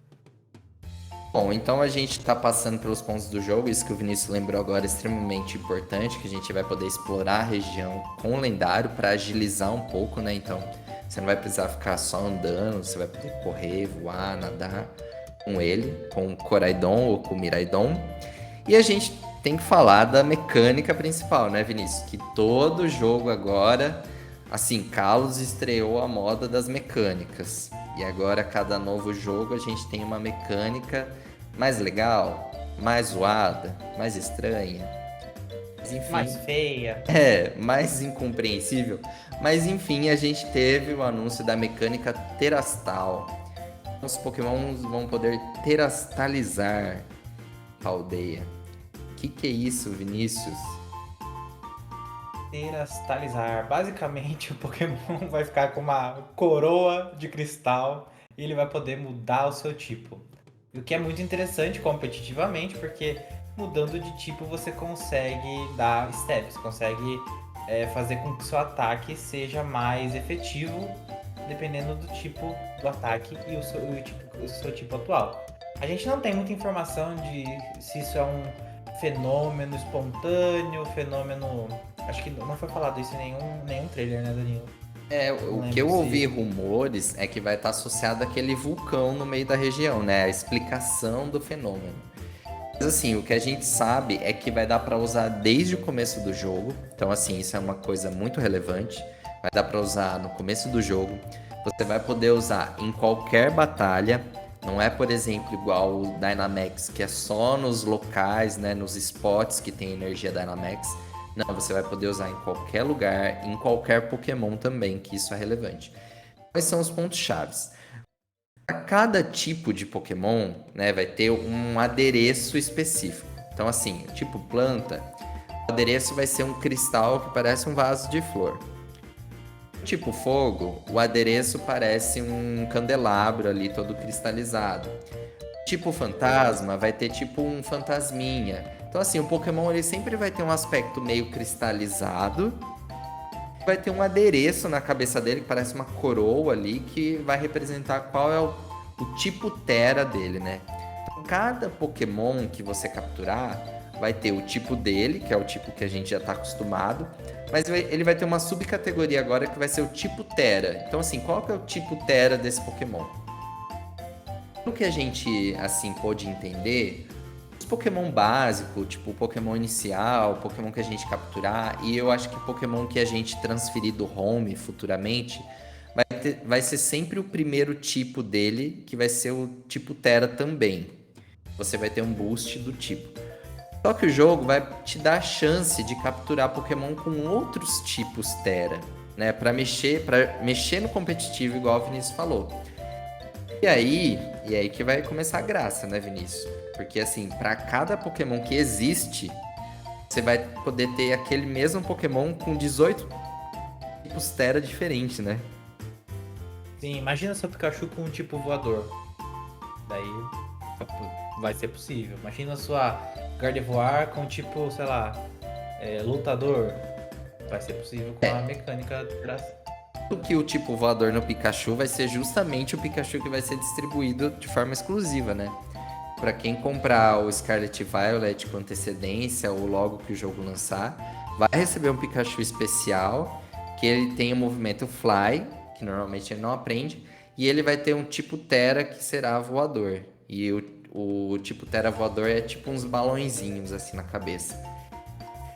[SPEAKER 1] Bom, então a gente tá passando pelos pontos do jogo, isso que o Vinícius lembrou agora é extremamente importante, que a gente vai poder explorar a região com o lendário para agilizar um pouco, né? Então, você não vai precisar ficar só andando, você vai poder correr, voar, nadar com ele, com o Coraidon ou com o Miraidon. E a gente tem que falar da mecânica principal, né, Vinícius? Que todo jogo agora, assim, Kalos estreou a moda das mecânicas. E agora, cada novo jogo, a gente tem uma mecânica mais legal, mais zoada, mais estranha. Mas, enfim,
[SPEAKER 2] Mais feia.
[SPEAKER 1] mais incompreensível. Mas enfim, a gente teve o anúncio da mecânica Terastal. Os Pokémons vão poder terastalizar a aldeia. O que é isso, Vinícius?
[SPEAKER 2] Terastalizar. Basicamente, o Pokémon vai ficar com uma coroa de cristal e ele vai poder mudar o seu tipo. O que é muito interessante competitivamente, porque mudando de tipo você consegue dar steps, consegue fazer com que seu ataque seja mais efetivo, dependendo do tipo do ataque e o seu tipo atual. A gente não tem muita informação de se isso é um fenômeno espontâneo, fenômeno. Acho que não foi falado isso em nenhum trailer, né, Danilo? Não
[SPEAKER 1] O que eu
[SPEAKER 2] lembro
[SPEAKER 1] ouvi
[SPEAKER 2] se.
[SPEAKER 1] rumores é que vai estar associado àquele vulcão no meio da região, né? A explicação do fenômeno. Mas assim, o que a gente sabe é que vai dar para usar desde o começo do jogo. Então, assim, isso é uma coisa muito relevante. Vai dar para usar no começo do jogo. Você vai poder usar em qualquer batalha. Não é, por exemplo, igual o Dynamax, que é só nos locais, né, nos spots que tem energia Dynamax. Não, você vai poder usar em qualquer lugar, em qualquer Pokémon também, que isso é relevante. Quais são os pontos chaves? Para cada tipo de Pokémon, né, vai ter um adereço específico. Então, assim, tipo planta, o adereço vai ser um cristal que parece um vaso de flor. Tipo fogo, o adereço parece um candelabro ali todo cristalizado. Tipo fantasma, vai ter tipo um fantasminha. Então assim, o Pokémon ele sempre vai ter um aspecto meio cristalizado. Vai ter um adereço na cabeça dele que parece uma coroa ali que vai representar qual é o tipo Tera dele, né? Então, cada Pokémon que você capturar vai ter o tipo dele, que é o tipo que a gente já está acostumado, mas ele vai ter uma subcategoria agora que vai ser o tipo Tera. Então assim, qual que é o tipo Tera desse Pokémon? O que a gente assim pôde entender, os Pokémon básico, tipo o Pokémon inicial, o Pokémon que a gente capturar, e eu acho que Pokémon que a gente transferir do home futuramente, vai ser sempre o primeiro tipo dele, que vai ser o tipo Tera também. Você vai ter um boost do tipo. Só que o jogo vai te dar a chance de capturar Pokémon com outros tipos Tera, né? Para mexer no competitivo, igual o Vinícius falou. E aí que vai começar a graça, né, Vinícius? Porque assim, para cada Pokémon que existe, você vai poder ter aquele mesmo Pokémon com 18 tipos Tera diferentes, né?
[SPEAKER 2] Sim, imagina seu Pikachu com um tipo voador. Daí vai ser possível. Imagina sua Gardevoir com tipo, sei lá, lutador. Vai ser possível com a mecânica
[SPEAKER 1] Que o tipo voador no Pikachu vai ser justamente o Pikachu que vai ser distribuído de forma exclusiva, né? Para quem comprar o Scarlet Violet com antecedência ou logo que o jogo lançar, vai receber um Pikachu especial, que ele tem o movimento Fly, que normalmente ele não aprende, e ele vai ter um tipo Tera que será voador. E o tipo Tera voador é tipo uns balõezinhos assim na cabeça.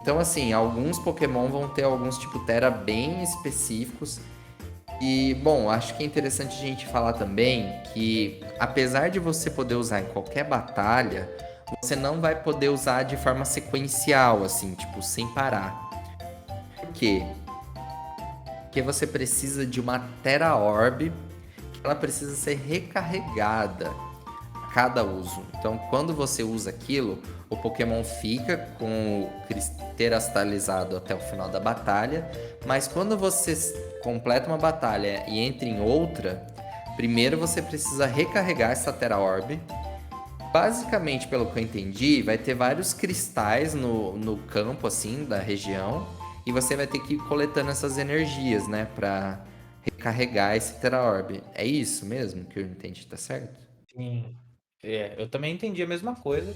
[SPEAKER 1] Então, assim, alguns Pokémon vão ter alguns tipo Tera bem específicos. E, bom, acho que é interessante a gente falar também que, apesar de você poder usar em qualquer batalha, você não vai poder usar de forma sequencial, assim, tipo, sem parar. Por quê? Porque você precisa de uma Tera Orb, que ela precisa ser recarregada a cada uso. Então, quando você usa aquilo, o Pokémon fica com o cristalizado até o final da batalha, mas quando você completa uma batalha e entra em outra, primeiro você precisa recarregar essa Tera Orb. Basicamente, pelo que eu entendi, vai ter vários cristais no campo, assim, da região, e você vai ter que ir coletando essas energias, né, pra recarregar esse Tera Orb. É isso mesmo que eu entendi, tá certo?
[SPEAKER 2] Sim. Eu também entendi a mesma coisa,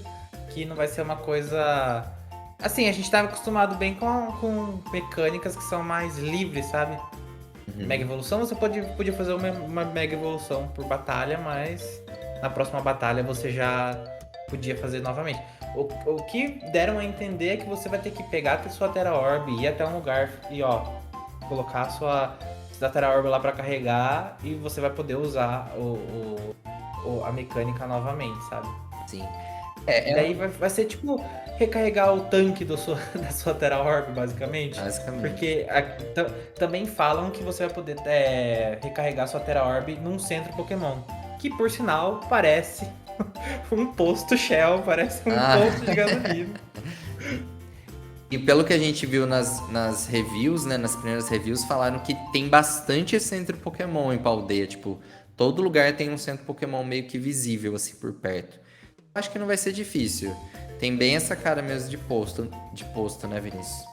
[SPEAKER 2] que não vai ser uma coisa. Assim, a gente tava acostumado bem com mecânicas que são mais livres, sabe? Mega
[SPEAKER 1] Uhum.
[SPEAKER 2] evolução, você podia fazer uma mega evolução por batalha, mas na próxima batalha você já podia fazer novamente. O que deram a entender é que você vai ter que pegar a sua Tera Orb, ir até um lugar e ó, colocar a Tera Orb lá pra carregar e você vai poder usar a mecânica novamente, sabe?
[SPEAKER 1] Sim.
[SPEAKER 2] E daí vai ser tipo recarregar o tanque da sua Tera Orb, basicamente.
[SPEAKER 1] Basicamente.
[SPEAKER 2] Porque também falam que você vai poder recarregar sua Tera Orb num centro Pokémon. Que por sinal parece um posto Shell, parece um
[SPEAKER 1] Ah,
[SPEAKER 2] posto de gasolina.
[SPEAKER 1] e pelo que a gente viu nas reviews, né, nas primeiras reviews, falaram que tem bastante centro Pokémon em Paldeia. Tipo, todo lugar tem um centro Pokémon meio que visível, assim, por perto. Acho que não vai ser difícil. Tem bem essa cara mesmo de posto, né, Vinícius?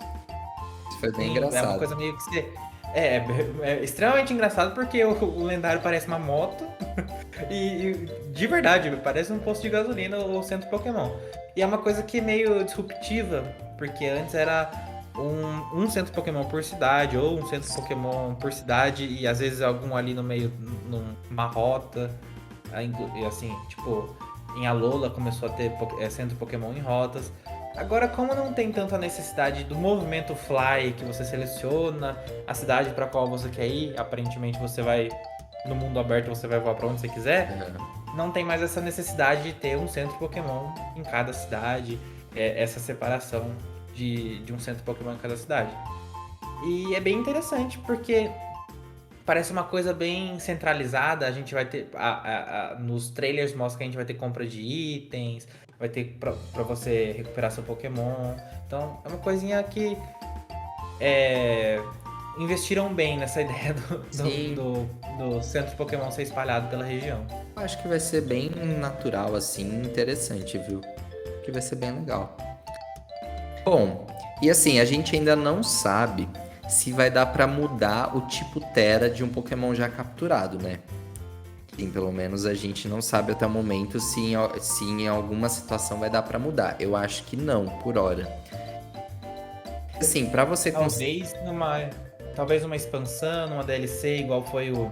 [SPEAKER 1] Isso foi bem
[SPEAKER 2] Sim, é uma
[SPEAKER 1] engraçado.
[SPEAKER 2] coisa meio que você. É extremamente engraçado porque o lendário parece uma moto e de verdade parece um posto de gasolina ou centro Pokémon. E é uma coisa que é meio disruptiva, porque antes era um centro Pokémon por cidade ou um centro Pokémon por cidade e às vezes algum ali no meio, numa rota. E assim, tipo, em Alola começou a ter centro Pokémon em rotas. Agora, como não tem tanta necessidade do movimento Fly, que você seleciona a cidade para qual você quer ir, aparentemente você vai no mundo aberto, você vai voar para onde você quiser,
[SPEAKER 1] Aham.
[SPEAKER 2] não tem mais essa necessidade de ter um centro Pokémon em cada cidade, essa separação de um centro Pokémon em cada cidade. E é bem interessante porque parece uma coisa bem centralizada. A gente vai ter. Nos trailers mostra que a gente vai ter compra de itens, vai ter pra você recuperar seu Pokémon. Então é uma coisinha que é, investiram bem nessa ideia
[SPEAKER 1] Sim,
[SPEAKER 2] do centro Pokémon ser espalhado pela região.
[SPEAKER 1] acho que vai ser bem natural, assim, interessante, viu? Que vai ser bem legal. Bom, e assim, a gente ainda não sabe se vai dar pra mudar o tipo Tera de um Pokémon já capturado, né? Sim, pelo menos a gente não sabe até o momento se em alguma situação vai dar pra mudar. Eu acho que não, por hora. Assim, pra você conseguir
[SPEAKER 2] Talvez numa. Talvez uma expansão, numa DLC, igual foi o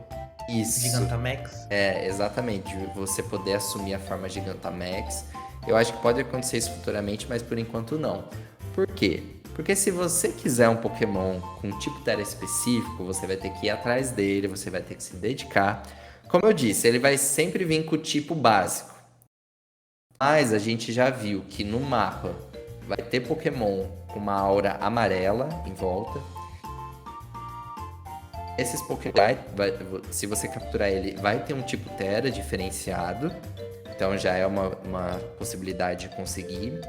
[SPEAKER 1] isso,
[SPEAKER 2] Gigantamax.
[SPEAKER 1] exatamente, você poder assumir a forma Gigantamax. Eu acho que pode acontecer isso futuramente, mas por enquanto não. Por quê? Porque se você quiser um Pokémon com um tipo Tera específico, você vai ter que ir atrás dele, você vai ter que se dedicar. Como eu disse, ele vai sempre vir com o tipo básico. Mas a gente já viu que no mapa vai ter Pokémon com uma aura amarela em volta. Esses Pokémon, se você capturar ele, vai ter um tipo Tera diferenciado. Então já é uma possibilidade de conseguir.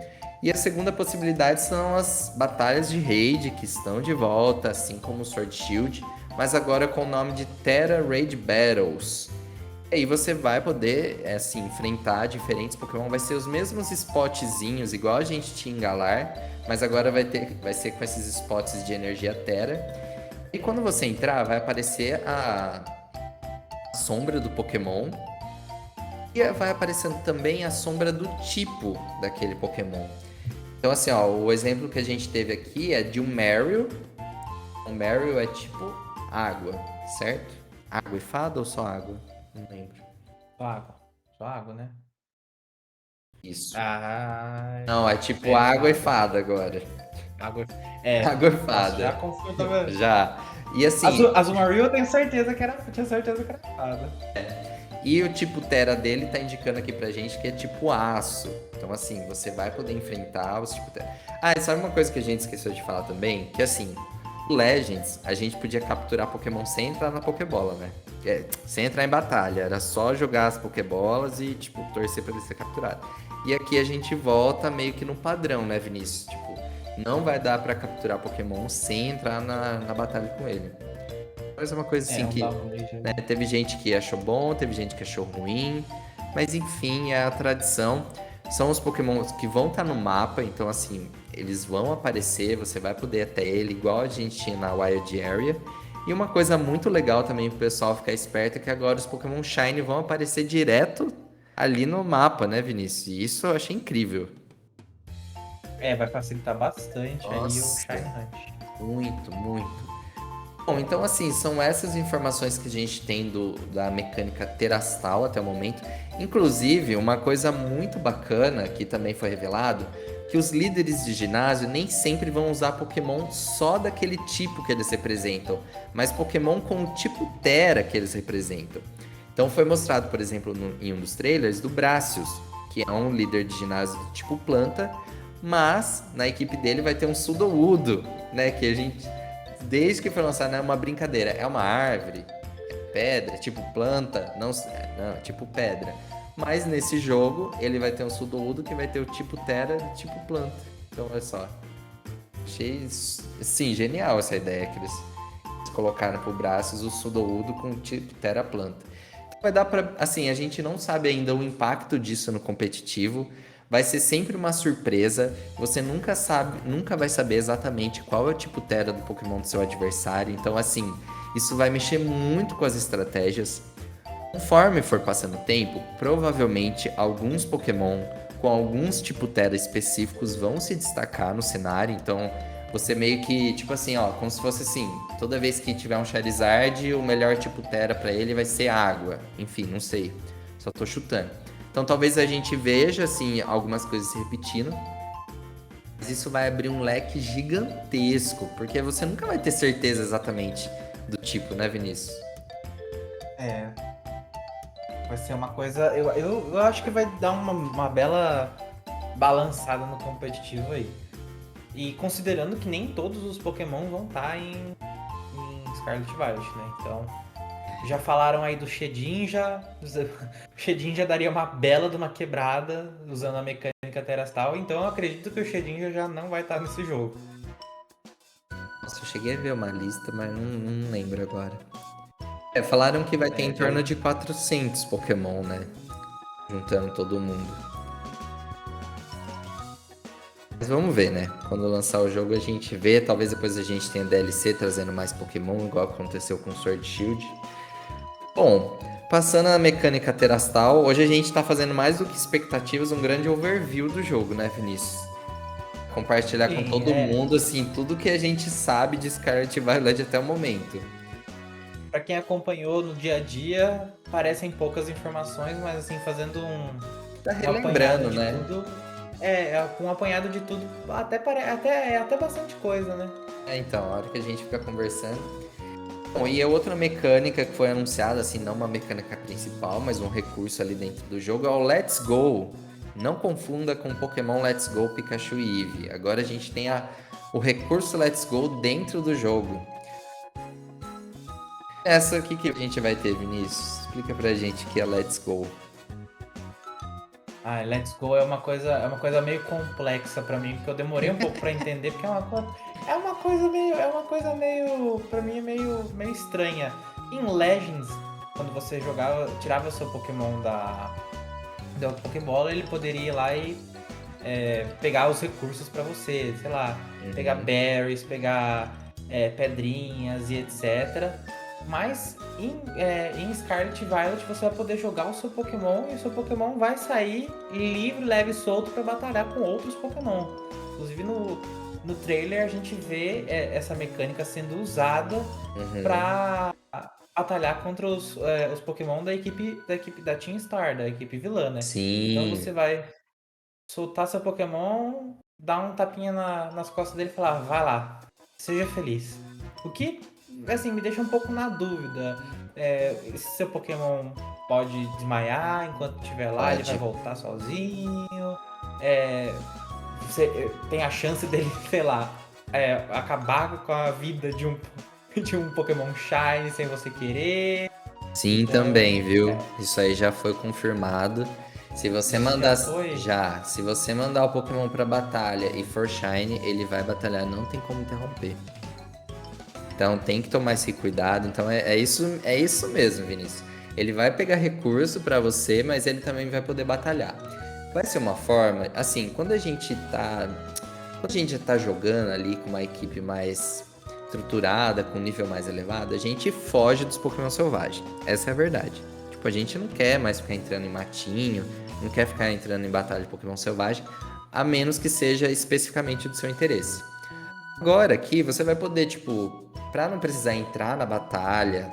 [SPEAKER 1] E a segunda possibilidade são as batalhas de raid que estão de volta, assim como o Sword Shield, mas agora com o nome de Terra Raid Battles. E aí você vai poder, assim, enfrentar diferentes Pokémon. Vai ser os mesmos spotzinhos, igual a gente tinha em Galar, mas agora vai ser com esses spots de energia Terra. E quando você entrar, vai aparecer a sombra do Pokémon. E vai aparecendo também a sombra do tipo daquele Pokémon. Então, assim, ó, o exemplo que a gente teve aqui é de um Marill. O Marill é tipo água, certo? Água e fada ou só água? Não lembro.
[SPEAKER 2] Só água. Só água, né?
[SPEAKER 1] Isso.
[SPEAKER 2] Ah,
[SPEAKER 1] Não, é tipo
[SPEAKER 2] é
[SPEAKER 1] água e
[SPEAKER 2] fada.
[SPEAKER 1] fada agora.
[SPEAKER 2] Água. É.
[SPEAKER 1] Água e
[SPEAKER 2] Nossa, já
[SPEAKER 1] fada.
[SPEAKER 2] confundiu.
[SPEAKER 1] Já. E assim,
[SPEAKER 2] Azumarill eu tenho certeza que era. Tinha certeza que era fada.
[SPEAKER 1] e o tipo Terra dele tá indicando aqui pra gente que é tipo aço. Então, assim, você vai poder enfrentar os tipo Terra. Ah, e sabe uma coisa que a gente esqueceu de falar também? Que assim, o Legends, a gente podia capturar Pokémon sem entrar na Pokébola, né? Sem entrar em batalha. Era só jogar as Pokébolas e, tipo, torcer pra ele ser capturado. E aqui a gente volta meio que no padrão, né, Vinícius? Tipo, não vai dar pra capturar Pokémon sem entrar na batalha com ele. Mas é uma coisa
[SPEAKER 2] É,
[SPEAKER 1] assim
[SPEAKER 2] um
[SPEAKER 1] que,
[SPEAKER 2] downgrade
[SPEAKER 1] né,
[SPEAKER 2] ali.
[SPEAKER 1] teve gente que achou bom, teve gente que achou ruim, mas enfim, é a tradição. São os Pokémon que vão estar no mapa, então assim, eles vão aparecer, você vai poder ir até ele, igual a gente tinha na Wild Area. E uma coisa muito legal também pro pessoal ficar esperto é que agora os Pokémon Shine vão aparecer direto ali no mapa, né, Vinícius? E isso eu achei incrível.
[SPEAKER 2] É, vai facilitar bastante aí o
[SPEAKER 1] Nossa,
[SPEAKER 2] Shine Hunt.
[SPEAKER 1] muito, muito. Bom, então assim, são essas informações que a gente tem da mecânica terastal até o momento. Inclusive, uma coisa muito bacana que também foi revelado, que os líderes de ginásio nem sempre vão usar Pokémon só daquele tipo que eles representam, mas Pokémon com o tipo Tera que eles representam. Então foi mostrado, por exemplo, em um dos trailers do Bracius, que é um líder de ginásio do tipo planta, mas na equipe dele vai ter um Sudowoodo, né, que a gente desde que foi lançado, não é uma brincadeira, é uma árvore, é pedra, tipo planta, não, não, tipo pedra. Mas nesse jogo ele vai ter um Sudowoodo que vai ter o tipo terra e tipo planta. Então olha só. Achei, sim, genial essa ideia que eles colocaram pro braços o Sudowoodo com tipo terra planta. Então vai dar pra, assim, a gente não sabe ainda o impacto disso no competitivo. Vai ser sempre uma surpresa. Você nunca sabe, nunca vai saber exatamente qual é o tipo Terra do Pokémon do seu adversário. Então, assim, isso vai mexer muito com as estratégias. Conforme for passando o tempo, provavelmente alguns Pokémon com alguns tipo Terra específicos vão se destacar no cenário. Então, você meio que, tipo assim, ó, como se fosse assim, toda vez que tiver um Charizard, o melhor tipo Terra pra ele vai ser água. Enfim, não sei. Só tô chutando. Então, talvez a gente veja assim algumas coisas se repetindo, mas isso vai abrir um leque gigantesco, porque você nunca vai ter certeza exatamente do tipo, né, Vinícius?
[SPEAKER 2] É, vai ser uma coisa. Eu acho que vai dar uma bela balançada no competitivo aí. E considerando que nem todos os Pokémon vão estar em Scarlet e Violet, né? Então, já falaram aí do Shedinja. O Shedinja daria uma bela de uma quebrada usando a mecânica Terastal. Então, eu acredito que o Shedinja já não vai estar nesse jogo.
[SPEAKER 1] Nossa, eu cheguei a ver uma lista, mas não lembro agora. É, falaram que vai ter em
[SPEAKER 2] É,
[SPEAKER 1] torno de 400 Pokémon, né? Juntando todo mundo. Mas vamos ver, né? Quando lançar o jogo a gente vê. Talvez depois a gente tenha DLC trazendo mais Pokémon, igual aconteceu com Sword Shield. Bom, passando a mecânica terastal, hoje a gente tá fazendo mais do que expectativas, um grande overview do jogo, né, Vinícius? Compartilhar com
[SPEAKER 2] sim,
[SPEAKER 1] todo mundo, assim, tudo que a gente sabe de Scarlet Violet até o momento.
[SPEAKER 2] pra quem acompanhou no dia a dia, parecem poucas informações, mas assim, fazendo
[SPEAKER 1] Tá
[SPEAKER 2] um apanhado
[SPEAKER 1] relembrando,
[SPEAKER 2] de
[SPEAKER 1] né?
[SPEAKER 2] tudo. Com um apanhado de tudo, até bastante coisa, né?
[SPEAKER 1] É, então, a hora que a gente fica conversando. Bom, e a outra mecânica que foi anunciada, assim, não uma mecânica principal, mas um recurso ali dentro do jogo é o Let's Go. Não confunda com Pokémon Let's Go, Pikachu e Eevee. Agora a gente tem o recurso Let's Go dentro do jogo. Essa aqui que a gente vai ter, Vinícius. Explica pra gente o que é Let's Go.
[SPEAKER 2] Ah, Let's Go é uma coisa meio complexa pra mim, porque eu demorei um pouco pra entender, porque é uma coisa meio, pra mim é meio estranha. Em Legends, quando você jogava, tirava seu Pokémon da Pokébola, ele poderia ir lá e pegar os recursos pra você, sei lá, pegar
[SPEAKER 1] Uhum.
[SPEAKER 2] berries, pegar pedrinhas e etc. Mas em Scarlet e Violet você vai poder jogar o seu Pokémon e o seu Pokémon vai sair livre, leve e solto para batalhar com outros Pokémon. Inclusive no trailer a gente vê essa mecânica sendo usada
[SPEAKER 1] Uhum.
[SPEAKER 2] para batalhar contra os Pokémon da equipe da Team Star, da equipe vilã, né? Então você
[SPEAKER 1] Sim.
[SPEAKER 2] vai soltar seu Pokémon, dar um tapinha nas costas dele e falar, vai lá, seja feliz. O que, assim, me deixa um pouco na dúvida. Se seu Pokémon pode desmaiar enquanto estiver lá, ele vai
[SPEAKER 1] Pode.
[SPEAKER 2] voltar sozinho. É, você tem a chance dele, sei lá, acabar com a vida de um Pokémon Shiny sem você querer.
[SPEAKER 1] Sim,
[SPEAKER 2] Então,
[SPEAKER 1] também, viu? Isso aí já foi confirmado. Se você
[SPEAKER 2] isso já
[SPEAKER 1] mandar.
[SPEAKER 2] foi.
[SPEAKER 1] Já, se você mandar o Pokémon pra batalha e for Shine, ele vai batalhar, não tem como interromper. Então tem que tomar esse cuidado. Então é isso mesmo, Vinícius. Ele vai pegar recurso pra você, mas ele também vai poder batalhar. Vai ser uma forma, assim, quando a gente tá jogando ali com uma equipe mais estruturada, com um nível mais elevado, a gente foge dos Pokémon selvagens. Essa é a verdade. Tipo, a gente não quer mais ficar entrando em matinho, não quer ficar entrando em batalha de Pokémon selvagem, a menos que seja especificamente do seu interesse. Agora aqui você vai poder, tipo, pra não precisar entrar na batalha,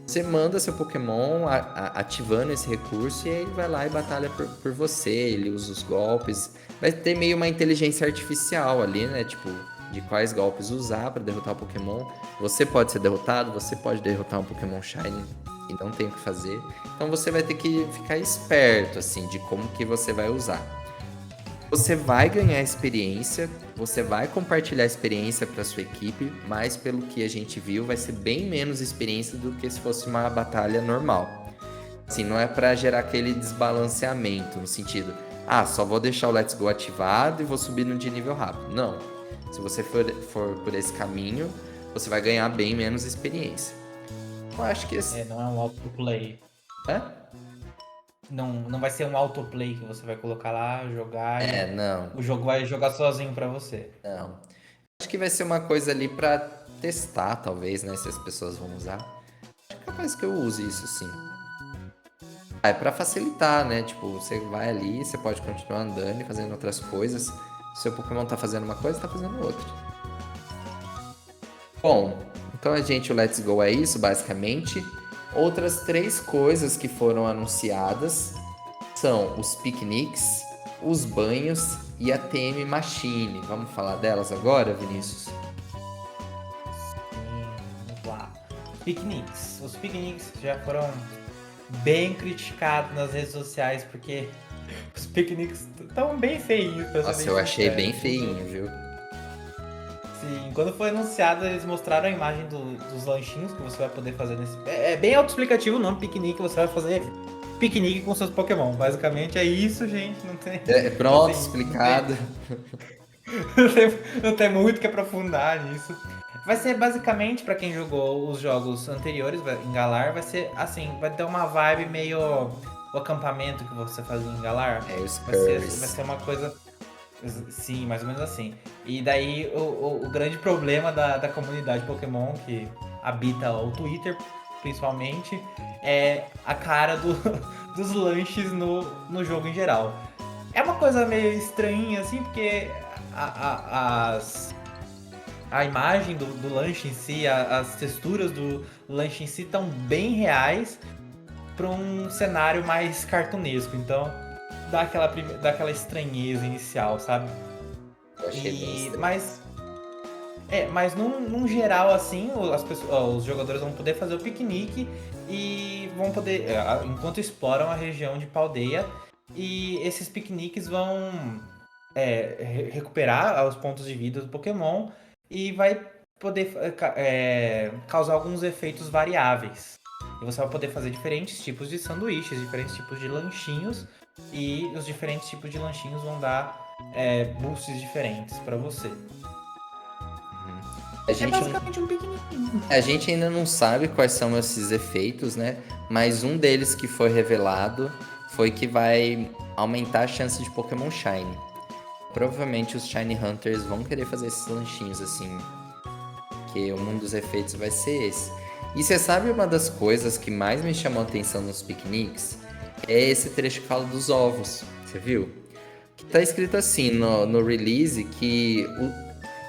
[SPEAKER 1] você manda seu Pokémon ativando esse recurso e aí ele vai lá e batalha por você, ele usa os golpes. Vai ter meio uma inteligência artificial ali, né? Tipo, de quais golpes usar pra derrotar o Pokémon. Você pode ser derrotado, você pode derrotar um Pokémon Shiny e não tem o que fazer. Então você vai ter que ficar esperto, assim, de como que você vai usar. Você vai ganhar experiência, você vai compartilhar experiência para sua equipe, mas pelo que a gente viu, vai ser bem menos experiência do que se fosse uma batalha normal. Assim, não é para gerar aquele desbalanceamento no sentido, só vou deixar o Let's Go ativado e vou subindo de nível rápido. Não. Se você for por esse caminho, você vai ganhar bem menos experiência. Eu acho que esse.
[SPEAKER 2] Não é um autoplay.
[SPEAKER 1] Hã?
[SPEAKER 2] Não vai ser um autoplay que você vai colocar lá, jogar e
[SPEAKER 1] Não,
[SPEAKER 2] o jogo vai jogar sozinho pra você.
[SPEAKER 1] não. Acho que vai ser uma coisa ali pra testar, talvez, né? Se as pessoas vão usar. Acho que é capaz que eu use isso sim. É pra facilitar, né? Tipo, você vai ali, você pode continuar andando e fazendo outras coisas. Se seu Pokémon tá fazendo uma coisa, tá fazendo outra. Bom, então o Let's Go é isso, basicamente. Outras três coisas que foram anunciadas são os piqueniques, os banhos e a TM Machine. Vamos falar delas agora, Vinícius?
[SPEAKER 2] Vamos lá. Piqueniques. Os piqueniques já foram bem criticados nas redes sociais porque os piqueniques estão bem feinhos, pra ser
[SPEAKER 1] Nossa,
[SPEAKER 2] bem
[SPEAKER 1] eu achei
[SPEAKER 2] sincero.
[SPEAKER 1] bem feinho, viu?
[SPEAKER 2] Sim, quando foi anunciado, eles mostraram a imagem dos lanchinhos que você vai poder fazer nesse. É bem autoexplicativo o nome piquenique, você vai fazer piquenique com seus Pokémon. Basicamente é isso, gente. Não tem.
[SPEAKER 1] Pronto,
[SPEAKER 2] Assim,
[SPEAKER 1] explicado.
[SPEAKER 2] não tem muito que aprofundar nisso. Vai ser basicamente, pra quem jogou os jogos anteriores em Galar, vai ser assim, vai ter uma vibe meio o acampamento que você fazia em Galar.
[SPEAKER 1] É os
[SPEAKER 2] Vai
[SPEAKER 1] curries.
[SPEAKER 2] ser uma coisa. Sim, mais ou menos assim. E daí o grande problema da comunidade Pokémon que habita o Twitter, principalmente, é a cara dos lanches no jogo em geral. É uma coisa meio estranha, assim, porque a imagem do lanche em si, as texturas do lanche em si estão bem reais para um cenário mais cartunesco. Então dá aquela estranheza inicial, sabe?
[SPEAKER 1] Eu achei bem
[SPEAKER 2] E,
[SPEAKER 1] estranho.
[SPEAKER 2] mas num geral, assim, os jogadores vão poder fazer o piquenique e vão poder, enquanto exploram a região de Paldeia, e esses piqueniques vão recuperar os pontos de vida do Pokémon e vai poder causar alguns efeitos variáveis. E você vai poder fazer diferentes tipos de sanduíches, diferentes tipos de lanchinhos, e os diferentes tipos de lanchinhos vão dar boosts diferentes para você.
[SPEAKER 1] A
[SPEAKER 2] É
[SPEAKER 1] gente,
[SPEAKER 2] basicamente um piqueniquinho.
[SPEAKER 1] a gente ainda não sabe quais são esses efeitos, né? Mas um deles que foi revelado foi que vai aumentar a chance de Pokémon Shine. Provavelmente os Shiny Hunters vão querer fazer esses lanchinhos assim, que um dos efeitos vai ser esse. E você sabe uma das coisas que mais me chamou a atenção nos piqueniques? É esse trecho que fala dos ovos. Você viu? Que tá escrito assim no release que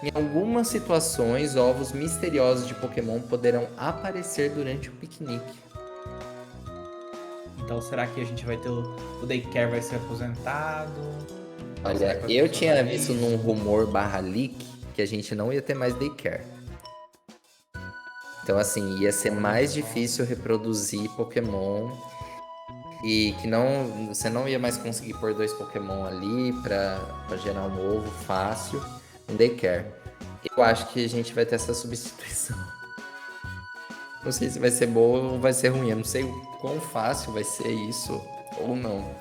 [SPEAKER 1] em algumas situações ovos misteriosos de Pokémon poderão aparecer durante o piquenique.
[SPEAKER 2] Então será que a gente vai ter o Daycare vai ser aposentado? Ou será
[SPEAKER 1] Olha,
[SPEAKER 2] que vai
[SPEAKER 1] eu
[SPEAKER 2] funcionar
[SPEAKER 1] tinha visto
[SPEAKER 2] isso?
[SPEAKER 1] num rumor barra leak que a gente não ia ter mais daycare. Então, assim, ia ser
[SPEAKER 2] Olha
[SPEAKER 1] mais
[SPEAKER 2] só.
[SPEAKER 1] difícil reproduzir Pokémon e que não, você não ia mais conseguir pôr dois Pokémon ali pra gerar um ovo fácil, um daycare. Eu acho que a gente vai ter essa substituição. Não sei se vai ser boa ou vai ser ruim. Eu não sei o quão fácil vai ser isso ou não.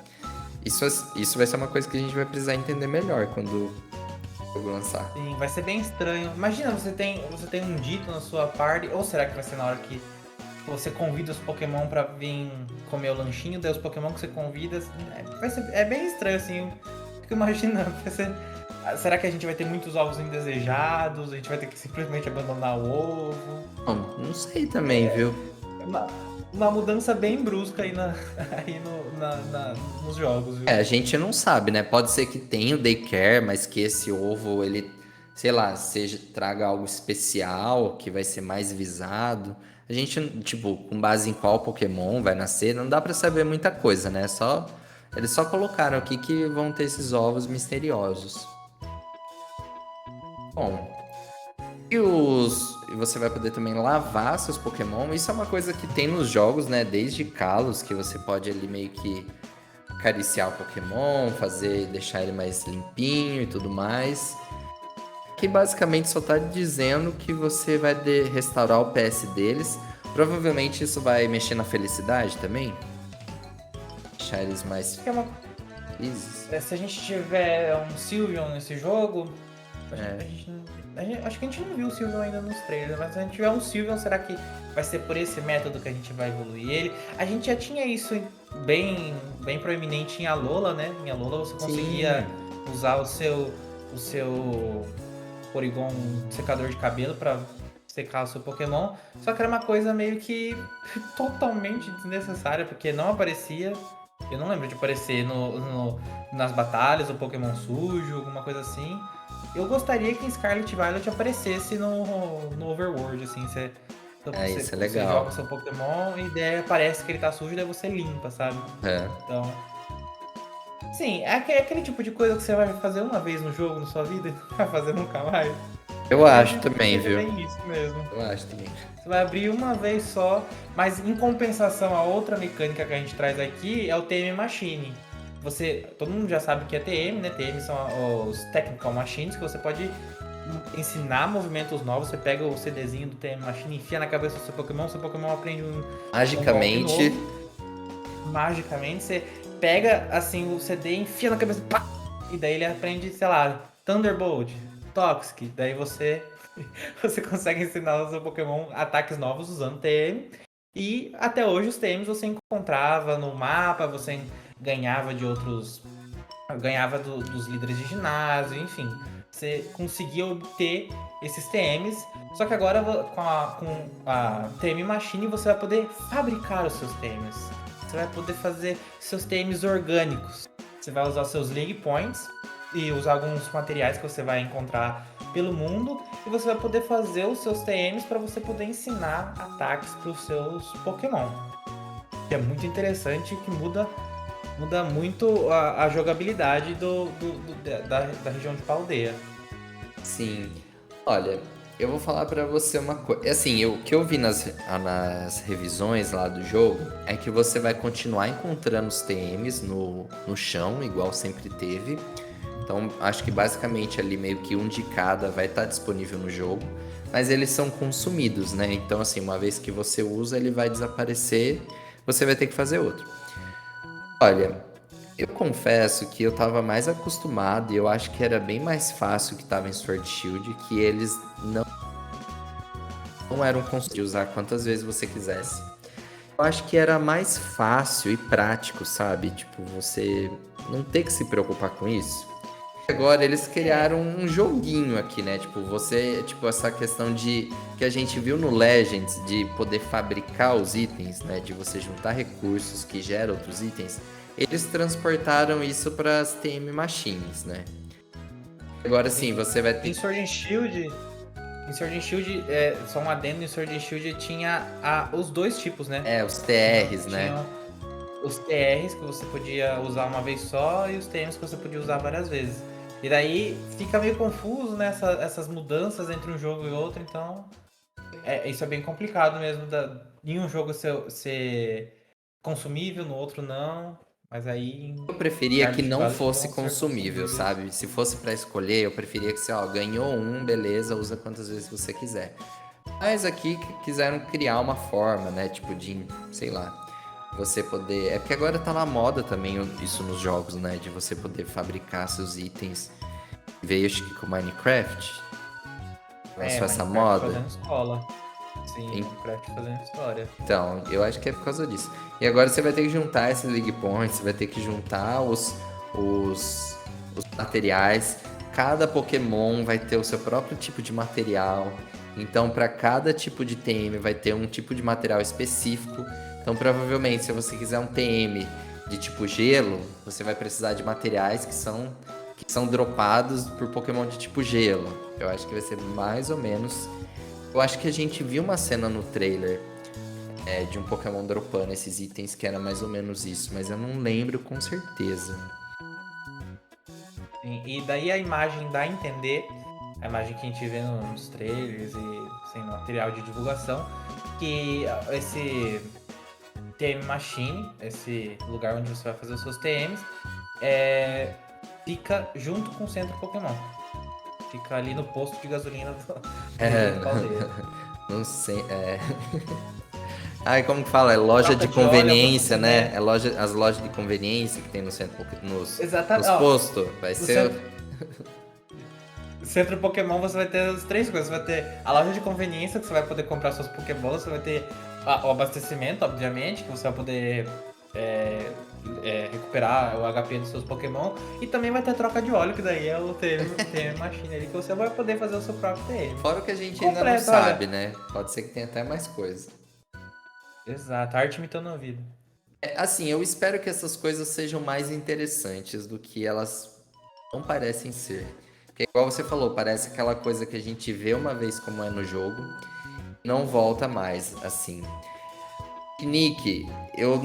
[SPEAKER 1] Isso, isso vai ser uma coisa que a gente vai precisar entender melhor quando o jogo lançar.
[SPEAKER 2] Sim, vai ser bem estranho. Imagina, você tem um dito na sua party, ou será que vai ser na hora que você convida os Pokémon pra vir comer o lanchinho, daí os Pokémon que você convida, vai ser, é bem estranho assim. Eu fico imaginando, será que a gente vai ter muitos ovos indesejados? A gente vai ter que simplesmente abandonar o ovo?
[SPEAKER 1] Bom, não sei também, viu?
[SPEAKER 2] É uma mudança bem brusca aí, aí nos jogos, viu?
[SPEAKER 1] É, a gente não sabe, né? Pode ser que tenha o daycare, mas que esse ovo, ele, sei lá, traga algo especial, que vai ser mais visado. A gente, tipo, com base em qual Pokémon vai nascer, não dá pra saber muita coisa, né? Eles só colocaram aqui que vão ter esses ovos misteriosos. Bom, e você vai poder também lavar seus Pokémon. Isso é uma coisa que tem nos jogos, né? Desde Kalos, que você pode ali meio que acariciar o Pokémon, deixar ele mais limpinho e tudo mais. Que basicamente só tá dizendo que você vai restaurar o PS deles. Provavelmente isso vai mexer na felicidade também. Deixar eles mais
[SPEAKER 2] Acho que é uma
[SPEAKER 1] felizes.
[SPEAKER 2] se a gente tiver um Sylveon nesse jogo, acho que a gente não viu o Sylveon ainda nos trailers, mas se a gente tiver um Sylveon, será que vai ser por esse método que a gente vai evoluir ele? A gente já tinha isso bem proeminente em Alola, né? Em Alola você conseguia usar o seu Porygon secador de cabelo para secar o seu Pokémon, só que era uma coisa meio que totalmente desnecessária, porque não aparecia. Eu não lembro de aparecer nas batalhas, o Pokémon sujo, alguma coisa assim. Eu gostaria que em Scarlet Violet aparecesse no Overworld, assim,
[SPEAKER 1] Isso é
[SPEAKER 2] você joga
[SPEAKER 1] legal.
[SPEAKER 2] seu Pokémon e daí parece que ele tá sujo, daí você limpa, sabe?
[SPEAKER 1] É.
[SPEAKER 2] Então, sim, é aquele tipo de coisa que você vai fazer uma vez no jogo, na sua vida, e não vai fazer nunca mais.
[SPEAKER 1] Eu
[SPEAKER 2] Eu
[SPEAKER 1] acho
[SPEAKER 2] acredito que
[SPEAKER 1] também,
[SPEAKER 2] seja
[SPEAKER 1] viu?
[SPEAKER 2] bem isso mesmo.
[SPEAKER 1] Eu acho também.
[SPEAKER 2] Você vai abrir uma vez só, mas em compensação, a outra mecânica que a gente traz aqui é o TM Machine. Todo mundo já sabe que é TM, né? TM são os Technical Machines, que você pode ensinar movimentos novos. Você pega o CDzinho do TM Machine, enfia na cabeça do seu Pokémon aprende um golpe
[SPEAKER 1] Magicamente.
[SPEAKER 2] novo. Magicamente, você pega assim o CD, enfia na cabeça, pá, e daí ele aprende, sei lá, Thunderbolt, Toxic. Daí você consegue ensinar o seu Pokémon ataques novos usando TM. E até hoje os TMs você encontrava no mapa, você ganhava de outros. Ganhava dos líderes de ginásio, enfim. Você conseguia obter esses TMs. Só que agora com a TM Machine você vai poder fabricar os seus TMs. Você vai poder fazer seus TMs orgânicos. Você vai usar seus League Points e usar alguns materiais que você vai encontrar pelo mundo e você vai poder fazer os seus TMs para você poder ensinar ataques para os seus Pokémon. Que é muito interessante, que muda muito a jogabilidade da região de Paldeia.
[SPEAKER 1] Sim. Olha, eu vou falar pra você uma coisa. Assim, o que eu vi nas revisões lá do jogo é que você vai continuar encontrando os TMs no chão, igual sempre teve. Então, acho que basicamente ali meio que um de cada vai estar disponível no jogo. Mas eles são consumidos, né? Então, assim, uma vez que você usa, ele vai desaparecer. Você vai ter que fazer outro. Olha, eu confesso que eu tava mais acostumado e eu acho que era bem mais fácil que tava em Sword Shield, que eles não eram construídos de usar quantas vezes você quisesse. Eu acho que era mais fácil e prático, sabe? Tipo, você não ter que se preocupar com isso. Agora eles criaram um joguinho aqui, né? Tipo, essa questão de que a gente viu no Legends de poder fabricar os itens, né? De você juntar recursos que geram outros itens. Eles transportaram isso para as TM Machines, né? Agora sim, você vai ter.
[SPEAKER 2] Em Sword and Shield, só um adendo, em Sword and Shield tinha os dois tipos, né?
[SPEAKER 1] Os TRs, né?
[SPEAKER 2] os TRs que você podia usar uma vez só e os TMs que você podia usar várias vezes. E daí fica meio confuso, né, essas mudanças entre um jogo e outro, então isso é bem complicado mesmo, em um jogo ser consumível, no outro não, mas aí
[SPEAKER 1] Eu
[SPEAKER 2] em
[SPEAKER 1] preferia que
[SPEAKER 2] Stardew
[SPEAKER 1] não
[SPEAKER 2] Valley
[SPEAKER 1] fosse
[SPEAKER 2] vão ser
[SPEAKER 1] consumível,
[SPEAKER 2] consumíveis.
[SPEAKER 1] sabe? Se fosse pra escolher, eu preferia que você, ó, ganhou um, beleza, usa quantas vezes você quiser. Mas aqui quiseram criar uma forma, né? Tipo de, sei lá, você poder. É porque agora tá na moda também isso nos jogos, né? De você poder fabricar seus itens. Veio acho que com Minecraft, lançou essa
[SPEAKER 2] Minecraft
[SPEAKER 1] moda.
[SPEAKER 2] fazendo escola. Sim, Minecraft fazendo história.
[SPEAKER 1] Então, eu acho que é por causa disso. E agora você vai ter que juntar esses League Points, você vai ter que juntar os, os materiais. Cada Pokémon vai ter o seu próprio tipo de material. Então, para cada tipo de TM vai ter um tipo de material específico. Então, provavelmente, se você quiser um TM de tipo gelo, você vai precisar de materiais que são dropados por Pokémon de tipo gelo. Eu acho que vai ser mais ou menos. Eu acho que a gente viu uma cena no trailer de um Pokémon dropando esses itens que era mais ou menos isso, mas eu não lembro com certeza.
[SPEAKER 2] Sim, e daí a imagem dá a entender, a imagem que a gente vê nos trailers e sem material de divulgação, que esse TM Machine, esse lugar onde você vai fazer os seus TMs, fica junto com o centro Pokémon. Fica ali no posto de gasolina
[SPEAKER 1] É,
[SPEAKER 2] do Caldeira.
[SPEAKER 1] não sei, Ai, como que fala? É loja
[SPEAKER 2] Troca
[SPEAKER 1] de
[SPEAKER 2] de óleo, alguma
[SPEAKER 1] conveniência,
[SPEAKER 2] coisa,
[SPEAKER 1] né?
[SPEAKER 2] né?
[SPEAKER 1] As lojas de conveniência que tem no centro, nos
[SPEAKER 2] Exatamente. Ó,
[SPEAKER 1] postos. Vai
[SPEAKER 2] no
[SPEAKER 1] ser.
[SPEAKER 2] centro Pokémon você vai ter as três coisas. Você vai ter a loja de conveniência, que você vai poder comprar suas Pokéballs. Você vai ter o abastecimento, obviamente, que você vai poder recuperar o HP dos seus Pokémon. E também vai ter troca de óleo, que daí é o TM Machine ali, que você vai poder fazer o seu próprio TM.
[SPEAKER 1] Fora o que a gente ainda não
[SPEAKER 2] Completo,
[SPEAKER 1] sabe,
[SPEAKER 2] olha.
[SPEAKER 1] né? Pode ser que tenha até mais coisa.
[SPEAKER 2] Exato, arte imitando a vida.
[SPEAKER 1] Assim, eu espero que essas coisas sejam mais interessantes do que elas não parecem ser. Porque, igual você falou, parece aquela coisa que a gente vê uma vez como é no jogo, não volta mais, assim. Nick, eu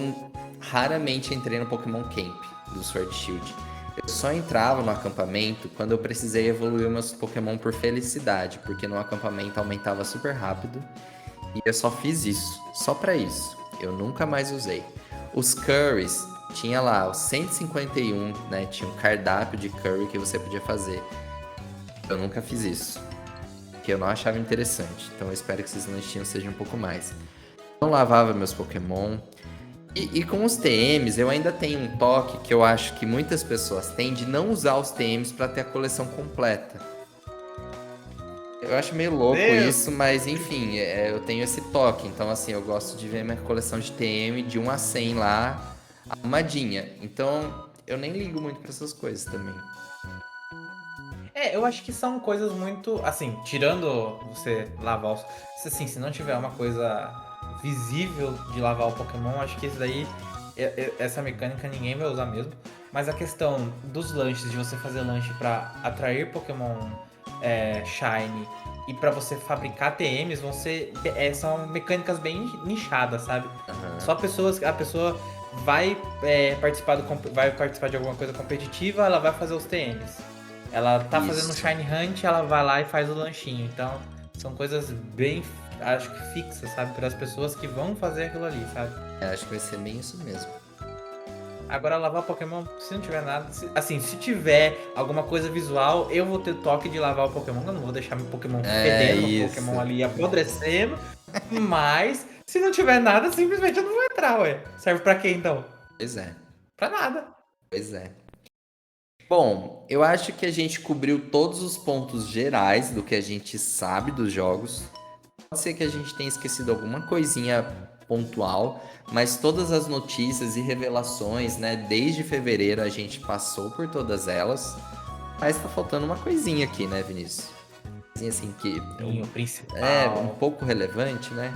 [SPEAKER 1] raramente entrei no Pokémon Camp do Sword Shield. Eu só entrava no acampamento quando eu precisei evoluir meus Pokémon por felicidade, porque no acampamento aumentava super rápido. E eu só fiz isso, só pra isso. Eu nunca mais usei. Os curries, tinha lá os 151, né? Tinha um cardápio de curry que você podia fazer. Eu nunca fiz isso, porque eu não achava interessante. Então eu espero que esses lanchinhos sejam um pouco mais. Não lavava meus Pokémon. E com os TMs, eu ainda tenho um toque que eu acho que muitas pessoas têm de não usar os TMs para ter a coleção completa. Eu acho meio louco
[SPEAKER 2] Deus!
[SPEAKER 1] isso, mas enfim, eu tenho esse toque. Então, assim, eu gosto de ver minha coleção de TM de 1 a 100 lá, arrumadinha. Então, eu nem ligo muito pra essas coisas também.
[SPEAKER 2] Eu acho que são coisas muito. Assim, tirando você lavar os. Assim, se não tiver uma coisa visível de lavar o Pokémon, acho que isso daí. Essa mecânica ninguém vai usar mesmo. Mas a questão dos lanches, de você fazer lanche pra atrair Pokémon Shine e pra você fabricar TMs, são mecânicas bem nichadas, sabe? Só
[SPEAKER 1] Aham.
[SPEAKER 2] pessoas. A pessoa vai, vai participar de alguma coisa competitiva, ela vai fazer os TMs. Ela tá fazendo um
[SPEAKER 1] Isso.
[SPEAKER 2] Shine Hunt, ela vai lá e faz o lanchinho. Então, são coisas bem, acho que fixas, sabe? Para as pessoas que vão fazer aquilo ali, sabe?
[SPEAKER 1] Acho que vai ser bem isso mesmo.
[SPEAKER 2] Agora, lavar Pokémon, se não tiver nada. Assim, se tiver alguma coisa visual, eu vou ter toque de lavar o Pokémon. Eu não vou deixar meu Pokémon
[SPEAKER 1] É
[SPEAKER 2] fedendo, meu
[SPEAKER 1] isso.
[SPEAKER 2] Pokémon ali apodrecendo. Mas, se não tiver nada, simplesmente eu não vou entrar, ué. Serve pra quê então?
[SPEAKER 1] Pois é.
[SPEAKER 2] Pra nada.
[SPEAKER 1] Pois é. Bom, eu acho que a gente cobriu todos os pontos gerais do que a gente sabe dos jogos. Pode ser que a gente tenha esquecido alguma coisinha pontual, mas todas as notícias e revelações, né, desde fevereiro a gente passou por todas elas. Mas tá faltando uma coisinha aqui, né, Vinícius? Coisinha assim que
[SPEAKER 2] Sim, o
[SPEAKER 1] é um
[SPEAKER 2] principal.
[SPEAKER 1] pouco relevante, né?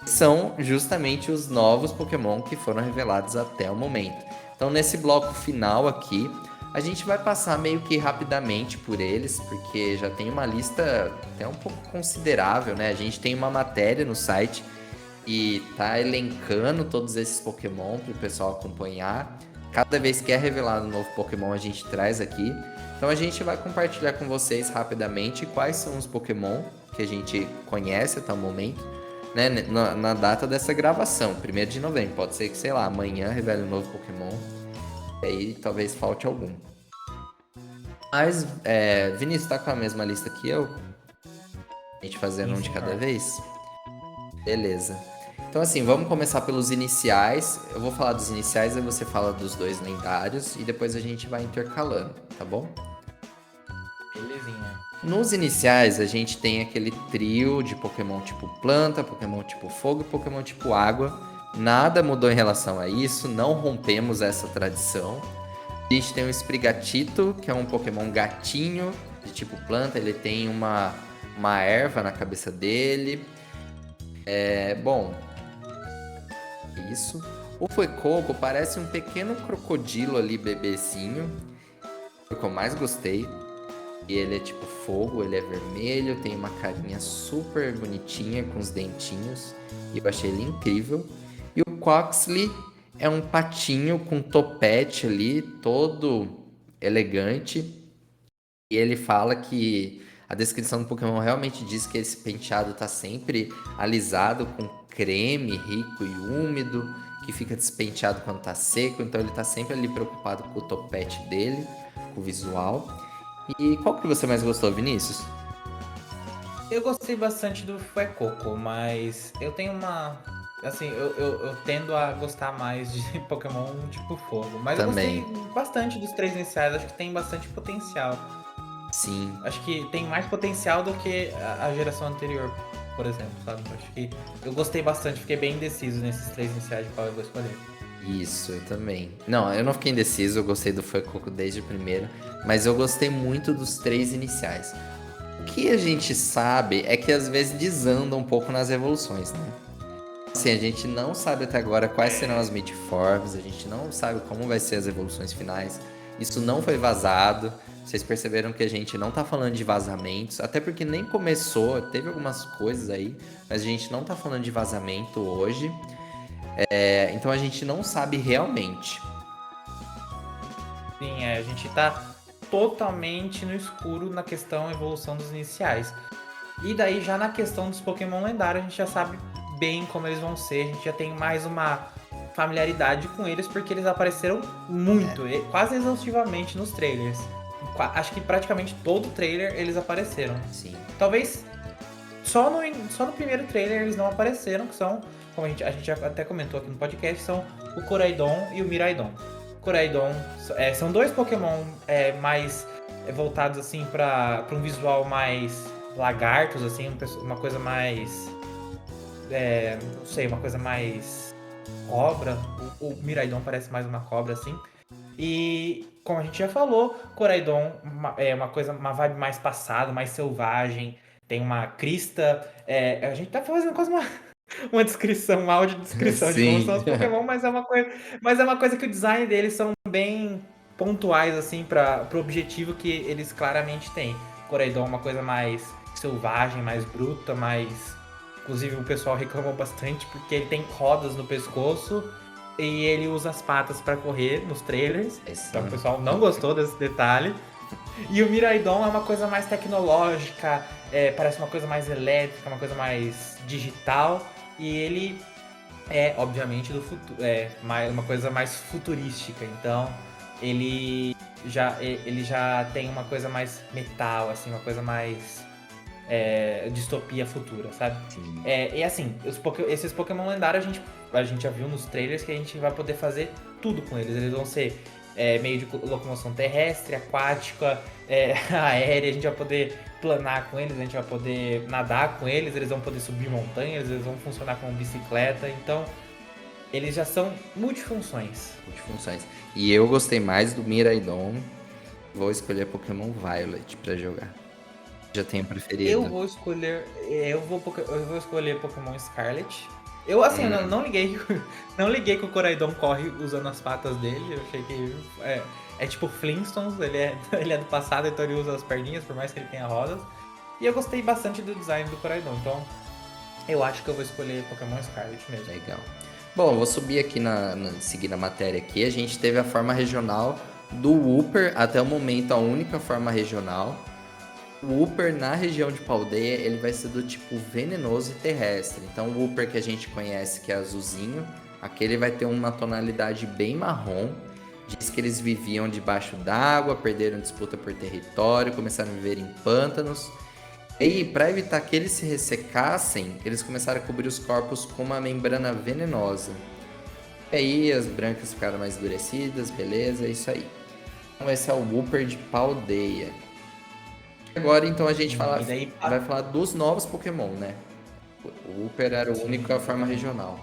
[SPEAKER 1] São justamente os novos Pokémon que foram revelados até o momento. Então, nesse bloco final aqui, a gente vai passar meio que rapidamente por eles, porque já tem uma lista até um pouco considerável, né? A gente tem uma matéria no site e tá elencando todos esses Pokémon para o pessoal acompanhar. Cada vez que é revelado um novo Pokémon, a gente traz aqui. Então a gente vai compartilhar com vocês rapidamente quais são os Pokémon que a gente conhece até o momento, né, na data dessa gravação, 1º de novembro. Pode ser que, sei lá, amanhã revele um novo Pokémon, e aí talvez falte algum. Mas, Vinícius, tá com a mesma lista que eu? A gente fazendo um de cada vez? Beleza. Então, assim, vamos começar pelos iniciais. Eu vou falar dos iniciais, aí você fala dos 2 lendários, e depois a gente vai intercalando, tá bom?
[SPEAKER 2] Belezinha.
[SPEAKER 1] Nos iniciais, a gente tem aquele trio de Pokémon tipo planta, Pokémon tipo fogo e Pokémon tipo água. Nada mudou em relação a isso, não rompemos essa tradição. A gente tem o Sprigatito, que é um Pokémon gatinho de tipo planta, ele tem uma erva na cabeça dele. Bom, isso. O Fuecoco parece um pequeno crocodilo ali, bebezinho. Foi o que eu mais gostei. E ele é tipo fogo, ele é vermelho, tem uma carinha super bonitinha com os dentinhos. E eu achei ele incrível. E o Quaxly é um patinho com topete ali, todo elegante. E ele fala que a descrição do Pokémon realmente diz que esse penteado tá sempre alisado com creme rico e úmido, que fica despenteado quando tá seco. Então ele tá sempre ali preocupado com o topete dele, com o visual. E qual que você mais gostou, Vinícius?
[SPEAKER 2] Eu gostei bastante do Fuecoco, mas eu tenho uma... Assim, eu tendo a gostar mais de Pokémon tipo fogo. Mas
[SPEAKER 1] Também.
[SPEAKER 2] eu gostei bastante dos 3 iniciais, acho que tem bastante potencial.
[SPEAKER 1] Sim.
[SPEAKER 2] Acho que tem mais potencial do que a geração anterior, por exemplo, sabe? Acho que eu gostei bastante, fiquei bem indeciso nesses 3 iniciais de qual eu vou escolher.
[SPEAKER 1] Isso, eu também. Não, eu não fiquei indeciso, eu gostei do Fuecoco desde o primeiro, mas eu gostei muito dos 3 iniciais. O que a gente sabe é que às vezes desanda um pouco nas evoluções, né? Assim, a gente não sabe até agora quais serão as Midforms, a gente não sabe como vai ser as evoluções finais. Isso não foi vazado. Vocês perceberam que a gente não tá falando de vazamentos, até porque nem começou, teve algumas coisas aí, mas a gente não tá falando de vazamento hoje. Então a gente não sabe realmente.
[SPEAKER 2] Sim, a gente tá totalmente no escuro na questão evolução dos iniciais. E daí já na questão dos Pokémon lendários, a gente já sabe bem como eles vão ser, a gente já tem mais uma familiaridade com eles, porque eles apareceram muito, quase exaustivamente nos trailers. Acho que praticamente todo trailer eles apareceram.
[SPEAKER 1] Sim.
[SPEAKER 2] Talvez só no primeiro trailer eles não apareceram, que são, como a gente já até comentou aqui no podcast, são o Koraidon e o Miraidon. Koraidon são 2 Pokémon mais voltados assim para um visual mais lagartos, assim, uma coisa mais... não sei, uma coisa mais cobra. O Miraidon parece mais uma cobra, assim. E, como a gente já falou, Koraidon é uma vibe mais passada, mais selvagem. Tem uma crista... a gente tá fazendo quase uma descrição, uma audiodescrição de como
[SPEAKER 1] Sim.
[SPEAKER 2] são os Pokémon, mas é uma coisa que o design deles são bem pontuais, assim, para o objetivo que eles claramente têm. Koraidon é uma coisa mais selvagem, mais bruta, mais... Inclusive o pessoal reclamou bastante porque ele tem rodas no pescoço e ele usa as patas para correr nos trailers. Então o pessoal não gostou desse detalhe. E o Miraidon é uma coisa mais tecnológica, parece uma coisa mais elétrica, uma coisa mais digital. E ele é, obviamente, do futuro, uma coisa mais futurística. Então ele já tem uma coisa mais metal, assim, uma coisa mais distopia futura, sabe?
[SPEAKER 1] Sim.
[SPEAKER 2] E assim, esses Pokémon lendários a gente já viu nos trailers que a gente vai poder fazer tudo com eles. Eles vão ser meio de locomoção terrestre, aquática, aérea. A gente vai poder planar com eles, a gente vai poder nadar com eles, eles vão poder subir montanhas, eles vão funcionar como bicicleta. Então, eles já são multifunções.
[SPEAKER 1] E eu gostei mais do Miraidon. Vou escolher Pokémon Violet pra jogar. Já tenho preferido.
[SPEAKER 2] Eu vou escolher Pokémon Scarlet. Eu, assim, não liguei não liguei que o Koraidon corre usando as patas dele. Eu achei que é tipo Flintstones, ele é do passado, então ele usa as perninhas, por mais que ele tenha rodas. E eu gostei bastante do design do Koraidon, então Eu acho que eu vou escolher Pokémon Scarlet mesmo.
[SPEAKER 1] Legal. Bom, eu vou subir aqui seguir a matéria aqui. A gente teve a forma regional do Wooper, até o momento a única forma regional. O Wooper na região de Paldeia, ele vai ser do tipo venenoso e terrestre. Então o Wooper que a gente conhece, que é azulzinho, aquele vai ter uma tonalidade bem marrom. Diz que eles viviam debaixo d'água, perderam disputa por território, começaram a viver em pântanos. E para evitar que eles se ressecassem, eles começaram a cobrir os corpos com uma membrana venenosa. E aí as brancas ficaram mais endurecidas, beleza, é isso aí. Então esse é o Wooper de Paldeia. Agora então a gente
[SPEAKER 2] E daí,
[SPEAKER 1] vai falar dos novos Pokémon, né? O Wooper era o único a forma regional.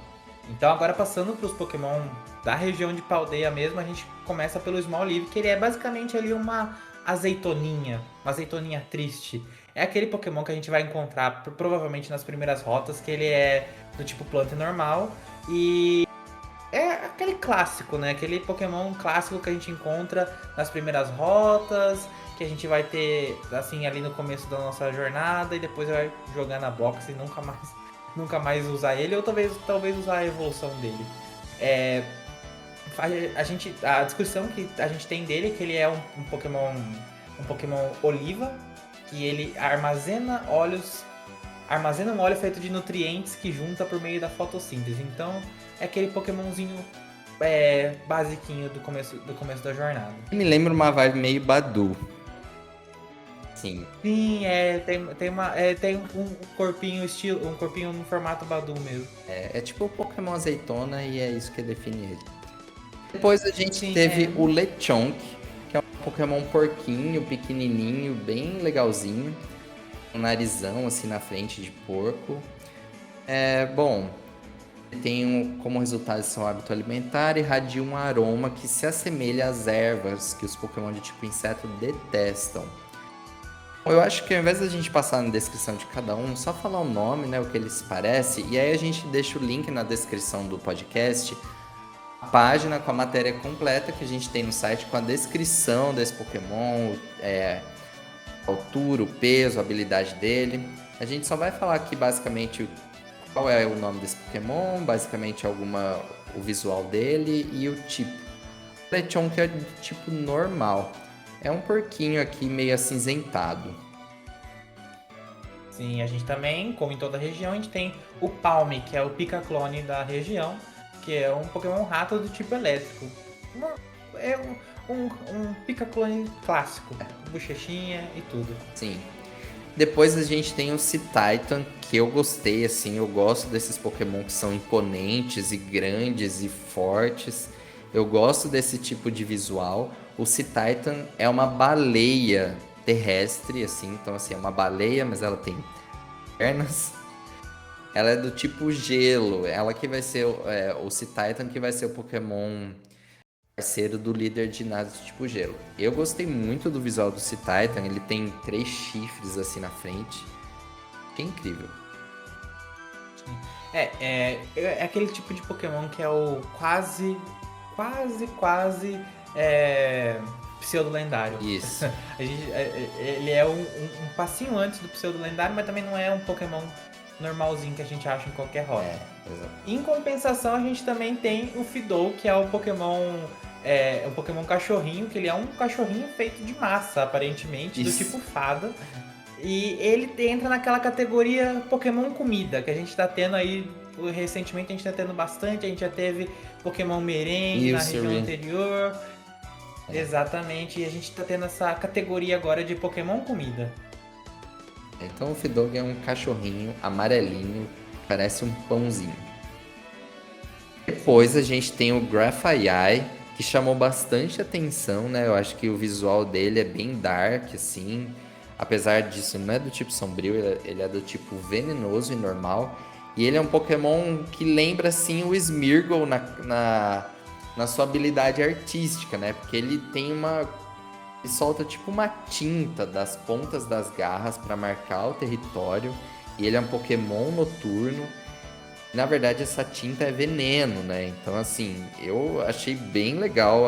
[SPEAKER 2] então agora passando para os Pokémon da região de Paldeia mesmo, a gente começa pelo Smoliv, que ele é basicamente ali uma azeitoninha triste. É aquele Pokémon que a gente vai encontrar provavelmente nas primeiras rotas, que ele é do tipo planta normal e é aquele clássico, né? Aquele Pokémon clássico que a gente encontra nas primeiras rotas, que a gente vai ter assim ali no começo da nossa jornada e depois vai jogar na box e nunca mais usar ele, ou talvez usar a evolução dele. É, a descrição que a gente tem dele é que ele é um Pokémon oliva, que ele armazena um óleo feito de nutrientes que junta por meio da fotossíntese. Então é aquele Pokémonzinho basiquinho do começo da jornada.
[SPEAKER 1] Me lembra uma vibe meio Badu. Sim.
[SPEAKER 2] Sim, tem um corpinho um corpinho no formato Badu mesmo.
[SPEAKER 1] É tipo o Pokémon azeitona e é isso que define ele. Depois a gente
[SPEAKER 2] Sim,
[SPEAKER 1] teve o Lechonk, que é um Pokémon porquinho, pequenininho, bem legalzinho. Um narizão assim na frente de porco. Bom, ele tem como resultado seu hábito alimentar e irradia um aroma que se assemelha às ervas que os Pokémon de tipo inseto detestam. Eu acho que ao invés da gente passar na descrição de cada um, só falar o nome, né, o que ele se parece, e aí a gente deixa o link na descrição do podcast, a página com a matéria completa que a gente tem no site com a descrição desse Pokémon, a altura, o peso, a habilidade dele. A gente só vai falar aqui basicamente qual é o nome desse Pokémon, basicamente o visual dele e o tipo. O Lechonk é do tipo normal. É um porquinho aqui meio acinzentado.
[SPEAKER 2] Sim, a gente também, como em toda a região, a gente tem o Palme, que é o Pica-clone da região, que é um Pokémon rato do tipo elétrico. É um Pica-clone clássico, bochechinha e tudo.
[SPEAKER 1] Sim. Depois a gente tem o Cititan, que eu gostei, assim, eu gosto desses Pokémon que são imponentes e grandes e fortes. Eu gosto desse tipo de visual. O Cititan é uma baleia terrestre, assim, então assim, é uma baleia, mas ela tem pernas. Ela é do tipo gelo, ela que vai ser o Cititan que vai ser o Pokémon parceiro do líder de ginásio tipo gelo. Eu gostei muito do visual do Cititan, ele tem 3 chifres assim na frente. Que incrível.
[SPEAKER 2] É aquele tipo de Pokémon que é o quase pseudo-lendário.
[SPEAKER 1] Isso.
[SPEAKER 2] Ele é um passinho antes do pseudo-lendário, mas também não é um Pokémon normalzinho que a gente acha em qualquer rota.
[SPEAKER 1] Exato.
[SPEAKER 2] Em compensação, a gente também tem o Fidou, que é o Pokémon cachorrinho, que ele é um cachorrinho feito de massa, aparentemente,
[SPEAKER 1] Isso.
[SPEAKER 2] do tipo fada. E ele entra naquela categoria Pokémon comida, que a gente tá tendo aí, recentemente a gente tá tendo bastante, a gente já teve Pokémon merengue na região anterior. Exatamente, e a gente tá tendo essa categoria agora de Pokémon comida.
[SPEAKER 1] Então o Fidog é um cachorrinho amarelinho, parece um pãozinho. Depois a gente tem o Grafaiai, que chamou bastante atenção, né? Eu acho que o visual dele é bem dark, assim. Apesar disso, não é do tipo sombrio, ele é do tipo venenoso e normal. E ele é um Pokémon que lembra, assim, o Smeargle na sua habilidade artística, né? Porque ele tem ele solta tipo uma tinta das pontas das garras para marcar o território. E ele é um Pokémon noturno. Na verdade, essa tinta é veneno, né? Então, assim, eu achei bem legal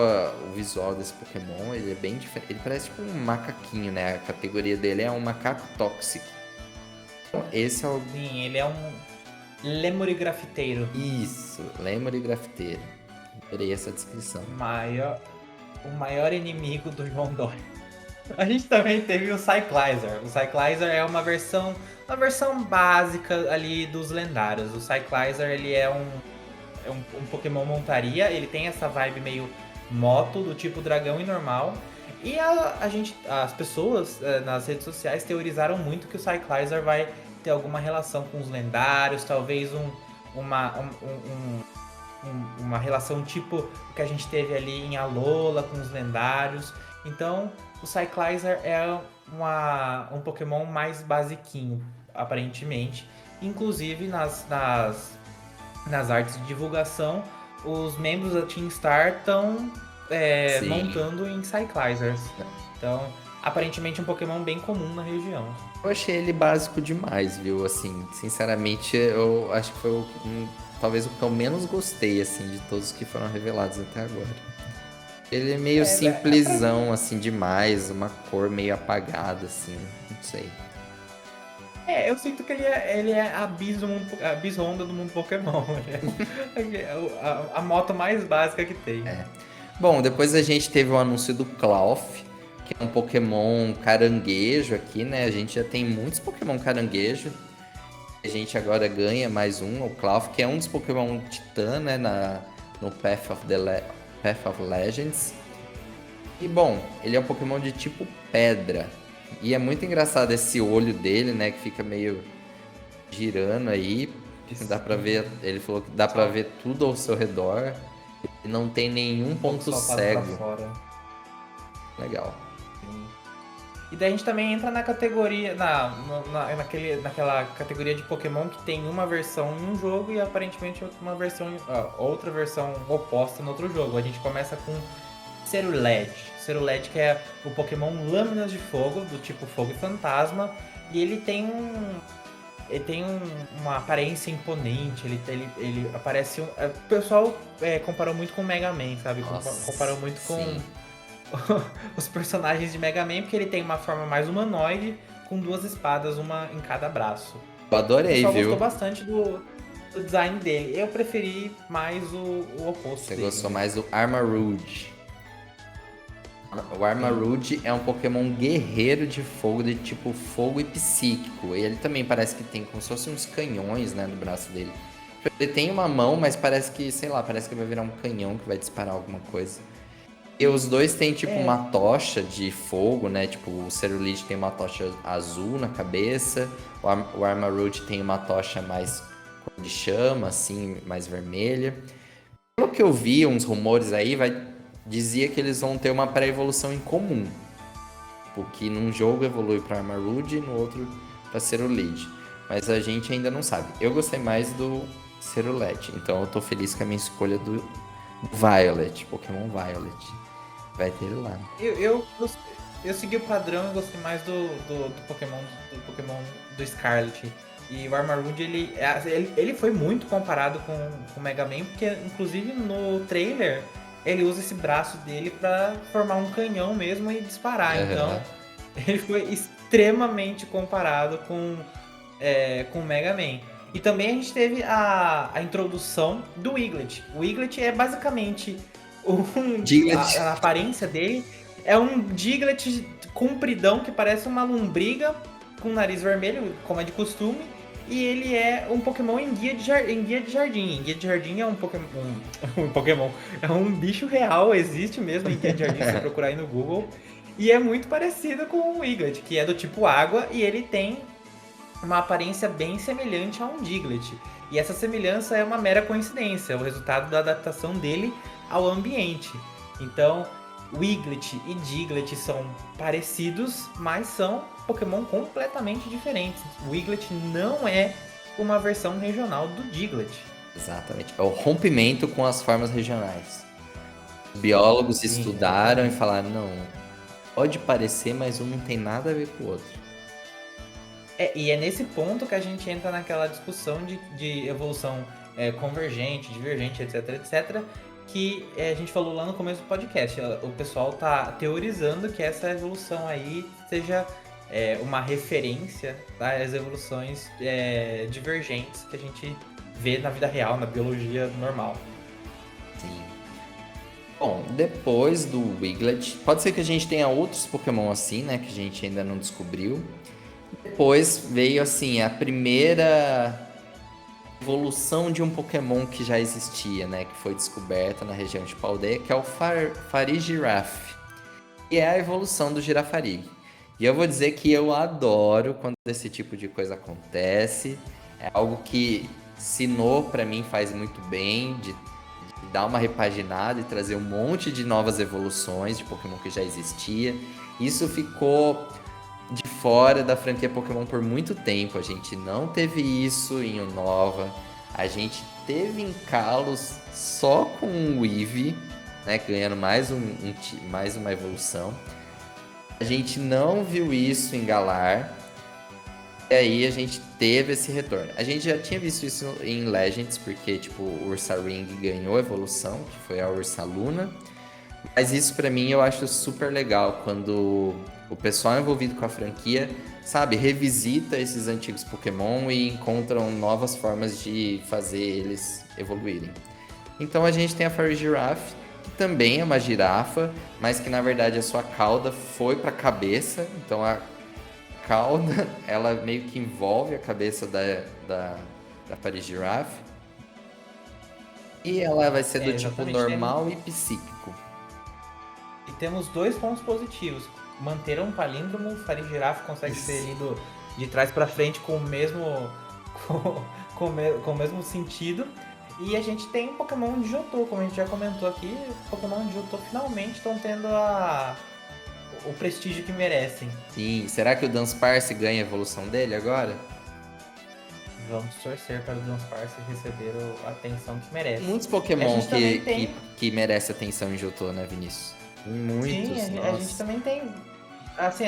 [SPEAKER 1] o visual desse Pokémon. Ele é bem diferente. Ele parece tipo um macaquinho, né? A categoria dele é um macaco tóxico. Então, esse é o...
[SPEAKER 2] Sim, Lemur e grafiteiro.
[SPEAKER 1] Isso, Lemur e grafiteiro. Adorei essa descrição.
[SPEAKER 2] O maior inimigo do João Dória. A gente também teve o Cyclizer. O Cyclizer é uma versão básica ali dos lendários. O Cyclizer, ele é um Pokémon montaria, ele tem essa vibe meio moto, do tipo dragão e normal. E as pessoas nas redes sociais teorizaram muito que o Cyclizer vai ter alguma relação com os lendários, talvez uma, uma relação tipo o que a gente teve ali em Alola com os lendários. Então, o Cyclizer é um Pokémon mais basiquinho, aparentemente. Inclusive, nas artes de divulgação, os membros da Team Star estão
[SPEAKER 1] Sim.
[SPEAKER 2] montando em Cyclizers. Então, aparentemente um Pokémon bem comum na região.
[SPEAKER 1] Eu achei ele básico demais, viu? Assim, sinceramente, eu acho que foi talvez o que eu menos gostei, assim, de todos que foram revelados até agora. Ele é meio simplesão, assim, demais, uma cor meio apagada, assim, não sei.
[SPEAKER 2] Eu sinto que ele é a Honda do mundo Pokémon. Ele é a moto mais básica que tem.
[SPEAKER 1] Bom, depois a gente teve o anúncio do Klawf, que é um Pokémon caranguejo aqui, né? A gente já tem muitos Pokémon caranguejo. A gente agora ganha mais um, o Klawf, que é um dos Pokémon Titã, né? No Path of Legends. E bom, ele é um Pokémon de tipo pedra. E é muito engraçado esse olho dele, né? Que fica meio girando aí. Dá pra ver, ele falou que dá pra ver tudo ao seu redor. E não tem nenhum ponto cego. Legal.
[SPEAKER 2] E daí a gente também entra na categoria, naquela categoria de Pokémon que tem uma versão em um jogo e aparentemente outra versão oposta no outro jogo. A gente começa com Cerulege. Cerulege, que é o Pokémon Lâminas de Fogo, do tipo Fogo e Fantasma. E ele tem uma aparência imponente, ele aparece... O pessoal comparou muito com o Mega Man, sabe?
[SPEAKER 1] Nossa,
[SPEAKER 2] comparou muito com
[SPEAKER 1] sim.
[SPEAKER 2] os personagens de Mega Man, porque ele tem uma forma mais humanoide, com duas espadas, uma em cada braço.
[SPEAKER 1] Eu adorei,
[SPEAKER 2] O pessoal
[SPEAKER 1] viu?
[SPEAKER 2] gostou bastante do design dele. Eu preferi mais o oposto
[SPEAKER 1] Você
[SPEAKER 2] dele.
[SPEAKER 1] gostou mais do Armarouge. O Armarouge é um Pokémon guerreiro de fogo, de tipo fogo e psíquico. E ele também parece que tem como se fossem uns canhões, né, no braço dele. Ele tem uma mão, mas parece que, sei lá, parece que vai virar um canhão que vai disparar alguma coisa. E os dois têm, tipo, uma tocha de fogo, né? Tipo, o Cerulege tem uma tocha azul na cabeça. O Armarouge tem uma tocha mais cor de chama, assim, mais vermelha. Pelo que eu vi, uns rumores aí, dizia que eles vão ter uma pré-evolução em comum. Porque num jogo evolui para Armarouge e no outro para Cerulege. Mas a gente ainda não sabe. Eu gostei mais do Cerulege, então eu tô feliz com a minha escolha do Violet, Pokémon Violet. Vai ter ele lá.
[SPEAKER 2] Eu segui o padrão e gostei mais do Pokémon do Scarlet. E o Armarouge, ele foi muito comparado com o Mega Man, porque inclusive no trailer ele usa esse braço dele pra formar um canhão mesmo e disparar.
[SPEAKER 1] Uhum.
[SPEAKER 2] Então ele foi extremamente comparado com o Mega Man. E também a gente teve a introdução do Wiglet. O Wiglet é basicamente a aparência dele é um Diglett compridão que parece uma lombriga com nariz vermelho, como é de costume. E ele é um Pokémon em guia de jardim. Em guia de jardim é um Pokémon. É um bicho real, existe mesmo em guia de jardim, se você procurar aí no Google. E é muito parecido com o Wiglet, que é do tipo água, e ele tem uma aparência bem semelhante a um Diglett. E essa semelhança é uma mera coincidência, é o resultado da adaptação dele ao ambiente. Então, Wiglet e Diglett são parecidos, mas são Pokémon completamente diferentes. Wiglet não é uma versão regional do Diglett.
[SPEAKER 1] Exatamente. É o rompimento com as formas regionais. Os biólogos estudaram e falaram, não, pode parecer, mas um não tem nada a ver com o outro.
[SPEAKER 2] E é nesse ponto que a gente entra naquela discussão de evolução convergente, divergente, etc, etc, que a gente falou lá no começo do podcast. O pessoal tá teorizando que essa evolução aí seja uma referência das evoluções divergentes que a gente vê na vida real, na biologia normal.
[SPEAKER 1] Sim. Bom, depois do Wiglet, pode ser que a gente tenha outros Pokémon assim, né? Que a gente ainda não descobriu. Depois veio, assim, a primeira evolução de um Pokémon que já existia, né? Que foi descoberta na região de Paldea, que é o Farigiraf. E é a evolução do Girafarig. E eu vou dizer que eu adoro quando esse tipo de coisa acontece. É algo que Sinnoh, pra mim, faz muito bem, de dar uma repaginada e trazer um monte de novas evoluções de Pokémon que já existia. Isso ficou de fora da franquia Pokémon por muito tempo. A gente não teve isso em Unova. A gente teve em Kalos só com o Eevee, né, ganhando mais uma evolução. A gente não viu isso em Galar. E aí a gente teve esse retorno. A gente já tinha visto isso em Legends, porque tipo, o Ursaring ganhou evolução, que foi a Ursaluna. Mas isso pra mim eu acho super legal quando o pessoal envolvido com a franquia, sabe, revisita esses antigos Pokémon e encontram novas formas de fazer eles evoluírem. Então a gente tem a Farigiraf, que também é uma girafa, mas que na verdade a sua cauda foi pra cabeça. Então a cauda, ela meio que envolve a cabeça da Farigiraf. E ela vai ser do tipo
[SPEAKER 2] Exatamente.
[SPEAKER 1] normal e psíquico.
[SPEAKER 2] E temos 2 pontos positivos. Manteram um palíndromo, o Farigiraf consegue ser lido de trás para frente com o mesmo com o mesmo sentido. E a gente tem Pokémon de Johto, como a gente já comentou aqui, Pokémon de Johto finalmente estão tendo o prestígio que merecem.
[SPEAKER 1] Sim, será que o Dunsparce ganha a evolução dele agora?
[SPEAKER 2] Vamos torcer para o Dunsparce receber a atenção que merece.
[SPEAKER 1] Muitos
[SPEAKER 2] A
[SPEAKER 1] Pokémon
[SPEAKER 2] gente também tem...
[SPEAKER 1] que merece atenção em Johto, né, Vinícius?
[SPEAKER 2] Sim,
[SPEAKER 1] Muitos,
[SPEAKER 2] a gente
[SPEAKER 1] nossa.
[SPEAKER 2] também tem. Assim,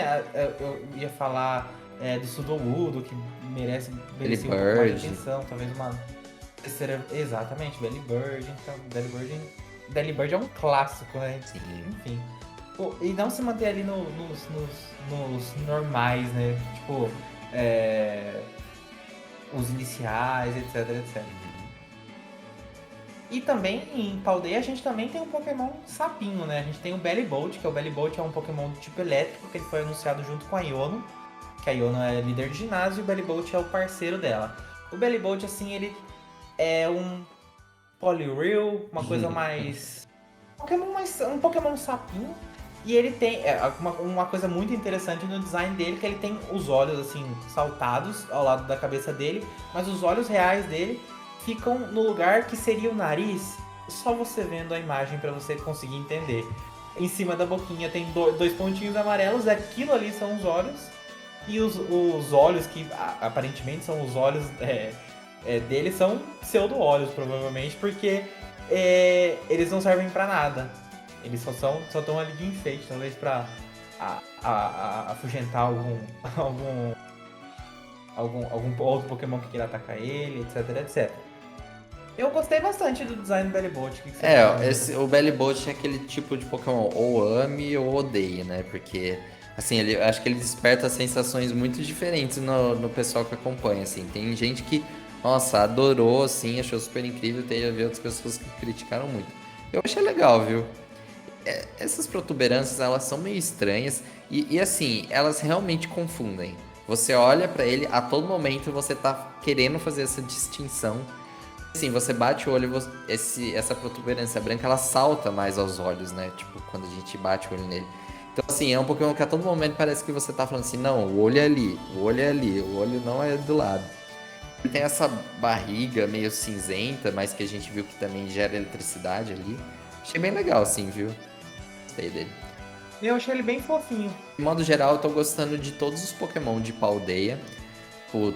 [SPEAKER 2] eu ia falar do Sudowoodo, que merecia um pouco mais de
[SPEAKER 1] Delibird.
[SPEAKER 2] atenção, talvez uma terceira. Exatamente, Delibird. Então, Delibird é um clássico, né?
[SPEAKER 1] Sim.
[SPEAKER 2] Enfim. Pô, e não se manter ali nos normais, né? Tipo, os iniciais, etc, etc. E também em Paldea a gente também tem um Pokémon sapinho, né? A gente tem o Bellibolt, que o Bellibolt é um Pokémon do tipo elétrico, que ele foi anunciado junto com a Iono, que a Iono é líder de ginásio e o Bellibolt é o parceiro dela. O Bellibolt, assim, ele é um Poliwhirl, uma coisa mais... um Pokémon sapinho. E ele tem uma coisa muito interessante no design dele, que ele tem os olhos, assim, saltados ao lado da cabeça dele, mas os olhos reais dele ficam no lugar que seria o nariz, só você vendo a imagem para você conseguir entender. Em cima da boquinha tem dois pontinhos amarelos, aquilo ali são os olhos, e os olhos que aparentemente são os olhos dele são pseudo-olhos, provavelmente, porque eles não servem para nada. Eles só estão ali de enfeite, talvez pra afugentar algum outro Pokémon que queira atacar ele, etc, etc. Eu gostei bastante do design do Bellibolt. O que você acha?
[SPEAKER 1] O Bellibolt é aquele tipo de Pokémon ou ame ou odeie, né? Porque, assim, acho que ele desperta sensações muito diferentes no pessoal que acompanha, assim. Tem gente que, nossa, adorou, assim, achou super incrível. Tem outras pessoas que criticaram muito. Eu achei legal, viu? Essas protuberâncias, elas são meio estranhas e assim, elas realmente confundem. Você olha pra ele, a todo momento você tá querendo fazer essa distinção. Assim, você bate o olho, essa protuberância branca, ela salta mais aos olhos, né? Tipo, quando a gente bate o olho nele. Então, assim, é um Pokémon que a todo momento parece que você tá falando assim, não, o olho é ali, o olho é ali, o olho não é do lado. Ele tem essa barriga meio cinzenta, mas que a gente viu que também gera eletricidade ali. Achei bem legal, assim, viu? Gostei dele.
[SPEAKER 2] Eu achei ele bem fofinho.
[SPEAKER 1] De modo geral, eu tô gostando de todos os Pokémon de Paldea. Pô,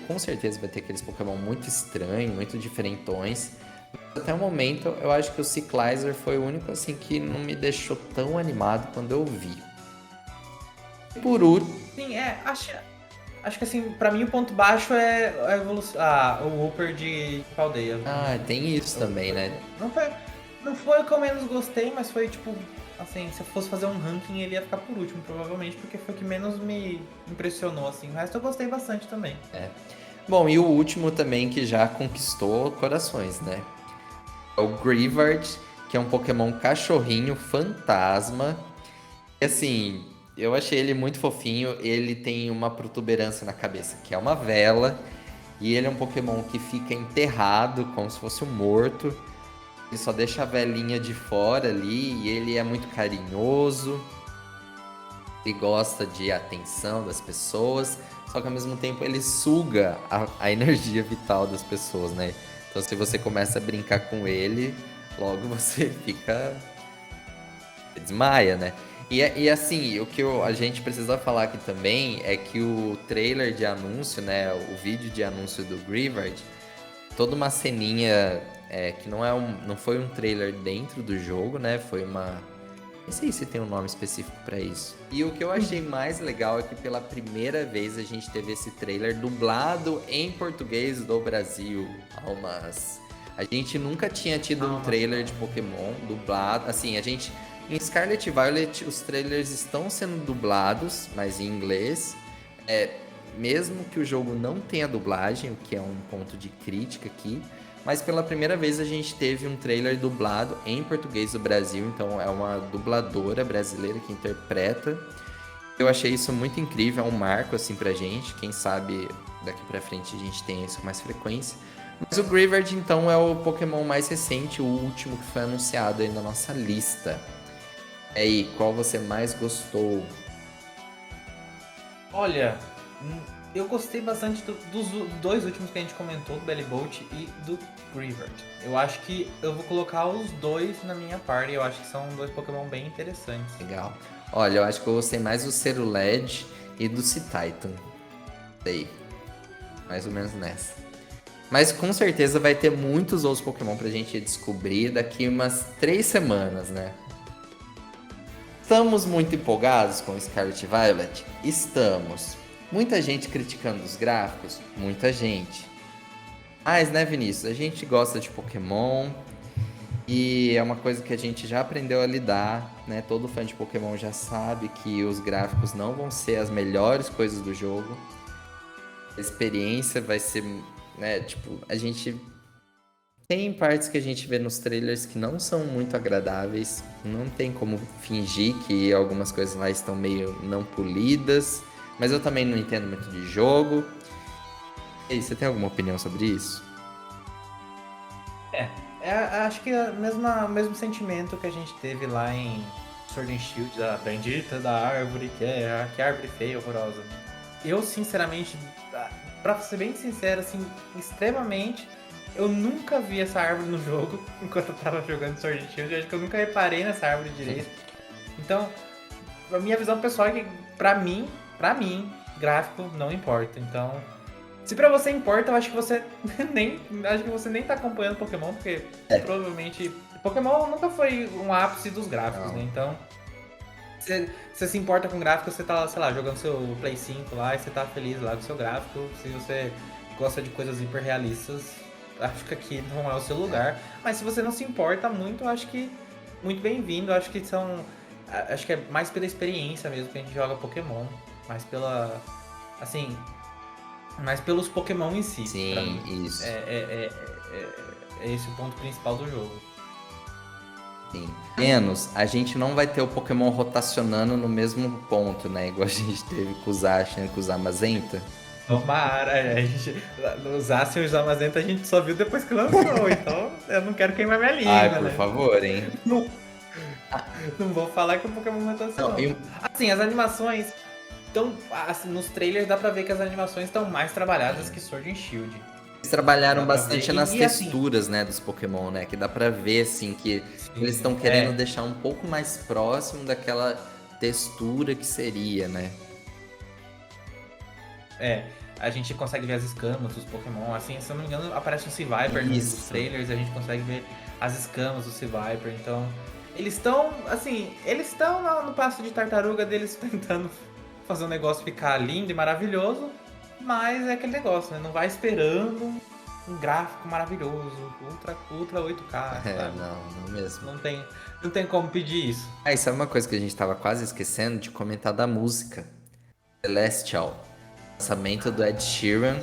[SPEAKER 1] com certeza vai ter aqueles Pokémon muito estranhos, muito diferentões. Mas até o momento, eu acho que o Cyclizer foi o único assim que não me deixou tão animado quando eu vi. E por último,
[SPEAKER 2] Sim, acho que assim, pra mim o ponto baixo é a evolução, o Wooper de Paldeia.
[SPEAKER 1] tem isso também, né?
[SPEAKER 2] Não foi o que eu menos gostei, mas foi tipo assim, se eu fosse fazer um ranking, ele ia ficar por último, provavelmente, porque foi o que menos me impressionou, assim. O resto eu gostei bastante também.
[SPEAKER 1] Bom, e o último também que já conquistou corações, né? É o Greavard, que é um Pokémon cachorrinho fantasma. E assim, eu achei ele muito fofinho. Ele tem uma protuberância na cabeça, que é uma vela. E ele é um Pokémon que fica enterrado, como se fosse um morto. Ele só deixa a velinha de fora ali. E ele é muito carinhoso. Ele gosta de atenção das pessoas. Só que ao mesmo tempo ele suga a energia vital das pessoas, né? Então se você começa a brincar com ele, logo você fica desmaia, né? E assim, o que a gente precisa falar aqui também é que o trailer de anúncio, né? O vídeo de anúncio do Greavard, toda uma ceninha que não foi um trailer dentro do jogo, né? Foi uma. Não sei se tem um nome específico pra isso. E o que eu achei mais legal é que pela primeira vez a gente teve esse trailer dublado em português do Brasil. Almas. A gente nunca tinha tido um trailer de Pokémon dublado. Assim, a gente. Em Scarlet e Violet, os trailers estão sendo dublados, mas em inglês. Mesmo que o jogo não tenha dublagem, o que é um ponto de crítica aqui. Mas pela primeira vez a gente teve um trailer dublado em português do Brasil. Então é uma dubladora brasileira que interpreta. Eu achei isso muito incrível, é um marco assim pra gente. Quem sabe daqui pra frente a gente tem isso com mais frequência. Mas o Greavard então é o Pokémon mais recente, o último que foi anunciado aí na nossa lista. E aí, qual você mais gostou?
[SPEAKER 2] Olha, eu gostei bastante dos dois últimos que a gente comentou, do Bellibolt e do Greavard. Eu acho que eu vou colocar os dois na minha party, eu acho que são dois Pokémon bem interessantes.
[SPEAKER 1] Legal. Olha, eu acho que eu gostei mais do Cerulege e do Cititan. Sei. Mais ou menos nessa. Mas com certeza vai ter muitos outros Pokémon pra gente descobrir daqui umas 3 semanas, né? Estamos muito empolgados com Scarlet Violet? Estamos. Muita gente criticando os gráficos? Muita gente. Mas, né, Vinícius? A gente gosta de Pokémon e é uma coisa que a gente já aprendeu a lidar, né? Todo fã de Pokémon já sabe que os gráficos não vão ser as melhores coisas do jogo. A experiência vai ser, né? Tipo, a gente tem partes que a gente vê nos trailers que não são muito agradáveis. Não tem como fingir que algumas coisas lá estão meio não polidas. Mas eu também não entendo muito de jogo. E aí, você tem alguma opinião sobre isso?
[SPEAKER 2] Acho que é o mesmo sentimento que a gente teve lá em Sword and Shield, da bendita da árvore, que árvore feia, horrorosa. Eu, sinceramente, pra ser bem sincero, assim, extremamente, eu nunca vi essa árvore no jogo enquanto eu tava jogando Sword and Shield. Eu acho que eu nunca reparei nessa árvore direito. Então, a minha visão pessoal é que, pra mim, gráfico não importa. Então, se pra você importa, eu acho que você nem tá acompanhando Pokémon, porque provavelmente Pokémon nunca foi um ápice dos gráficos,
[SPEAKER 1] Não.
[SPEAKER 2] né? Então, você se importa com gráfico, você tá, sei lá, jogando seu Play 5 lá e você tá feliz lá com o seu gráfico. Se você gosta de coisas hiper realistas, acho que aqui não é o seu lugar. Mas se você não se importa muito, eu acho que muito bem-vindo. Acho que é mais pela experiência mesmo que a gente joga Pokémon, mais pela, assim, mais pelos Pokémon em si. Pra
[SPEAKER 1] Sim,
[SPEAKER 2] mim.
[SPEAKER 1] isso.
[SPEAKER 2] É esse o ponto principal do jogo.
[SPEAKER 1] Sim. Menos, a gente não vai ter o Pokémon rotacionando no mesmo ponto, né? Igual a gente teve com o Zacian e com o Zamazenta.
[SPEAKER 2] Tomara, a gente, os Zacian e os Zamazenta a gente só viu depois que lançou, então eu não quero queimar minha língua,
[SPEAKER 1] Ai, por
[SPEAKER 2] né?
[SPEAKER 1] favor, hein?
[SPEAKER 2] Não, não vou falar que o Pokémon rotacionou.
[SPEAKER 1] Não, e-
[SPEAKER 2] Assim, as animações estão, assim, nos trailers dá pra ver que as animações estão mais trabalhadas que Sword and Shield.
[SPEAKER 1] Eles trabalharam
[SPEAKER 2] Dá pra
[SPEAKER 1] bastante
[SPEAKER 2] ver.
[SPEAKER 1] nas
[SPEAKER 2] E assim,
[SPEAKER 1] texturas, né, dos Pokémon, né? Que dá pra ver, assim, que eles estão querendo deixar um pouco mais próximo daquela textura que seria, né?
[SPEAKER 2] a gente consegue ver as escamas dos Pokémon, assim, se eu não me engano, aparece um Seaviper nos
[SPEAKER 1] Isso.
[SPEAKER 2] trailers, a gente consegue ver as escamas do Seaviper, então eles estão, assim, no passo de tartaruga deles tentando fazer o negócio ficar lindo e maravilhoso, mas é aquele negócio, né, não vai esperando um gráfico maravilhoso, ultra 8K, sabe?
[SPEAKER 1] Não mesmo.
[SPEAKER 2] Não tem como pedir isso.
[SPEAKER 1] Ah, e sabe uma coisa que a gente tava quase esquecendo de comentar da música? Celestial, lançamento do Ed Sheeran.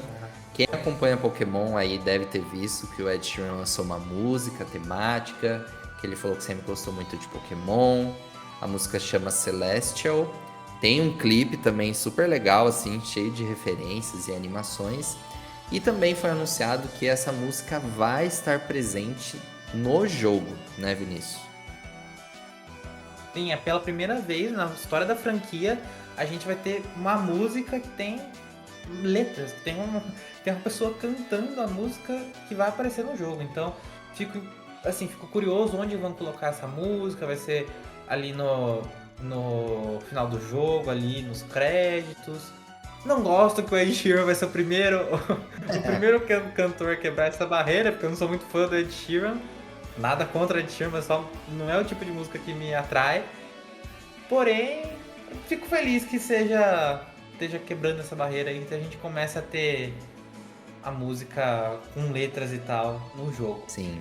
[SPEAKER 1] Quem acompanha Pokémon aí deve ter visto que o Ed Sheeran lançou uma música temática, que ele falou que sempre gostou muito de Pokémon. A música chama Celestial. Tem um clipe também super legal, assim, cheio de referências e animações. E também foi anunciado que essa música vai estar presente no jogo, né, Vinícius?
[SPEAKER 2] Sim, é pela primeira vez na história da franquia a gente vai ter uma música que tem letras, que tem uma pessoa cantando a música que vai aparecer no jogo. Então, fico curioso onde vão colocar essa música, vai ser ali no final do jogo, ali nos créditos. Não gosto que o Ed Sheeran vai ser o primeiro, o primeiro cantor a quebrar essa barreira, porque eu não sou muito fã do Ed Sheeran. Nada contra o Ed Sheeran, mas só não é o tipo de música que me atrai. Porém, fico feliz que esteja quebrando essa barreira e que a gente comece a ter a música com letras e tal no jogo.
[SPEAKER 1] Sim.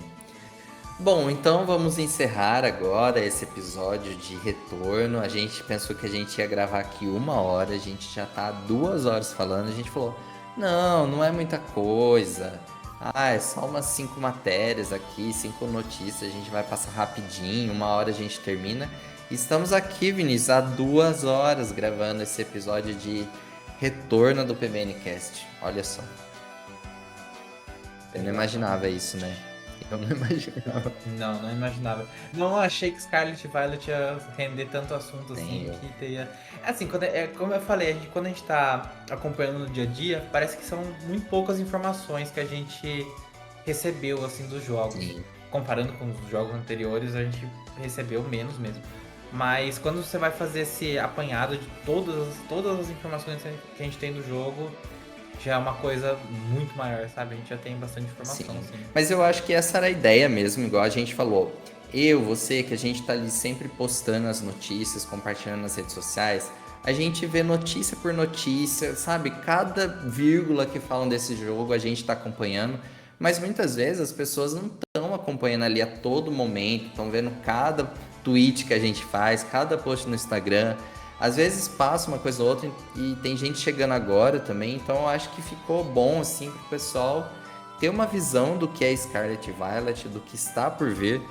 [SPEAKER 1] Bom, então vamos encerrar agora esse episódio de retorno. A gente pensou que a gente ia gravar aqui 1 hora, a gente já tá 2 horas falando. A gente falou: não é muita coisa. Ah, é só umas 5 matérias aqui, 5 notícias, a gente vai passar rapidinho, 1 hora a gente termina. E estamos aqui, Vinícius, há 2 horas gravando esse episódio de retorno do PBNcast. Olha só. Eu não imaginava isso, né? Eu não imaginava.
[SPEAKER 2] Não imaginava. Não achei que Scarlet Violet ia render tanto assunto assim, que teria... Assim, como eu falei, quando a gente tá acompanhando no dia a dia, parece que são muito poucas informações que a gente recebeu, assim, dos jogos.
[SPEAKER 1] Sim.
[SPEAKER 2] Comparando com os jogos anteriores, a gente recebeu menos mesmo. Mas quando você vai fazer esse apanhado de todas as informações que a gente tem do jogo, já é uma coisa muito maior, sabe? A gente já tem bastante informação.
[SPEAKER 1] Sim.
[SPEAKER 2] Assim.
[SPEAKER 1] Mas eu acho que essa era a ideia mesmo, igual a gente falou. Você, que a gente tá ali sempre postando as notícias, compartilhando nas redes sociais, a gente vê notícia por notícia, sabe? Cada vírgula que falam desse jogo a gente tá acompanhando, mas muitas vezes as pessoas não estão acompanhando ali a todo momento, estão vendo cada tweet que a gente faz, cada post no Instagram. Às vezes passa uma coisa ou outra e tem gente chegando agora também, então eu acho que ficou bom assim pro pessoal ter uma visão do que é Scarlet Violet, do que está por vir.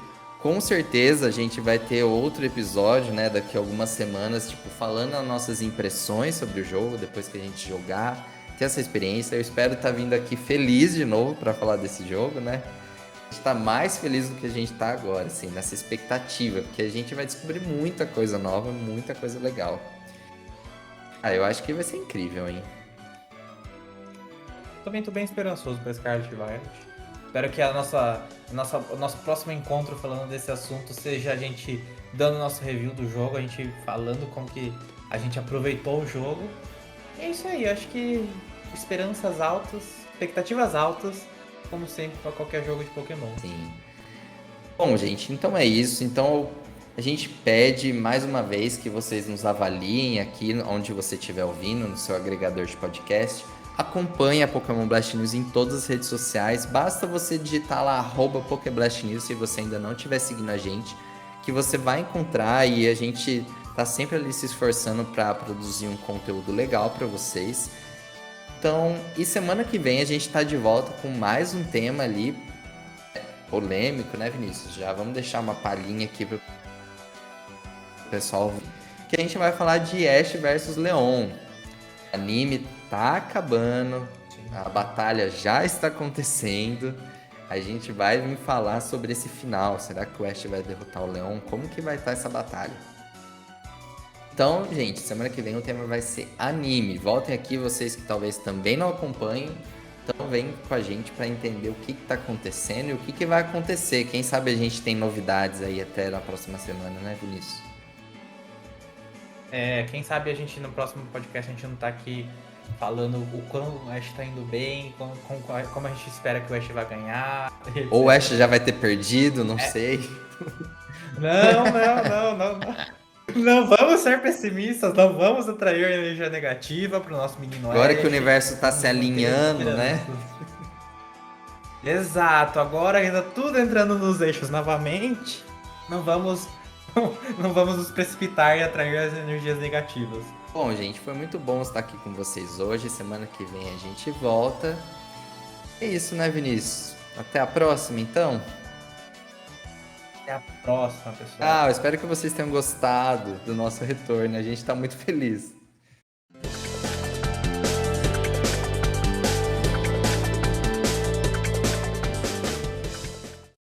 [SPEAKER 1] Com certeza a gente vai ter outro episódio, né, daqui a algumas semanas, tipo, falando as nossas impressões sobre o jogo, depois que a gente jogar, ter essa experiência. Eu espero estar vindo aqui feliz de novo para falar desse jogo, né? A gente tá mais feliz do que a gente tá agora, assim, nessa expectativa, porque a gente vai descobrir muita coisa nova, muita coisa legal. Ah, eu acho que vai ser incrível, hein?
[SPEAKER 2] Também tô bem esperançoso pra Scarlet Violet. Espero que o nosso próximo encontro falando desse assunto seja a gente dando nosso review do jogo, a gente falando como que a gente aproveitou o jogo. E é isso aí, acho que esperanças altas, expectativas altas, como sempre, para qualquer jogo de Pokémon.
[SPEAKER 1] Sim. Bom, gente, então é isso. Então a gente pede mais uma vez que vocês nos avaliem aqui onde você estiver ouvindo, no seu agregador de podcast. Acompanhe a Pokémon Blast News em todas as redes sociais. Basta você digitar lá @PokéBlastNews se você ainda não estiver seguindo a gente, que você vai encontrar, e a gente tá sempre ali se esforçando para produzir um conteúdo legal para vocês. Então, e semana que vem a gente tá de volta com mais um tema ali polêmico, né, Vinícius? Já vamos deixar uma palhinha aqui pro pessoal, que a gente vai falar de Ash versus Leon. O anime tá acabando, a batalha já está acontecendo. A gente vai vir falar sobre esse final. Será que o Ash vai derrotar o Leon? Como que vai estar essa batalha? Então, gente, semana que vem o tema vai ser anime. Voltem aqui vocês que talvez também não acompanhem. Então vem com a gente para entender o que está acontecendo e o que vai acontecer. Quem sabe a gente tem novidades aí até na próxima semana, né, Vinícius?
[SPEAKER 2] Quem sabe a gente no próximo podcast a gente não tá aqui falando o quão o Ash tá indo bem, como a gente espera que o Ash vai ganhar.
[SPEAKER 1] Ou o Ash já vai ter perdido, não sei.
[SPEAKER 2] Não. Não vamos ser pessimistas, não vamos atrair energia negativa pro nosso menino
[SPEAKER 1] Agora
[SPEAKER 2] Ash.
[SPEAKER 1] que o universo tá se alinhando, né?
[SPEAKER 2] Exato, agora ainda tudo entrando nos eixos novamente, não vamos, não vamos nos precipitar e atrair as energias negativas.
[SPEAKER 1] Bom, gente, foi muito bom estar aqui com vocês hoje. Semana que vem a gente volta. É isso, né, Vinícius? Até a próxima, então.
[SPEAKER 2] Até a próxima, pessoal.
[SPEAKER 1] Ah, eu espero que vocês tenham gostado do nosso retorno. A gente está muito feliz.